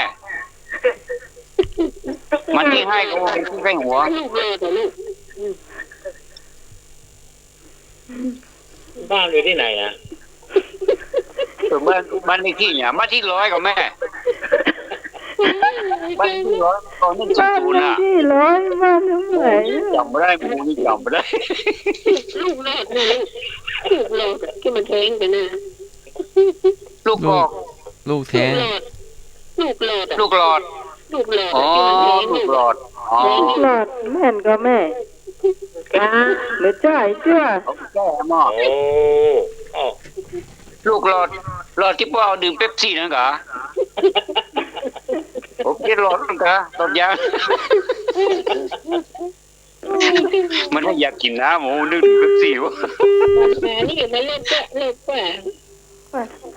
Speaker 1: มันที่ให้ก็ว่าที่ใกล้หัว
Speaker 4: ลูกหลอดแต่ลูก
Speaker 5: บ้านอยู่ที่ไหนนะ
Speaker 1: ถึงบ้านเลขที่เนี่ยมาที่100ก็แม่บ้านที่100ตอนนั้น
Speaker 3: บ้าน
Speaker 1: ศูน
Speaker 3: เล
Speaker 1: ย์
Speaker 3: ข
Speaker 1: อ่ะ
Speaker 3: ที่100บ้านทั้งไหน
Speaker 1: จำไม่ได้หมูนี่จำไม่ได้
Speaker 4: ลูกหลอดนะลูกหลอดที่มันแทงไปนะ
Speaker 1: ลูกกอก
Speaker 2: ลูกแท้ง
Speaker 4: ลูกหลอด
Speaker 1: ลูกหลอด
Speaker 4: ลูกหลอด
Speaker 1: อ๋อ
Speaker 4: ที่มันแทง
Speaker 1: ลูกหลอดอ๋อ
Speaker 3: ลูกหลอดแม่นก็แม่ไม่จ่ายเจ้า
Speaker 1: เขาแก้หม้อ
Speaker 5: โอ้
Speaker 1: ลูกหลอดที่พ่อเอาดื่มเป๊ปซี่นั่นกะผมกินหลอดนั่นกะหลอดยามันไม่อยากกินน้ำหมูนึกถึงเป๊ปซี่วะ
Speaker 4: นี่มันเล่นแกะเล่นกว่า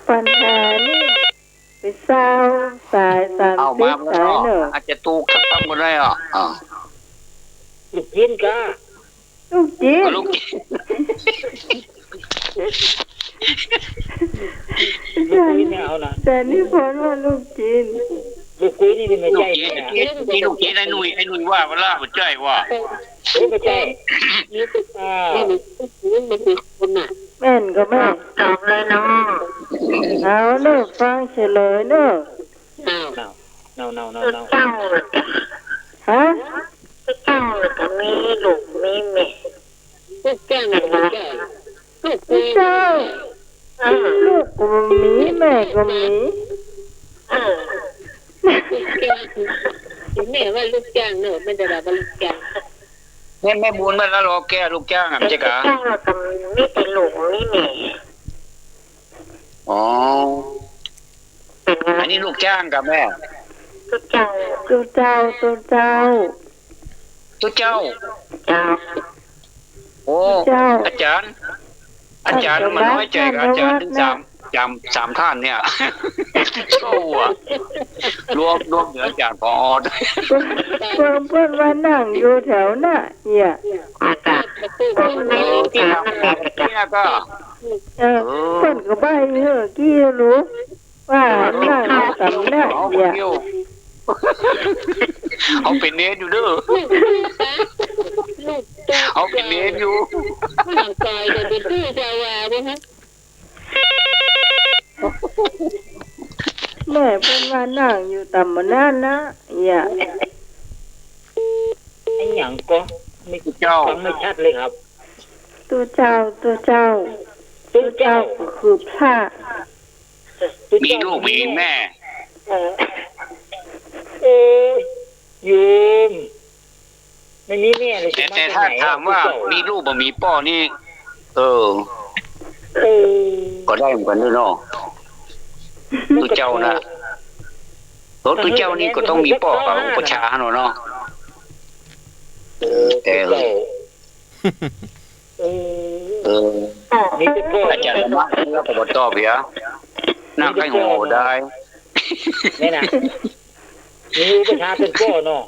Speaker 3: ปัญหานี่ไปเศร้าสาย30
Speaker 1: เอามาแล้
Speaker 3: สายว เนอะ
Speaker 1: อาจจะตูกตั้งหมดได้อ่ะ
Speaker 5: ลูกยินก้า
Speaker 3: ลูกจีน
Speaker 1: ลูก
Speaker 5: ลูกยินเนี่ยเอานะ
Speaker 3: แต่นี่พอว่าลูกจีน
Speaker 5: ลูกกุยนี่ไม่
Speaker 1: ลูก
Speaker 5: ใช่
Speaker 1: จีน
Speaker 5: นะ
Speaker 1: ลูกจีนไอ้หนุ่ยว่าเวลาหัวใจว่า
Speaker 5: ไม่ใช่
Speaker 4: นี่มันมีคนอ่ะ
Speaker 3: แม่นก็แม่
Speaker 4: ตอบเลยเนาะ
Speaker 3: เอาเนอะฟังเฉลยเนอะ
Speaker 4: อ้าว
Speaker 5: เนา
Speaker 4: เจ้า
Speaker 3: ฮะ
Speaker 4: เจ้าก็มีลูกมีแม่ลูกแก้งลูกแก้งลูกกุย
Speaker 3: เจ้าลูกก็มีแม่ก็มี
Speaker 4: แม่ว่าลูกจ้างเนอะไม่ได้ว่าลูกจ้าง
Speaker 1: แม่บุญมันแล้วรอแก้ลูกจ้างอ่ะเจ๊กะ
Speaker 4: เจ้าก็มีแต่ลูกมีแม่
Speaker 1: อ๋ออันนี้ลูกจ้างกับแม่
Speaker 4: ลูกจ้าง
Speaker 3: ตัวเจ้า
Speaker 1: ทุกเจ้า
Speaker 4: เจ้า
Speaker 1: โอ้อาจารย์มันน้อยใจกับอาจารย์ถึงสามท่านเนี่ยโชว์อ่ะรวมเหนืออาจารย์พอด้วย
Speaker 3: เพิ่นว่านั่งอยู่แถวน่ะเนี่ย
Speaker 4: อากาศ
Speaker 1: ที่ทำเนี่ยก็
Speaker 3: เพิ่นก็ใบเฮ้อกี้รู้ว่านั่งกับน่ะเนี่ย
Speaker 1: เอาเป็นเนสอยู่เด้อเอาเป็นเนสอยู่
Speaker 4: ห่างไกลแต่เป็นชื่อจาวาด้วยฮะ
Speaker 3: แม่เพิ่นว่านั่งอยู่ต่ำนั่นนะเนี่ย
Speaker 5: ไอ้หยังก็ไม่
Speaker 1: เจ้า
Speaker 5: ฟังไม่ชัดเลยครับ
Speaker 3: ตัวเจ้าก็คือพระ
Speaker 1: มีลูกมีแม่
Speaker 5: โยมไม่มีแม่เลย
Speaker 1: แต่ถ้าถามว่ามีลูกบ่มีป้อนี่ ก็ได้เหมือนกันด้วยเนาะตัวเจ้านะตัวเจ้านี่ก็ต้องมีป้อกับอุปชาเนาะแต่
Speaker 5: นี่เป็นพ่อ
Speaker 1: อาจารย์มาแล้วก็บ่ตอบเพียนั่งให้โหได้
Speaker 5: นี่นะมีอุปชาเป็นพ่อเนาะ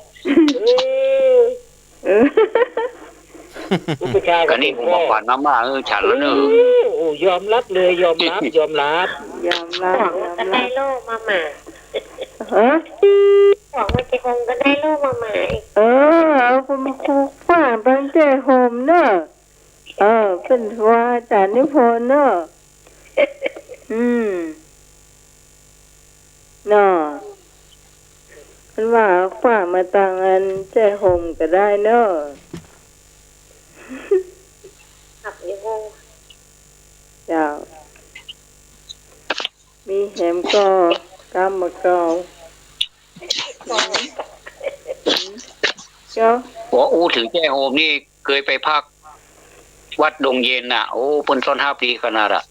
Speaker 5: อุปชา
Speaker 1: ก็นี่ผมบอกผ่านมาฉันแล้วเนอะ
Speaker 5: โอ้ยอมรับเลยยอมรับ
Speaker 3: ยอมรับ
Speaker 4: ได้โลกมาใหม่
Speaker 3: ฮะ
Speaker 4: บอกว่าจะคงก็ได้โลกมาใหม่
Speaker 3: เอาคุณมาคุกฝ่าบางเจโฮมเนอะเป็นว่าอาจารย์นิพนธ์เนอะเนาะมันว่าฝ่ามาต่างอันเจโฮมก็ได้เนอะ กอกามมะกอเจ้า
Speaker 1: หัวอู้ถึงแจ้โฮมนี่เคยไปพักวัดดงเย็นน่ะโอ้เพิ่นต้อนรับดีขนาดอะ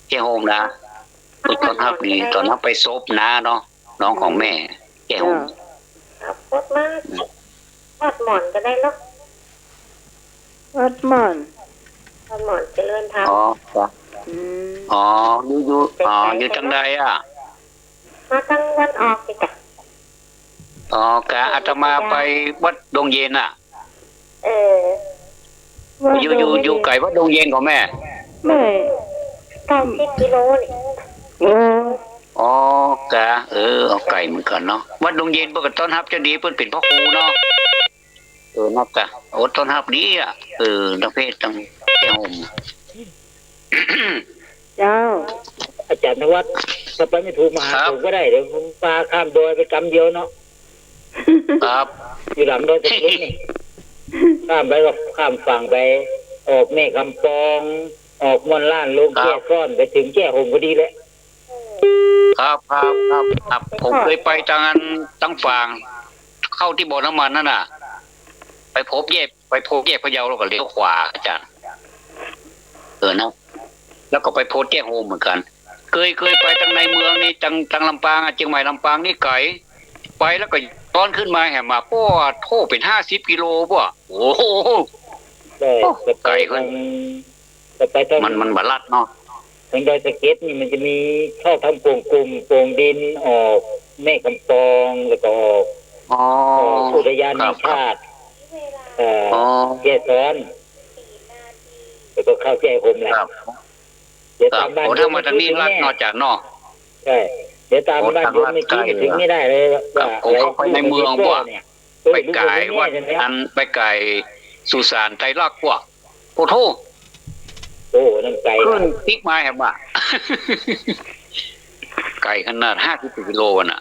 Speaker 1: แจ้โฮมนะเพิ่นต้อนรับดีตอนนั้นไปซบน้าเนาะน้องของแม่แจ้โฮม
Speaker 4: วัดมากวัดหมอนก็ได้เนาะ
Speaker 3: วัดม่อน
Speaker 4: วัดหมอนเจริญธรรม
Speaker 1: อ๋อจ้ะ
Speaker 3: อืม
Speaker 1: อ๋ออยู่จังใดอ่ะ
Speaker 4: มาตั้งวันออกสิจ้ะ
Speaker 1: อ๋อกะอาตมาไปวัดดงเย็นอ่ะ
Speaker 4: เออ
Speaker 3: วัด
Speaker 1: อยู่ไกลวัดดงเย็นของแม่
Speaker 3: ไม่
Speaker 4: 90 กิโลนี่
Speaker 3: โอ้
Speaker 1: อ๋อกะเอาไก่เหมือนกันเนาะวัดดงเย็นเพิ่นก็ต้อนรับเจะดีเพิ่นเป็นพ่อครูเนาะนักกะโอ้ต้อนรับดีอ่ะนักเพศตั้งแก้วม
Speaker 3: เจ้า
Speaker 5: อาจารย์นวัดถ้าไปไม่ถูกมาหาผมก็ได้เดี๋ยวผมพาข้ามดอยไปกำเดียวเนาะ
Speaker 1: ครับ
Speaker 5: อยู่หลังดอยตะเกียบนี่ข้ามไปก็ข้ามฝั่งไป ออกแม่คำปองออกมอนล้านลงแก่ซ่อนไปถึงแก่หงพอดีเลย
Speaker 1: ครับผมเคยไปทางนั้นตั้งฝางเข้าที่บ่อน้ำมันนั่นน่ะไปพบแยกพะเยาแล้วก็เลี้ยวขวาอาจารย์นะแล้วก็ไปโพสแจ้โฮมเหมือนกันเคยไปทางในเมืองนี่จังลำปางเชียงใหม่ลำปางนี่ไกลไปแล้วก็ตอนขึ้นมาแหมมาป้อโทเป็น50 กิโลป่ะโอ้โห
Speaker 5: แต่ไปทางแต่ไปทาง
Speaker 1: มันบัดลัดเนาะ
Speaker 5: ทางดอยสะเก็ดนี่มันจะมีเข้าทำโป่งกลุ่มโป่งดินออกแม่คำปองแล้วก็ออก
Speaker 1: อ๋อ
Speaker 5: อุทยานแห่งชาติแก่ซ้อนแล้วก็เข้าแจ้ผมแหละ
Speaker 1: ครับ
Speaker 5: เดี๋ยว
Speaker 1: ครั
Speaker 5: ตา
Speaker 1: บ
Speaker 5: มบ้าน
Speaker 1: โอ้ถ้ามาทางนี้ลัดนอกจากนอก
Speaker 5: ใช่เดี๋ยวตามบ้านโยมไม่คิดถึงไม่ได้เลยว่า
Speaker 1: ผมเข้าไปในเมืองบ่
Speaker 5: เนี่ย
Speaker 1: ไปไก่วัดอันไปไก่สุสานไตรลักษณ์ว่ะโอ้โห
Speaker 5: โอ้นั่นไกล
Speaker 1: ขึ้นติ๊กมาแหมอ่ะ ไก่ขนาด50 กิโลน่ะ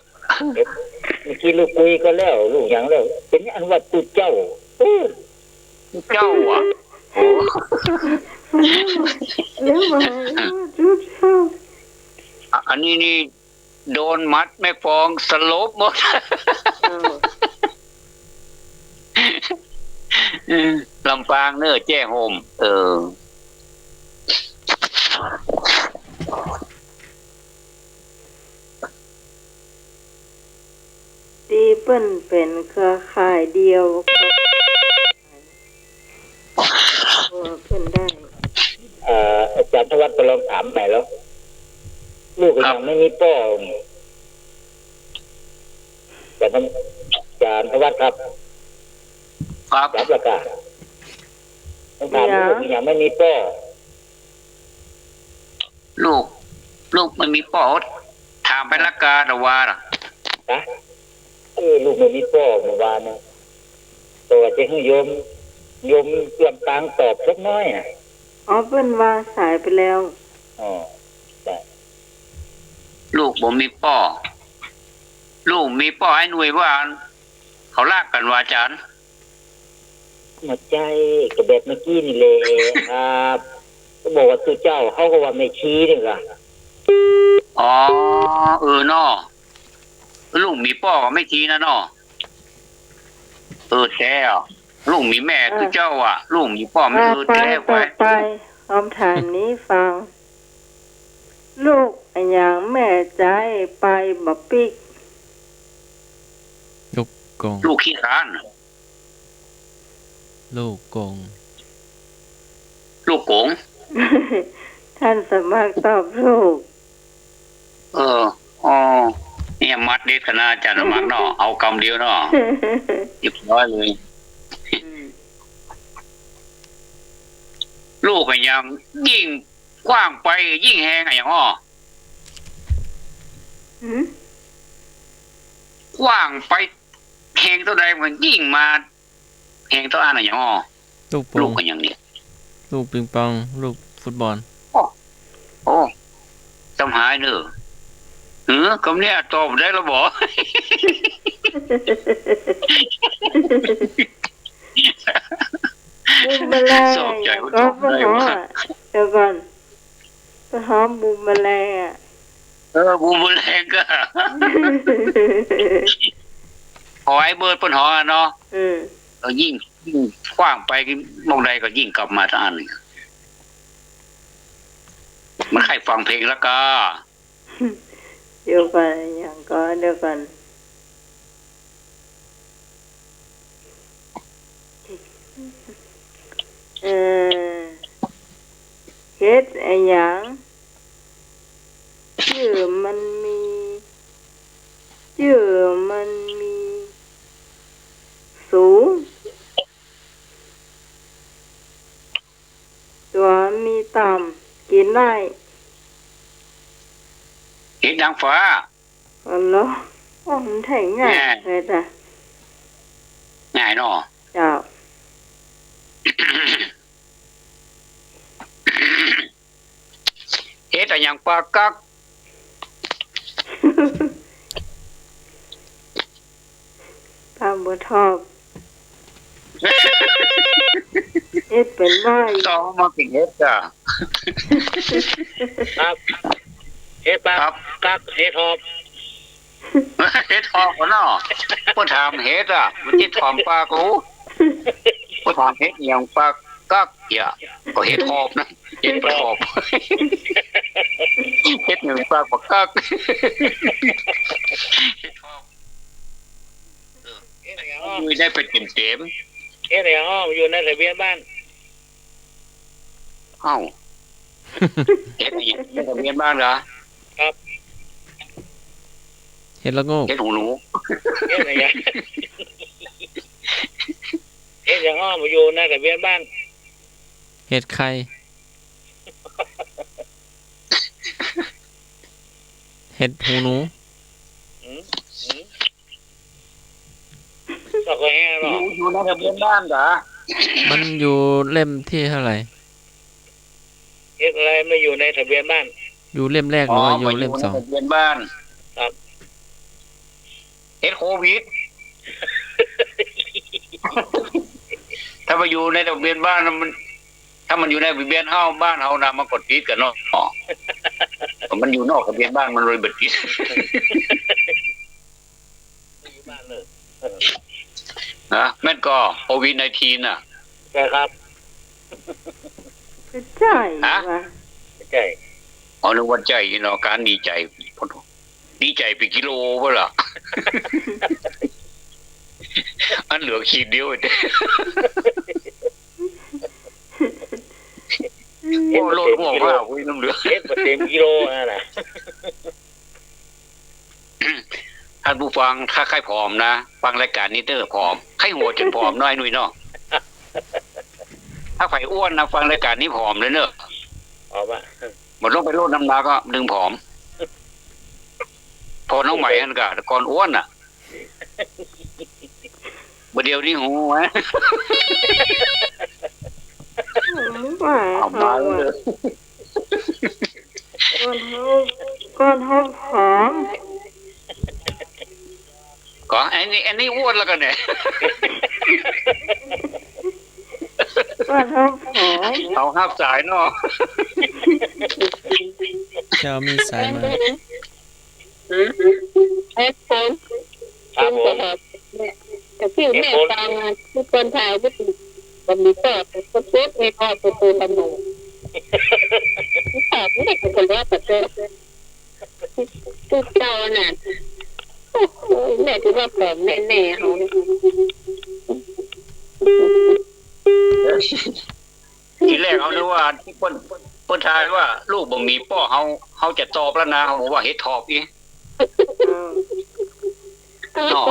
Speaker 5: เมื่อกี้ลูกคุยก็แล้วลูกอย่างแล้วเป็นอันว่าตุเจ้า
Speaker 1: เจ้าอ่ะโอ้
Speaker 3: แล้วมาจุดเจ้า
Speaker 1: อันนี้นี่โดนมัดแม่ฟองสลบหมด ลำปางเนอแจ้โฮม
Speaker 3: ดีเปิ้นเป็นเครือข่ายเดียวเพิ่นได้
Speaker 5: อาจารย์ธวัฒน์ก็ลองถามไปแล้ว ลูกก็ยังไม่มีป้อนี่แต่ท่านอาจารย์ธวัฒน์ครับ
Speaker 1: ครับ
Speaker 5: รับประกาศต้องถามลูกก็ยังไม่มีป้อ
Speaker 1: ลูกมันมีปอดถามไปละกาหรือว่าล่ะ
Speaker 5: นะลูกไม่มีป้อเมื่อวานนะตัวจะให้โยมลำปางตอบสักน้อยนะ
Speaker 3: อ๋อเปิ้นวางสายไปแล้ว
Speaker 5: อ๋อใช่
Speaker 1: ลูกผมมีป้อลูกมีป้อไอ้หน่วยว่าเขาลากกันว่าอาจารย์
Speaker 5: มาใจกับแบบเมื่อกี้นี่เลยครับก็บอกว่าตัวเจ้าเขาก็ว่าไม่ชี้นี่ค่ะ
Speaker 1: อ๋อเนาะลูกมีป้อก็ไม่ทีนะเนาะแท้อ่ะลูกมีแม่คือเจ้าอ่ะลูกมีป้อไม่แท้
Speaker 3: ต่
Speaker 1: ไว้
Speaker 3: อไปคำถามนี้ฟัง ลูกอันอย่างแม่ใจไปบ่ปิก
Speaker 2: ลูกกง
Speaker 1: ลูกขี้ค้าน
Speaker 2: ลูกกง
Speaker 1: ลูกโกง
Speaker 3: ท่านสมัครตอบลูก
Speaker 1: อ๋อเนี่ยมัดเด็ดขนาดอาจารย์มักเนาะเอากำเดียวเนาะเรียบร้อยเลย ลูกก็ยังยิ่งกว้างไปยิ่งแหงอย่างอ้อ
Speaker 3: หืม
Speaker 1: กว้างไปแหงเท่าใดมันยิ่งมาแหงเท่าอันอย่างอ้อ
Speaker 2: ลูกโป
Speaker 1: ลู
Speaker 2: ง
Speaker 1: กก็อย่างนี้
Speaker 2: ลูกปิงปองลูกฟุตบอล
Speaker 1: โอ้จำหายเนอะคำเนี้ยตอบได้แล้วบอก
Speaker 3: บูมแมลง
Speaker 1: สอบใจว่า
Speaker 3: ก็
Speaker 1: ตอบ
Speaker 3: ปัญ
Speaker 1: ได้
Speaker 3: หา
Speaker 1: ว่า
Speaker 3: เดี๋ยวก่อนปัญหาบูมแมลงอ่ะ
Speaker 1: บูมแรงก็หอไอ้เบิร์ดเปิ้นหอเนาะเรายิ่งกว้างไปมองใดก็ยิ่งกลับมาทางอันนี้มันใครฟังเพลงแล้วก็
Speaker 3: เดี๋ยวกันอย่างก็เดี๋ยวกันเฮ็ดไอ้หยังชื่อมันมีสูงตัวมีต่ำกินได้
Speaker 1: เฮ็ดนางฟ้า
Speaker 3: อ๋อเหรอมันแท้ง่ายเลยจ้ะ
Speaker 1: ง่ายเนาะ
Speaker 3: เจ้า
Speaker 1: เฮ็ดอะไรอย่างปลากัก
Speaker 3: ปลาบัวทอบเฮ็ดเป็นไม้
Speaker 1: ต่อมาเป็นเฮ็ดจ้ะ
Speaker 5: ครับเฮ็ดปลากักเฮ็ดทอบ
Speaker 1: เฮ็ดทอบเนาะบ่ถามเฮ็ดอ่ะมันสิถามปลากูบ่ถามเฮ็ดอย่างปลากักอย่าก็เฮ็ดทอบนะเฮ็ดปลาทอบเฮ็ดอย่างปลากักเฮ็ดทอบอยู่ได้เป็นเต็ม
Speaker 5: เฮ็ดในห้องอยู่ในทะเบียนบ้าน
Speaker 1: เอ้าเฮ็ดในทะเบียนบ้านเหรอ
Speaker 5: ครับ
Speaker 2: เฮ็ดละโงก
Speaker 1: เฮ็ดหูหนู
Speaker 5: เฮ็ดในเฮ็ดในห้องอยู่ในทะเบียนบ้าน
Speaker 2: เฮ็ดไข่เฮ็ดหูหนู
Speaker 5: ก็เคยแห้งหรอ
Speaker 1: อยู่ในทะเบียนบ้านเหรอ
Speaker 2: มันอยู่เล่มที่เท่าไหร่
Speaker 5: เฮ็ดอะไรไม่อยู่ในทะเบียนบ้าน
Speaker 2: อยู่เล่มแรกหรือว่าอยู่เล่ม2
Speaker 1: ทะเบียนบ้าน
Speaker 5: ครับ
Speaker 1: เฮ็ดโควิดถ้ามาอยู่ในทะเบียนบ้านมันถ้ามันอยู่ในทะเบียนเฮาบ้านเฮานะมันกดปิดกันเนาะมันอยู่นอกทะเบียนบ้านมันเลยบ่ปิด
Speaker 5: อยู่บ้านเลย
Speaker 1: นะแม่นก็โควิด-19น่ะ
Speaker 5: ใช่ครับ
Speaker 3: ใช่
Speaker 5: ใช่
Speaker 1: เอานึกว่าใจเนาะการดีใจไปกิโลบ่ล่ะอันเหลือขีดเดียวเด้โอ้โลดห่วงว่าอุ้ยน้ำเหลือ
Speaker 5: เฮ็ดบ่เต็มกิโลน่ะ
Speaker 1: ท่านผู้ฟังถ้าใครผอมนะฟังรายการนี้เด้อผอมใครหัวจนผอมน้อยหนุ่ยเนาะถ้าไผอ้วนนะฟังรายการนี้ผอมเลยเนอะ
Speaker 5: ผอมอ่ะ
Speaker 1: บ่ต้องไปลดน้ำหนักก็ดึงผอมพอน้องใหม่นั่นก็ก่อนอ้วนน่ะบ่เดียวนี้หูฮะ
Speaker 3: เอามาเลยก่อนเฮาผอม
Speaker 1: ก็อันนี้อ้วนแล้วกันเนี่ย
Speaker 3: ก่อนเฮาผอม
Speaker 1: เอาห้าสายเนาะ
Speaker 2: เจ้ามีสายมา
Speaker 4: ผม
Speaker 5: ครับผม
Speaker 4: แต่พี่แม่ฟังทุกคนถ่ายก็มันมีแต่ก็เซ็ตไม่พอตัวตำหนูแต่ไม่ได้คนแรกแต่ทุกเจ้าน่ะแม่ถือว่าแปลกแน่ๆเขา
Speaker 1: ทีแรกเขานึกว่าที่เปิ้นทายว่าลูกบ่มีป้อเฮาจะตอบแล้วนะเขาบอกว่าเฮ็ดทอบอี
Speaker 4: เนาะ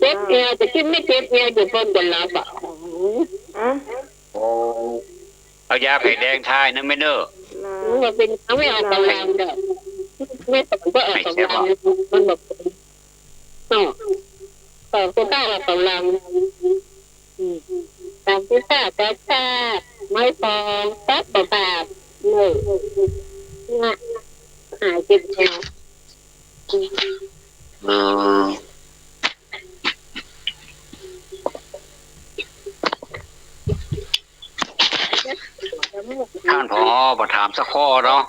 Speaker 4: เจ็บแกจะกินไม่เจ็บแกอยู่บนบนลาบอ่ะ
Speaker 1: โอ้เอายาไผ่แดงทายนะแม่เด้อ
Speaker 4: มันเป็นเขาไม่เอากำลังเด้อไม่ต้องก็เอากำลังมันแบบเนาะต่อตัวก้าวเอากำลังตามที่ทราบแต่ทราบไม่พอตัดต่อตาเลยนะหายเจ็บแนว
Speaker 1: ท่านผอบ่ถามสักข้อเนาะ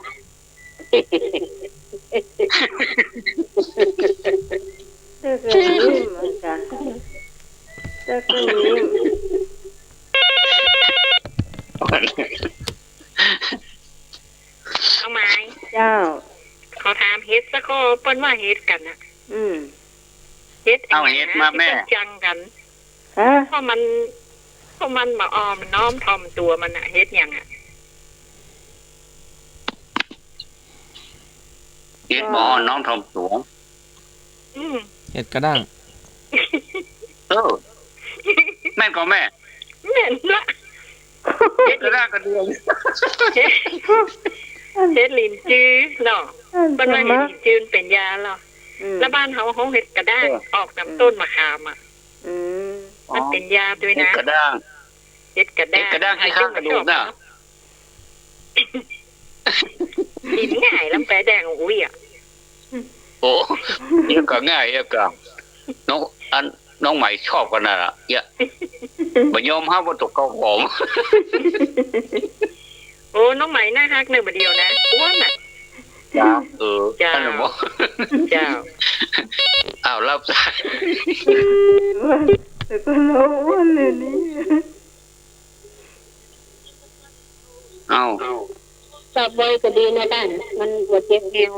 Speaker 3: เจ้าก็ยิ้มเหมือนกันเจ้าก็ยิ้ม
Speaker 4: เอาไหม
Speaker 3: เจ้า
Speaker 4: เขาถามเฮ็ดซะก็เปิ้นว่าเฮ็ดกันน่ะ เฮ็ด
Speaker 1: เอาเฮ็ดมาแม่
Speaker 4: ที่เพิ่นจังกัน
Speaker 3: ฮะ
Speaker 4: เพราะมันมาออมน้อมถ่อมตัวมันน่ะเฮ็ดหยังอ่ะ
Speaker 1: เฮ็ดบ่น้องทอมสูง
Speaker 4: อืม
Speaker 2: เห็ดกระด้าง
Speaker 1: เออแม่นก็แม่
Speaker 4: แม่นละ
Speaker 1: เฮ็ดก็ได้ก็เดียว
Speaker 4: เฮ็ดลิ้นจื้อเนาะ
Speaker 3: อัน
Speaker 4: มัน
Speaker 3: ส
Speaker 4: ว่า
Speaker 3: มั
Speaker 4: เฮ็ด
Speaker 3: คร
Speaker 4: ลิ้นจื้อเป็นยาเหรอแล้วบ้านเขาเฮ็ดกระด้างออกน้ำต้นมะขามอ่ะ
Speaker 3: อืม
Speaker 4: มันเป็นยาด้วย
Speaker 1: เฮ็ด
Speaker 4: นะ
Speaker 1: ก็ได้
Speaker 4: เฮ็ดกระด้าง
Speaker 1: เฮ็ดกระด้างให้ข้างกระดูกน่ะ
Speaker 4: กินง่ายลำแปแดงอุ้ยอ่ะ
Speaker 1: โอ้ยังก็ง่ายเอ้ก็น้องใหม่ชอบกันน่ะล่ะเยอะบ่ยอมห้ามว่าตกเกาหอม
Speaker 4: โอ้น้องใหม่น่าฮักหนึ่งประเดียวนะอ้วนอ่ะ
Speaker 1: จ้าท่านบ่
Speaker 4: เจ้า
Speaker 1: อ้าวรับสาย
Speaker 3: ว่าแต่ก็เราอ้วนเลยนี่
Speaker 1: อ้าว
Speaker 4: สอบไว้ก็ดีนะด้านมันปวดเจ็บเอว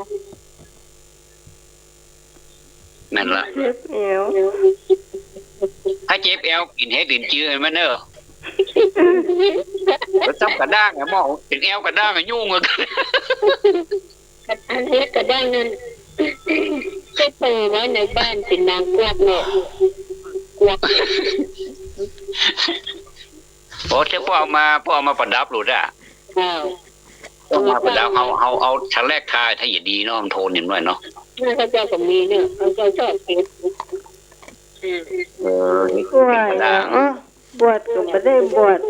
Speaker 1: นั่นล่ะ
Speaker 3: เจ็บเอว
Speaker 1: ถ้าเจ็บแอวกินเฮ็ดดินจื้อมันเด้อบ่จับกระด้างอ่ะหมอเป็นแอวกระด้างอ่ะยุ่งอ่ะ
Speaker 4: อันเฮ็ดกระด้างนั้นก็เปิดไว้ในบ้านเป็นนางกวักเนาะกวัก
Speaker 1: โอ้ถ้าพ่อเอามาประดับหลุดอ่ะ
Speaker 4: ข้าว
Speaker 1: เอามาประดับเอาชั้นแรกทายถ้าอย่าดีเนาะมันโทนอย่างน้อยเนาะ
Speaker 4: น่าจะก็มีเนี่ยเขาชอบเฮ็ด
Speaker 1: เออนี่
Speaker 3: กล้วยนะอ๋อบวชก็ไม่ได้บวช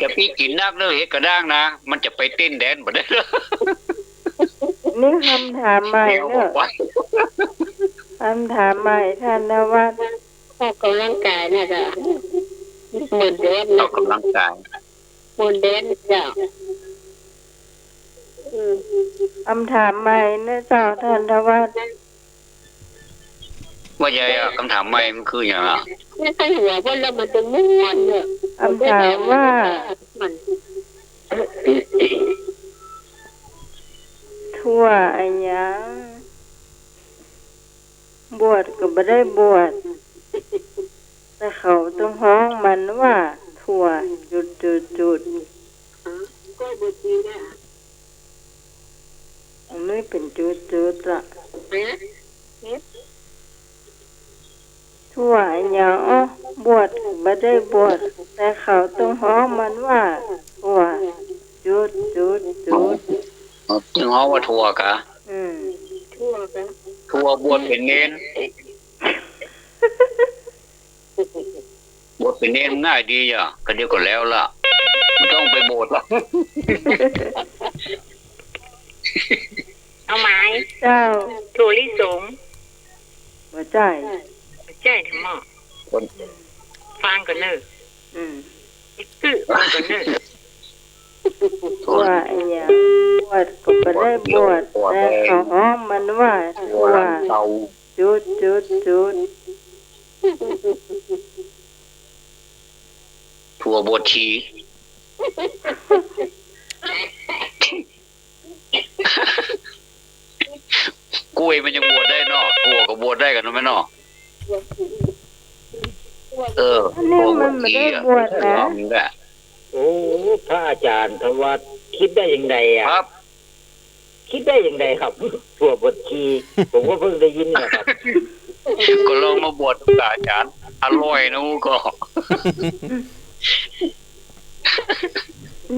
Speaker 1: จะพี่กินนักเด้อเฮ็ดกระด้างนะมันจะไปเต้นแดนบ่ได้เด้อ
Speaker 3: นี่คำถามใหม่
Speaker 1: แนว
Speaker 3: เน
Speaker 1: บอ
Speaker 3: อะ
Speaker 1: กว่า
Speaker 3: คำถามใหม่ท่านนวัด
Speaker 4: ออกกำลังกายน่ะจ้ะเหมือนเดิม
Speaker 1: ออกกำลังกาย
Speaker 4: เหมือนเดิมจ้ะ
Speaker 3: คำถามใหม่นะเจ้าท่านนวัด
Speaker 1: ว่าใหญ่อะคำถามใหม่มันคืออย่างอ่ะ
Speaker 4: ไม่ใช่หัวเพราะเรามันจะม้วนเนี่ย
Speaker 3: คำถามว่า
Speaker 4: มัน
Speaker 3: ทั่วอันยังบวชก็ไม่ได้บวชแต่เขาต้องห้องมันว่าทั่วจุด
Speaker 4: ก็บุตรีนะ
Speaker 3: อันนี้เป็นจุดละ ทั่วอันยังอ๋อบวชก็ไม่ได้บวชแต่เขาต้องห้องมันว่าทั่วจุด
Speaker 1: จึงเฮาว่าทัวกะ
Speaker 4: ทั่วกัน
Speaker 1: ทัวบวชเป็นเนนบวชเป็นเนนง่ายดีอ่ะก็เดี๋ยวก็แล้วล่ะไม่ต้องไปโบสถ์หรอก
Speaker 4: เอาไม้
Speaker 3: เจ้า
Speaker 4: โทลิสง
Speaker 3: หัวใจ
Speaker 4: ใช่ทั้งหมดฟังกันเนอะ คือฟังกันเนอะ
Speaker 3: ทั่วอันยังบวชก็ไม่ได้บวชแต่เขาห้องมันว่าทั่ว
Speaker 1: เตา
Speaker 3: จุด
Speaker 1: ทัวบวชชีกล้วยมันยังบวชได้เนาะทัวก็บวชได้กันเนาะแม่เนาะเออ
Speaker 3: อันนี้มันไม่ได้บวชนะ
Speaker 5: โอ้พระอาจารย์ธวัฒน์คิดได้ยังไงอ่ะ
Speaker 1: ครับ
Speaker 5: คิดได้ยังไงครับถั่วบดชีผมก็เพิ่งได้ยินนะครับ
Speaker 1: ก็ลองมาบวชกับอาจารย์อร่อยนะก็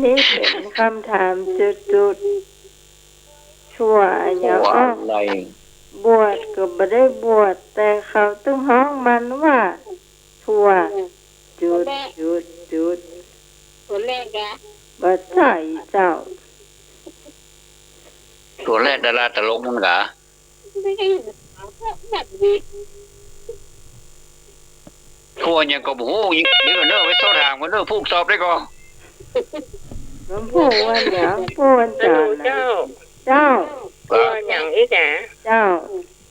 Speaker 3: นี่เป็นคำถามจุดชั่วอันยัง
Speaker 1: ว่า
Speaker 3: อ๋อ
Speaker 1: อะไร
Speaker 3: บวชก็ไม่ได้บวชแต่เขาต้องห้องมันว่าทั่วจุด
Speaker 4: คนแรกอะ
Speaker 3: บ่ใช่เจ้า
Speaker 1: ตัวแรกดาราตลกนั่นกะ
Speaker 4: ไม่ใช่แบบนี้
Speaker 1: ทัวยังก็โอ้โหยิงเนอร์ไว้โซ่ทางมันเนอร์ผูกสอบได้ก็
Speaker 3: หลวงพ่อวันหยังพ่อวันจันทร์นะ
Speaker 4: เจ้า
Speaker 3: เจ้า
Speaker 4: ตัวอย่างอีกอ่ะ
Speaker 3: เจ้า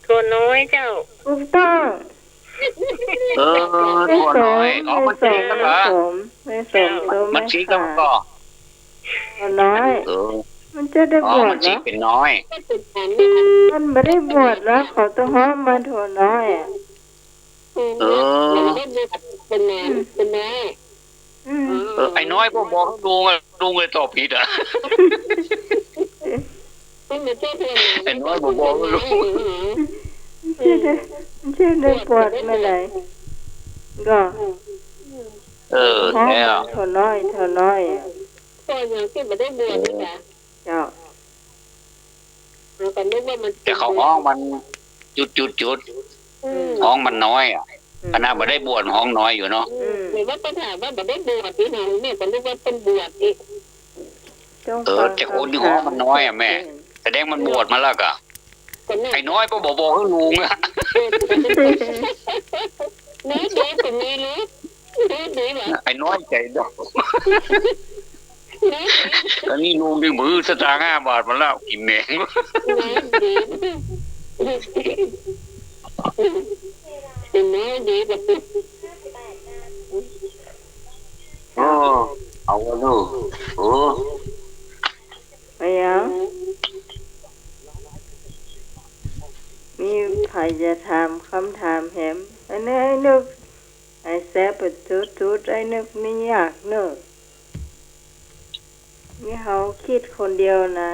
Speaker 4: ตัวน้อยเจ้า
Speaker 3: ถูกต้อง
Speaker 1: ตัวน้อยอ๋อมันสีกันเหรอ
Speaker 3: ไม่สมตัว
Speaker 1: มั
Speaker 3: ไม่
Speaker 1: นสีกัน
Speaker 3: ขาด
Speaker 1: ก็
Speaker 3: ตัวน้อย
Speaker 1: เออ
Speaker 3: มันจะได้
Speaker 1: อ๋อบ
Speaker 3: วช
Speaker 1: มัน
Speaker 3: เหร
Speaker 1: สี
Speaker 3: อ
Speaker 1: เป็นน้อย
Speaker 3: มันไม่ได้บวชแล้วเขาต้องห้ามมาถั่วน้อยอ่ะ
Speaker 1: เออ
Speaker 4: เป็นแม่เป็นแม่
Speaker 1: ไอ้น้อยพวกบอกลุงเลยตอบผิดอ่ะไอ้น้อยบอกลุง
Speaker 3: มันจะได้บวชเมื่อไหร่ก็
Speaker 1: แล้ว
Speaker 3: ถั่วน้อยอ่ะ
Speaker 4: ตัวอย่างที่ไม่ได้บวชนะจ๊ะ
Speaker 3: เจ้า
Speaker 4: เราก็นึกว่ามัน
Speaker 1: แต่เขาห้องมันจุดห้องมันน้อยอ่ะคณะไม่ได้บวชห้องน้อยอยู่เนาะ
Speaker 4: หรือว่าปัญหาว่าไม่ได้บวชที่ไหนเนี่ยก็นึกว่าเป็นบวชอีก
Speaker 1: แต่คนที่ห้องมันน้อยอ่ะแม่แสดงมันบวชมาแล้วก็ไอ้น้อยก็บอกให้ลุงอ่ะ
Speaker 4: นี่ดีกว่านี้เลยดีเหรอ
Speaker 1: ไอ้น้อยใจดอกตอนนี้ลุงดึงมือสตางค์5 บาทมาแล้วกินแหนง
Speaker 4: เป็นน้อยดีแบบ
Speaker 1: เอาดูโอ้
Speaker 3: ไปยังมีใครจะถามคำถามแหมอันนี้ไอ้นึกไอ้แซ่บจุดไอ้นึกไม่ยากเนอะนี่เขาคิดคนเดียวนะ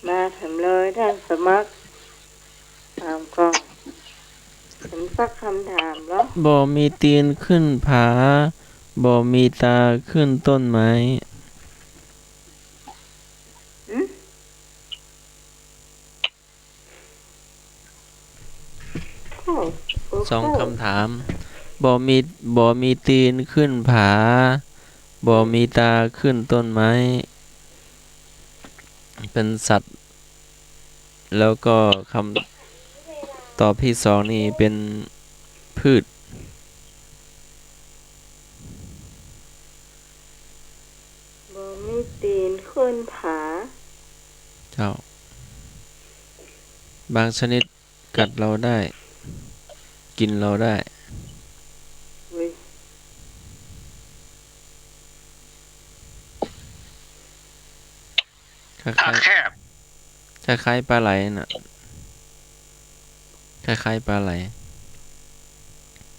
Speaker 3: มาทำเลยท่านสมัครถามก่อนผมสักคำถามแล้ว
Speaker 2: บ่มีตีนขึ้นผาบ่มีตาขึ้นต้นไม้ 2 คำถามบ่มีตีนขึ้นผาบ่มีตาขึ้นต้นไม้ เป็นสัตว์ แล้วก็คำตอบที่2นี่เป็นพืช
Speaker 3: บ่มีตีนขึ้นผา
Speaker 2: เจ้า บางชนิดกัดเราได้ กินเราได้
Speaker 3: เว้ย
Speaker 2: คล้
Speaker 1: ขา
Speaker 2: าย
Speaker 1: แคบ
Speaker 2: ๆคล้ายๆปลาไหลน่ะคล้ายๆปลาไหล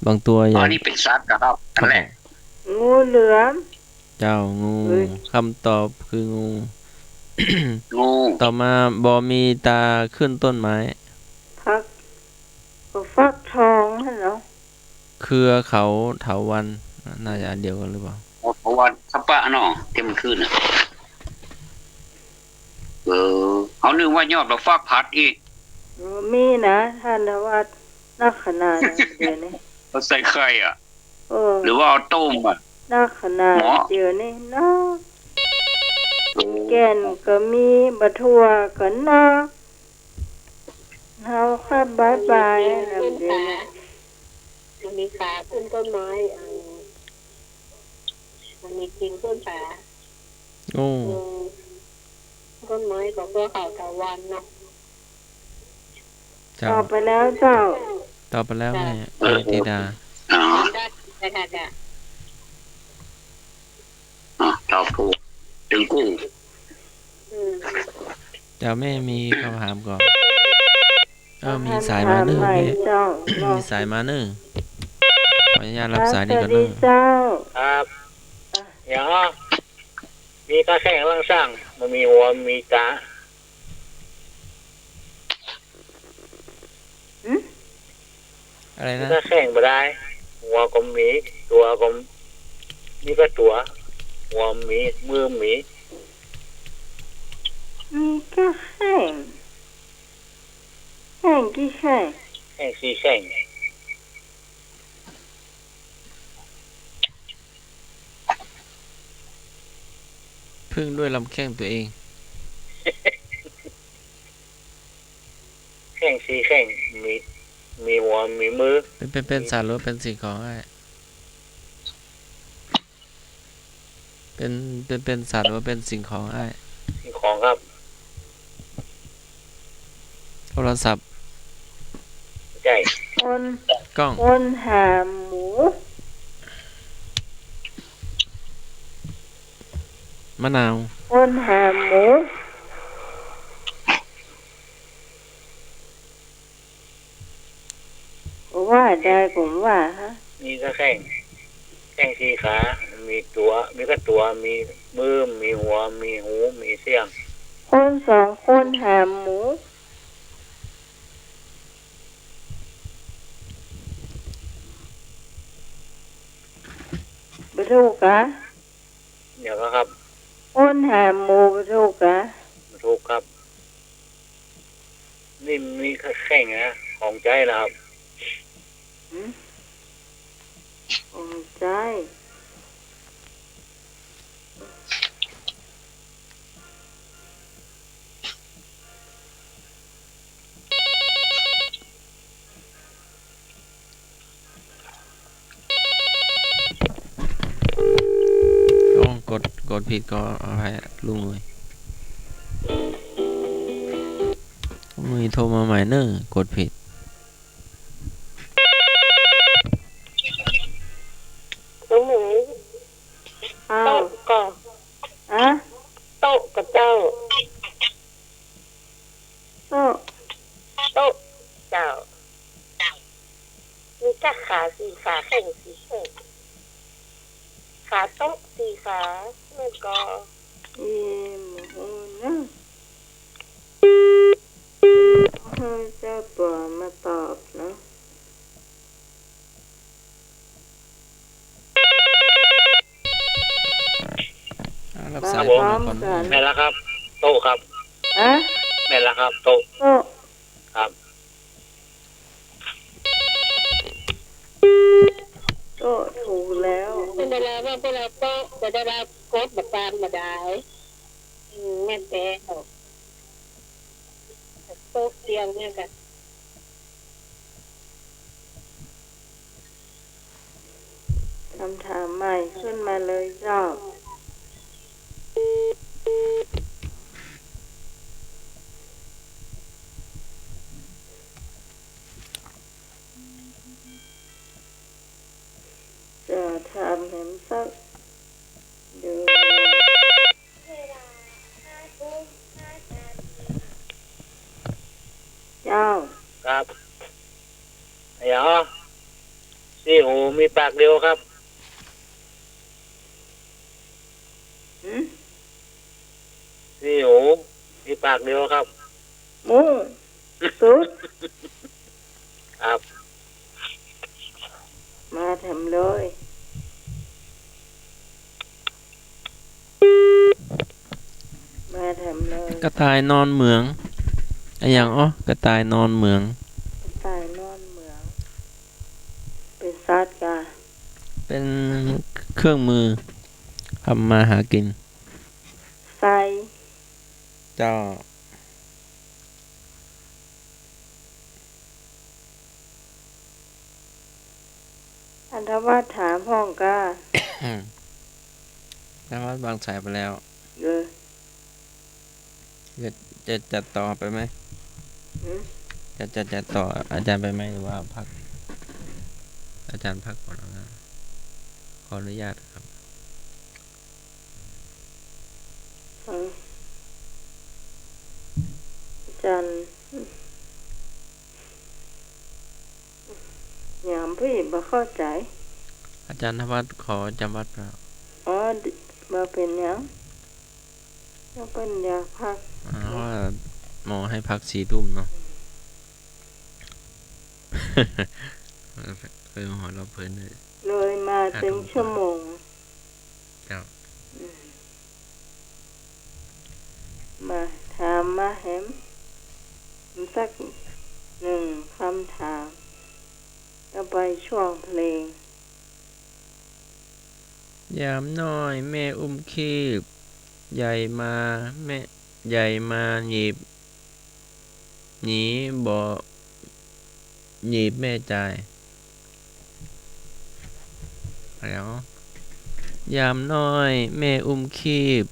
Speaker 2: บางตัวให
Speaker 1: อ๋
Speaker 2: ญ่
Speaker 1: อนี่เป็นสัตว์นะครับนั่นแหละ
Speaker 3: งูเหลือม
Speaker 2: เจ้างู
Speaker 3: เฮ้ย
Speaker 2: คำตอบคืองู
Speaker 1: งู
Speaker 2: ต่อมาบ่มีตาขึ้นต้นไม้
Speaker 3: พักก็ฟักทองฮะเนาะ
Speaker 2: เครือเขาเถาวัลย์น่าจะอันเดียวกันหรือเปล่า
Speaker 1: เพราะว่าสัปปะเนาะที่มันขึ้นอ่ะเขานึกว่ายอดมาฟากพัดอีก
Speaker 3: มีนะท่านว่านักขนาดนั้นเดี๋ยวนี้
Speaker 1: เขาใส่ไข่อ่ะ
Speaker 3: เออ
Speaker 1: หรือว่าเอาต้มอ่ะ
Speaker 3: นักขนาด
Speaker 1: หมอ
Speaker 3: เดี๋ยวนี้นักแก่นก็มีบะทั่วก็นักเฮาค่ะบายๆนะเดี๋ยวนี้
Speaker 4: มันมีขาขึ้นต้นไม้มันมีกิ่งต้นขา
Speaker 2: โอ้
Speaker 4: ต้นไม้ก็เพื่อเขาตะวันเนาะ
Speaker 2: เจ้า
Speaker 3: ต่อไปแล้วเจ้า
Speaker 2: ตอบไปแล้วแม่ธิดา
Speaker 1: อ๋อ
Speaker 4: ได้ค่ะจ้ะ
Speaker 1: เจ้าปูถึงกุ้ง
Speaker 2: เจ้าแม่มีคำถามก่อนมีสายมาเนอ
Speaker 3: ใหม่
Speaker 2: แม่
Speaker 3: เจ้า
Speaker 2: มีสายมาเนอขออนุญาตรับสายนี้ก่อน
Speaker 3: สวัส
Speaker 2: เน
Speaker 3: ดี
Speaker 2: อะ
Speaker 3: เจ้า
Speaker 5: ครับอย่างมีตาแข้งล่างสร้างมันมีหัวมีตา
Speaker 2: อะไรนะ
Speaker 5: ตาแข้งบ่ได้ หัวก็มีตัวก็มีก็ตัว หัวมีมือมี
Speaker 3: มีแค่แห้งกี่แห้ง
Speaker 5: แข้งสี่แข้ง
Speaker 2: พึ่งด้วยลำแข้งตัวเอง
Speaker 5: แข้งสี่แข้งมี มีหัวมีมือ
Speaker 2: เป็นสัตว์หรือเป็นสิ่งของไอ้เป็นสัตว์หรือเป็นสิ่งของไอ้
Speaker 5: สิ่งของครับ
Speaker 2: โทรศัพท์
Speaker 5: ใช่
Speaker 3: คน
Speaker 2: กล้อง
Speaker 3: คนหาหมู
Speaker 2: มะนาว
Speaker 3: คนหาหมูว่าได้ผมว่าฮะ
Speaker 5: มีก็แข้งสี่ขามีตัวมีก็ตัวมีมือมีหัวมีหูมีเสียง
Speaker 3: คนสองคนหาหมูบถูกกะ
Speaker 5: เดี๋ยวก็ครับ
Speaker 3: คนหาหมูบถูกกะ
Speaker 5: ถูกครับนี่มีแข้งนะของใจนะครับ
Speaker 3: ผมใจ
Speaker 2: ต้องกดผิดก็เอาให้ลุงเลยมือโทรมาใหม่เนอะกดผิด
Speaker 4: น้องหมู
Speaker 3: อ้า
Speaker 4: โต๊ะ
Speaker 3: ว
Speaker 4: ก่อ
Speaker 3: อะ
Speaker 4: โต๊ะกับเจ้า
Speaker 3: โต๊ะ
Speaker 4: โต๊ะเจ้ามีแค่ขาสี่ขาแข่งสี่แข่งขาโต๊ะสี่ขาแล้วก็
Speaker 3: อีหมูนะเขาจะบอกมาตอบเนาะ
Speaker 2: รับ
Speaker 3: มา
Speaker 2: สาย
Speaker 3: พร้อม
Speaker 2: ก่อน
Speaker 3: กัน
Speaker 5: แม่นแล้วครับ โต๊ะครับ
Speaker 3: อะ
Speaker 5: แม่นแล้วครับ โต๊ะ
Speaker 3: โต๊ะ
Speaker 5: ครับ
Speaker 3: โต๊ะถูกแล้ว
Speaker 4: เป็นเวลาว่าเวลาโต๊ะจะได้รับโค้ดแบบการมาได้แม่แต่โต๊ะเตียงเนี่ยกัน
Speaker 3: คำถามใหม่ขึ้นมาเลยเจ้าจะทำเห็นสักเดือนเจ้า
Speaker 5: ครับเดี๋ยวสี่หูมีปากเดียวครับ
Speaker 3: หืม
Speaker 5: สี่หูมีปากเดียวครับ
Speaker 3: หมูสุด
Speaker 5: ครับ
Speaker 3: มาทำเลยมาทำเลย
Speaker 2: กระต่ายนอนเหมืองไอ้อย่างกระต่ายนอนเหมือง
Speaker 3: ตายนอนเหมืองเป็นสัตว์กะ
Speaker 2: เป็นเครื่องมือทำมาหากิน
Speaker 3: ใส่
Speaker 2: เจ้า
Speaker 3: อันทว่าถามห้องกะ
Speaker 2: แล้วว่าบางสายไปแล้ว
Speaker 3: เออ
Speaker 2: จะจัดต่อไปไหม
Speaker 3: หืม
Speaker 2: จะต่ออาจารย์ไปไหมหรือว่าพัก อาจารย์พักก่อนนะขออนุญาตครับ
Speaker 3: จันยามพี่บ่เข้าใจ
Speaker 2: อาจารย์ธวัฒน์ขอจำวัดเปล่า
Speaker 3: อ๋อมาเป็นหยังก็เป็นยาพัก
Speaker 2: เพราะว่าหมอให้พัก4 ทุ่มเนาะ เคยมาหัวเราะเพลินเลย
Speaker 3: เลยมาถึงชั่วโมง
Speaker 2: เจ้า
Speaker 3: มาถามมาแหมสักหนึ่งคำถามก็ไปช่วงเพลง
Speaker 2: ยามน้อยแม่อุ้มคีบใหญ่มาแม่ใหญ่มาหยิบหนีบ่ หนีบแม่ตายแล้วยามน้อยแม่อุ้มคีบ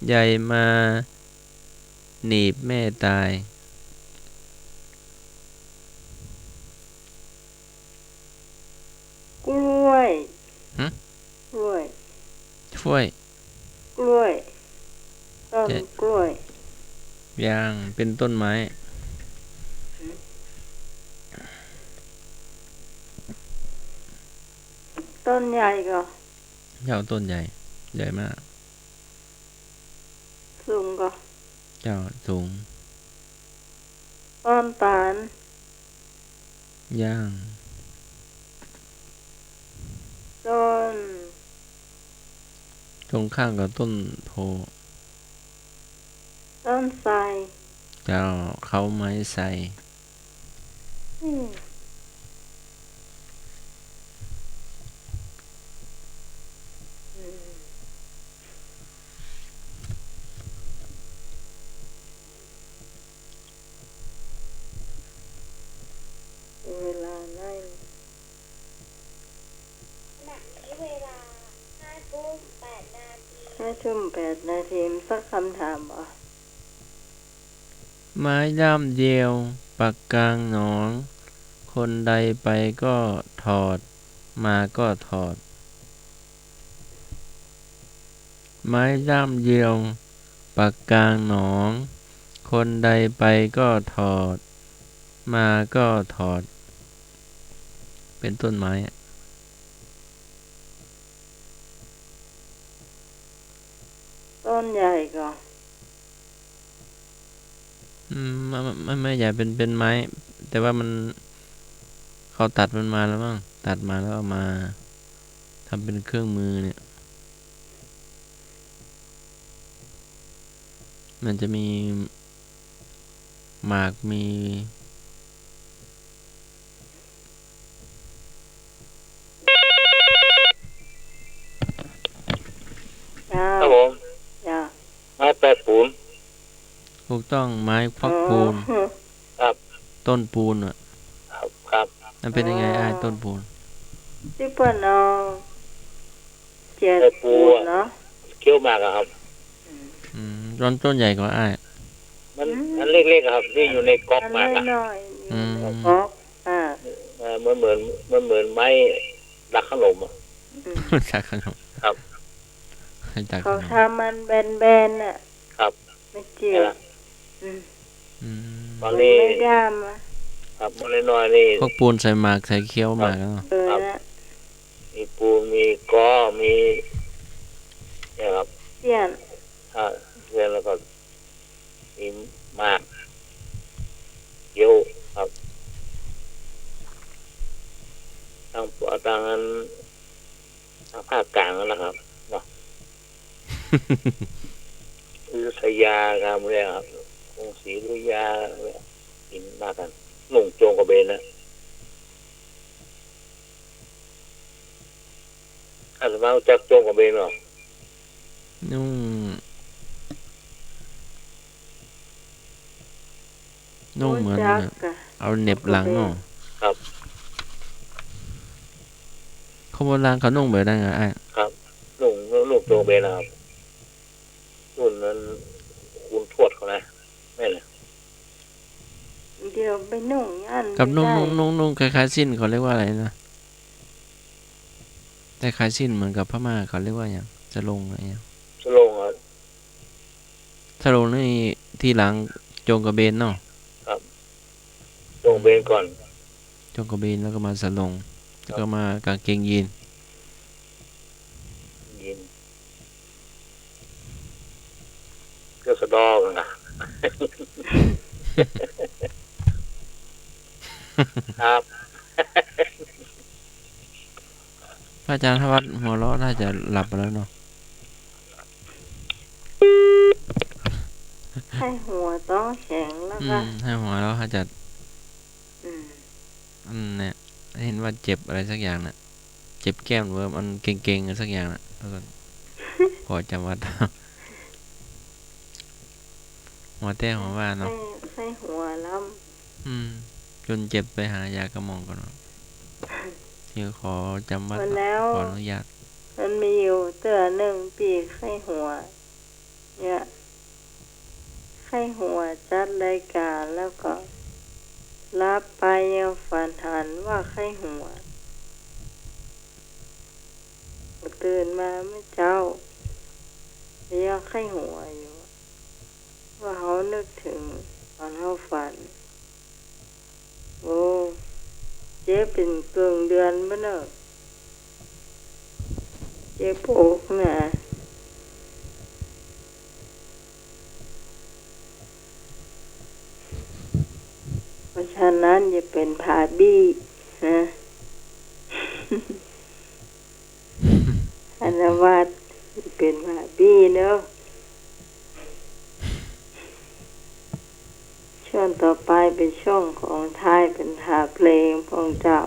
Speaker 2: ใหญ่มาหนีบแม่ตาย
Speaker 3: กล้วย
Speaker 2: หึ
Speaker 3: กล้วย
Speaker 2: ช่วย
Speaker 3: กล้วยต้นกล้วย
Speaker 2: ยางเป็นต้นไม้
Speaker 3: ต้นใหญ่ก็
Speaker 2: เจ้าต้นใหญ่ใหญ่มาก
Speaker 3: สูงก็
Speaker 2: เจ้าสูง
Speaker 3: ต้นตาล
Speaker 2: ย่าง
Speaker 3: ต้น
Speaker 2: ตรงข้างกับต้นโพ
Speaker 3: ต้นไทร
Speaker 2: เจ้าเขาไม้ใส่
Speaker 3: อืมเวลาไหน5 ทุ่ม 8 นาทีสักคำถามบ่
Speaker 2: ไม้ด้ามเดียวปักกลางหนอง คนใดไปก็ถอด มาก็ถอด ไม้ด้ามเดียวปักกลางหนอง คนใดไปก็ถอด มาก็ถอด เป็นต้นไม้อะ
Speaker 3: ต้นใหญ่ก็
Speaker 2: ไม่ใหญ่เป็นไม้ แต่ว่ามันเขาตัดมันมาแล้วมั้งตัดมาแล้วเอามาทำเป็นเครื่องมือเนี่ย มันจะมีหมากมี
Speaker 3: ยา
Speaker 5: ครับ
Speaker 3: ว
Speaker 5: ผม
Speaker 3: ยาว
Speaker 5: ไม้แปดปูน
Speaker 2: ถูกต้องไม้ฟักปูน
Speaker 3: อ๋อ
Speaker 5: ครับ
Speaker 2: ต้นปูนอ่ะ
Speaker 5: ครับ
Speaker 2: มันเป็นยังไงอ้ายต้นปูน
Speaker 3: ที่เปิ้นเอาเจ็ด
Speaker 5: ไม้ปู
Speaker 3: ปูน
Speaker 5: อะ
Speaker 3: เนาะ
Speaker 5: เคี้ยวหมากอะครับ
Speaker 2: ต้นใหญ่กว่าอ้าย
Speaker 5: มันเล็กๆอะครับที่อยู่ในก๊อก
Speaker 3: อัน
Speaker 5: หมากอะ
Speaker 3: น้อยๆ
Speaker 2: อื
Speaker 3: อยู่
Speaker 2: ม
Speaker 3: ในก๊อก
Speaker 5: เหมือนไม้ดักขนมอะ
Speaker 2: จากขนม
Speaker 5: ครับ
Speaker 2: จากข
Speaker 3: เขา
Speaker 2: นม
Speaker 3: ทำมันแบนๆน่ะ
Speaker 5: ครับ
Speaker 3: ไม่เจีย
Speaker 5: นี่
Speaker 3: ว
Speaker 5: ละ
Speaker 3: อืม
Speaker 2: อืม
Speaker 5: ตอน
Speaker 3: มัน
Speaker 5: นี้
Speaker 3: ไม่ด้ามอ่ะ
Speaker 5: ครับมันน้อยๆนี่
Speaker 2: พวกปูนใส่หมากใส่เคี้ยวหมากแล้ว
Speaker 3: นะ
Speaker 5: มีปูมีก้อมีเนี่ยครับ
Speaker 3: เสียน
Speaker 5: เรียนแล้วก็มีหมากเกี๊ยวครับทางนั้นทางภาคกลางนั่นแหละครับเนาะ อยุธยาครับเนี่ยครับกรุงศรีอยุธยาเนี่ยกินมากันหนุ่งโจงกระเบนนะอาจจะมาจากโจงกระเบนเหรอ
Speaker 2: นุ่งเหมือน
Speaker 3: จัก
Speaker 2: แบบ
Speaker 3: กะ
Speaker 2: เอาเหน็บหลังเนาะ
Speaker 5: ครับ
Speaker 2: เขาโบราณเขานุ่งแบบนั้นไงอ้าย
Speaker 5: ครับหนุ่งโจงกระเบนนะครับรุ่นนั้นคุณทวดเขานะแม่เลย
Speaker 3: เดี๋ยวไปนุ่งยัน
Speaker 2: กับนุ่ง
Speaker 3: ไม่ได้
Speaker 2: นุ่งคล้ายๆสิ้นเขาเรียกว่าอะไรนะแต่คล้ายสิ้นเหมือนกับพม่าเขาเรียกว่าอย่างจะลงอะไรอย่าง
Speaker 5: สโลงครับ
Speaker 2: ถ้าลงนี่ทีหลังโจงกระเบนเนาะ
Speaker 5: โจงกระเบนก่อน
Speaker 2: โจงกระเบนแล้วก็มาสลงแล้วก็มากางเกงยีน
Speaker 5: ยินก็สะดอกันนะครับ
Speaker 2: พระอาจารย์ทวัฒน์หัวเราะน่าจะหลับไปแล้วเนาะ
Speaker 3: ให้หัวต้องแข็งแล้วก็
Speaker 2: ให้หัวเราะเขาจะ
Speaker 3: อืม
Speaker 2: เนี่ยเห็นว่าเจ็บอะไรสักอย่างน่ะเจ็บแก้มหรือว่ามันเก่งๆอะไรสักอย่างน่ะแล้วก็ พอจำวัด หัวแต้หัวว่า
Speaker 3: ให้
Speaker 2: เนาะ
Speaker 3: ให้หัวล้
Speaker 2: อืม
Speaker 3: ำ
Speaker 2: จนเจ็บไปหายากระหม่อมก่อนเนาะที่ขอจำวัด
Speaker 3: วัน
Speaker 2: เนาะ
Speaker 3: แล้ว
Speaker 2: ขออนุญาต
Speaker 3: มันมีอยู่เตือหนึ่งปีไข้หัว เนี่ยไข้หัวจัดรายการแล้วก็รับไปยังฝันหันว่าไข้หัวตื่นมาเมื่อเจ้ายังไข้หัวอยู่ว่าเขานึกถึงตอนเขาฝันโอ้เจ๊เป็นเกิงเดือนบ่เนอะเจ๊โปกน่ะเพราะฉะนั้นอย่าเป็นผาบี้นะอันวัดเป็นผาบี้เนอะช่วงต่อไปเป็นช่วงของท้ายเป็นหาเพลงพองเจ้า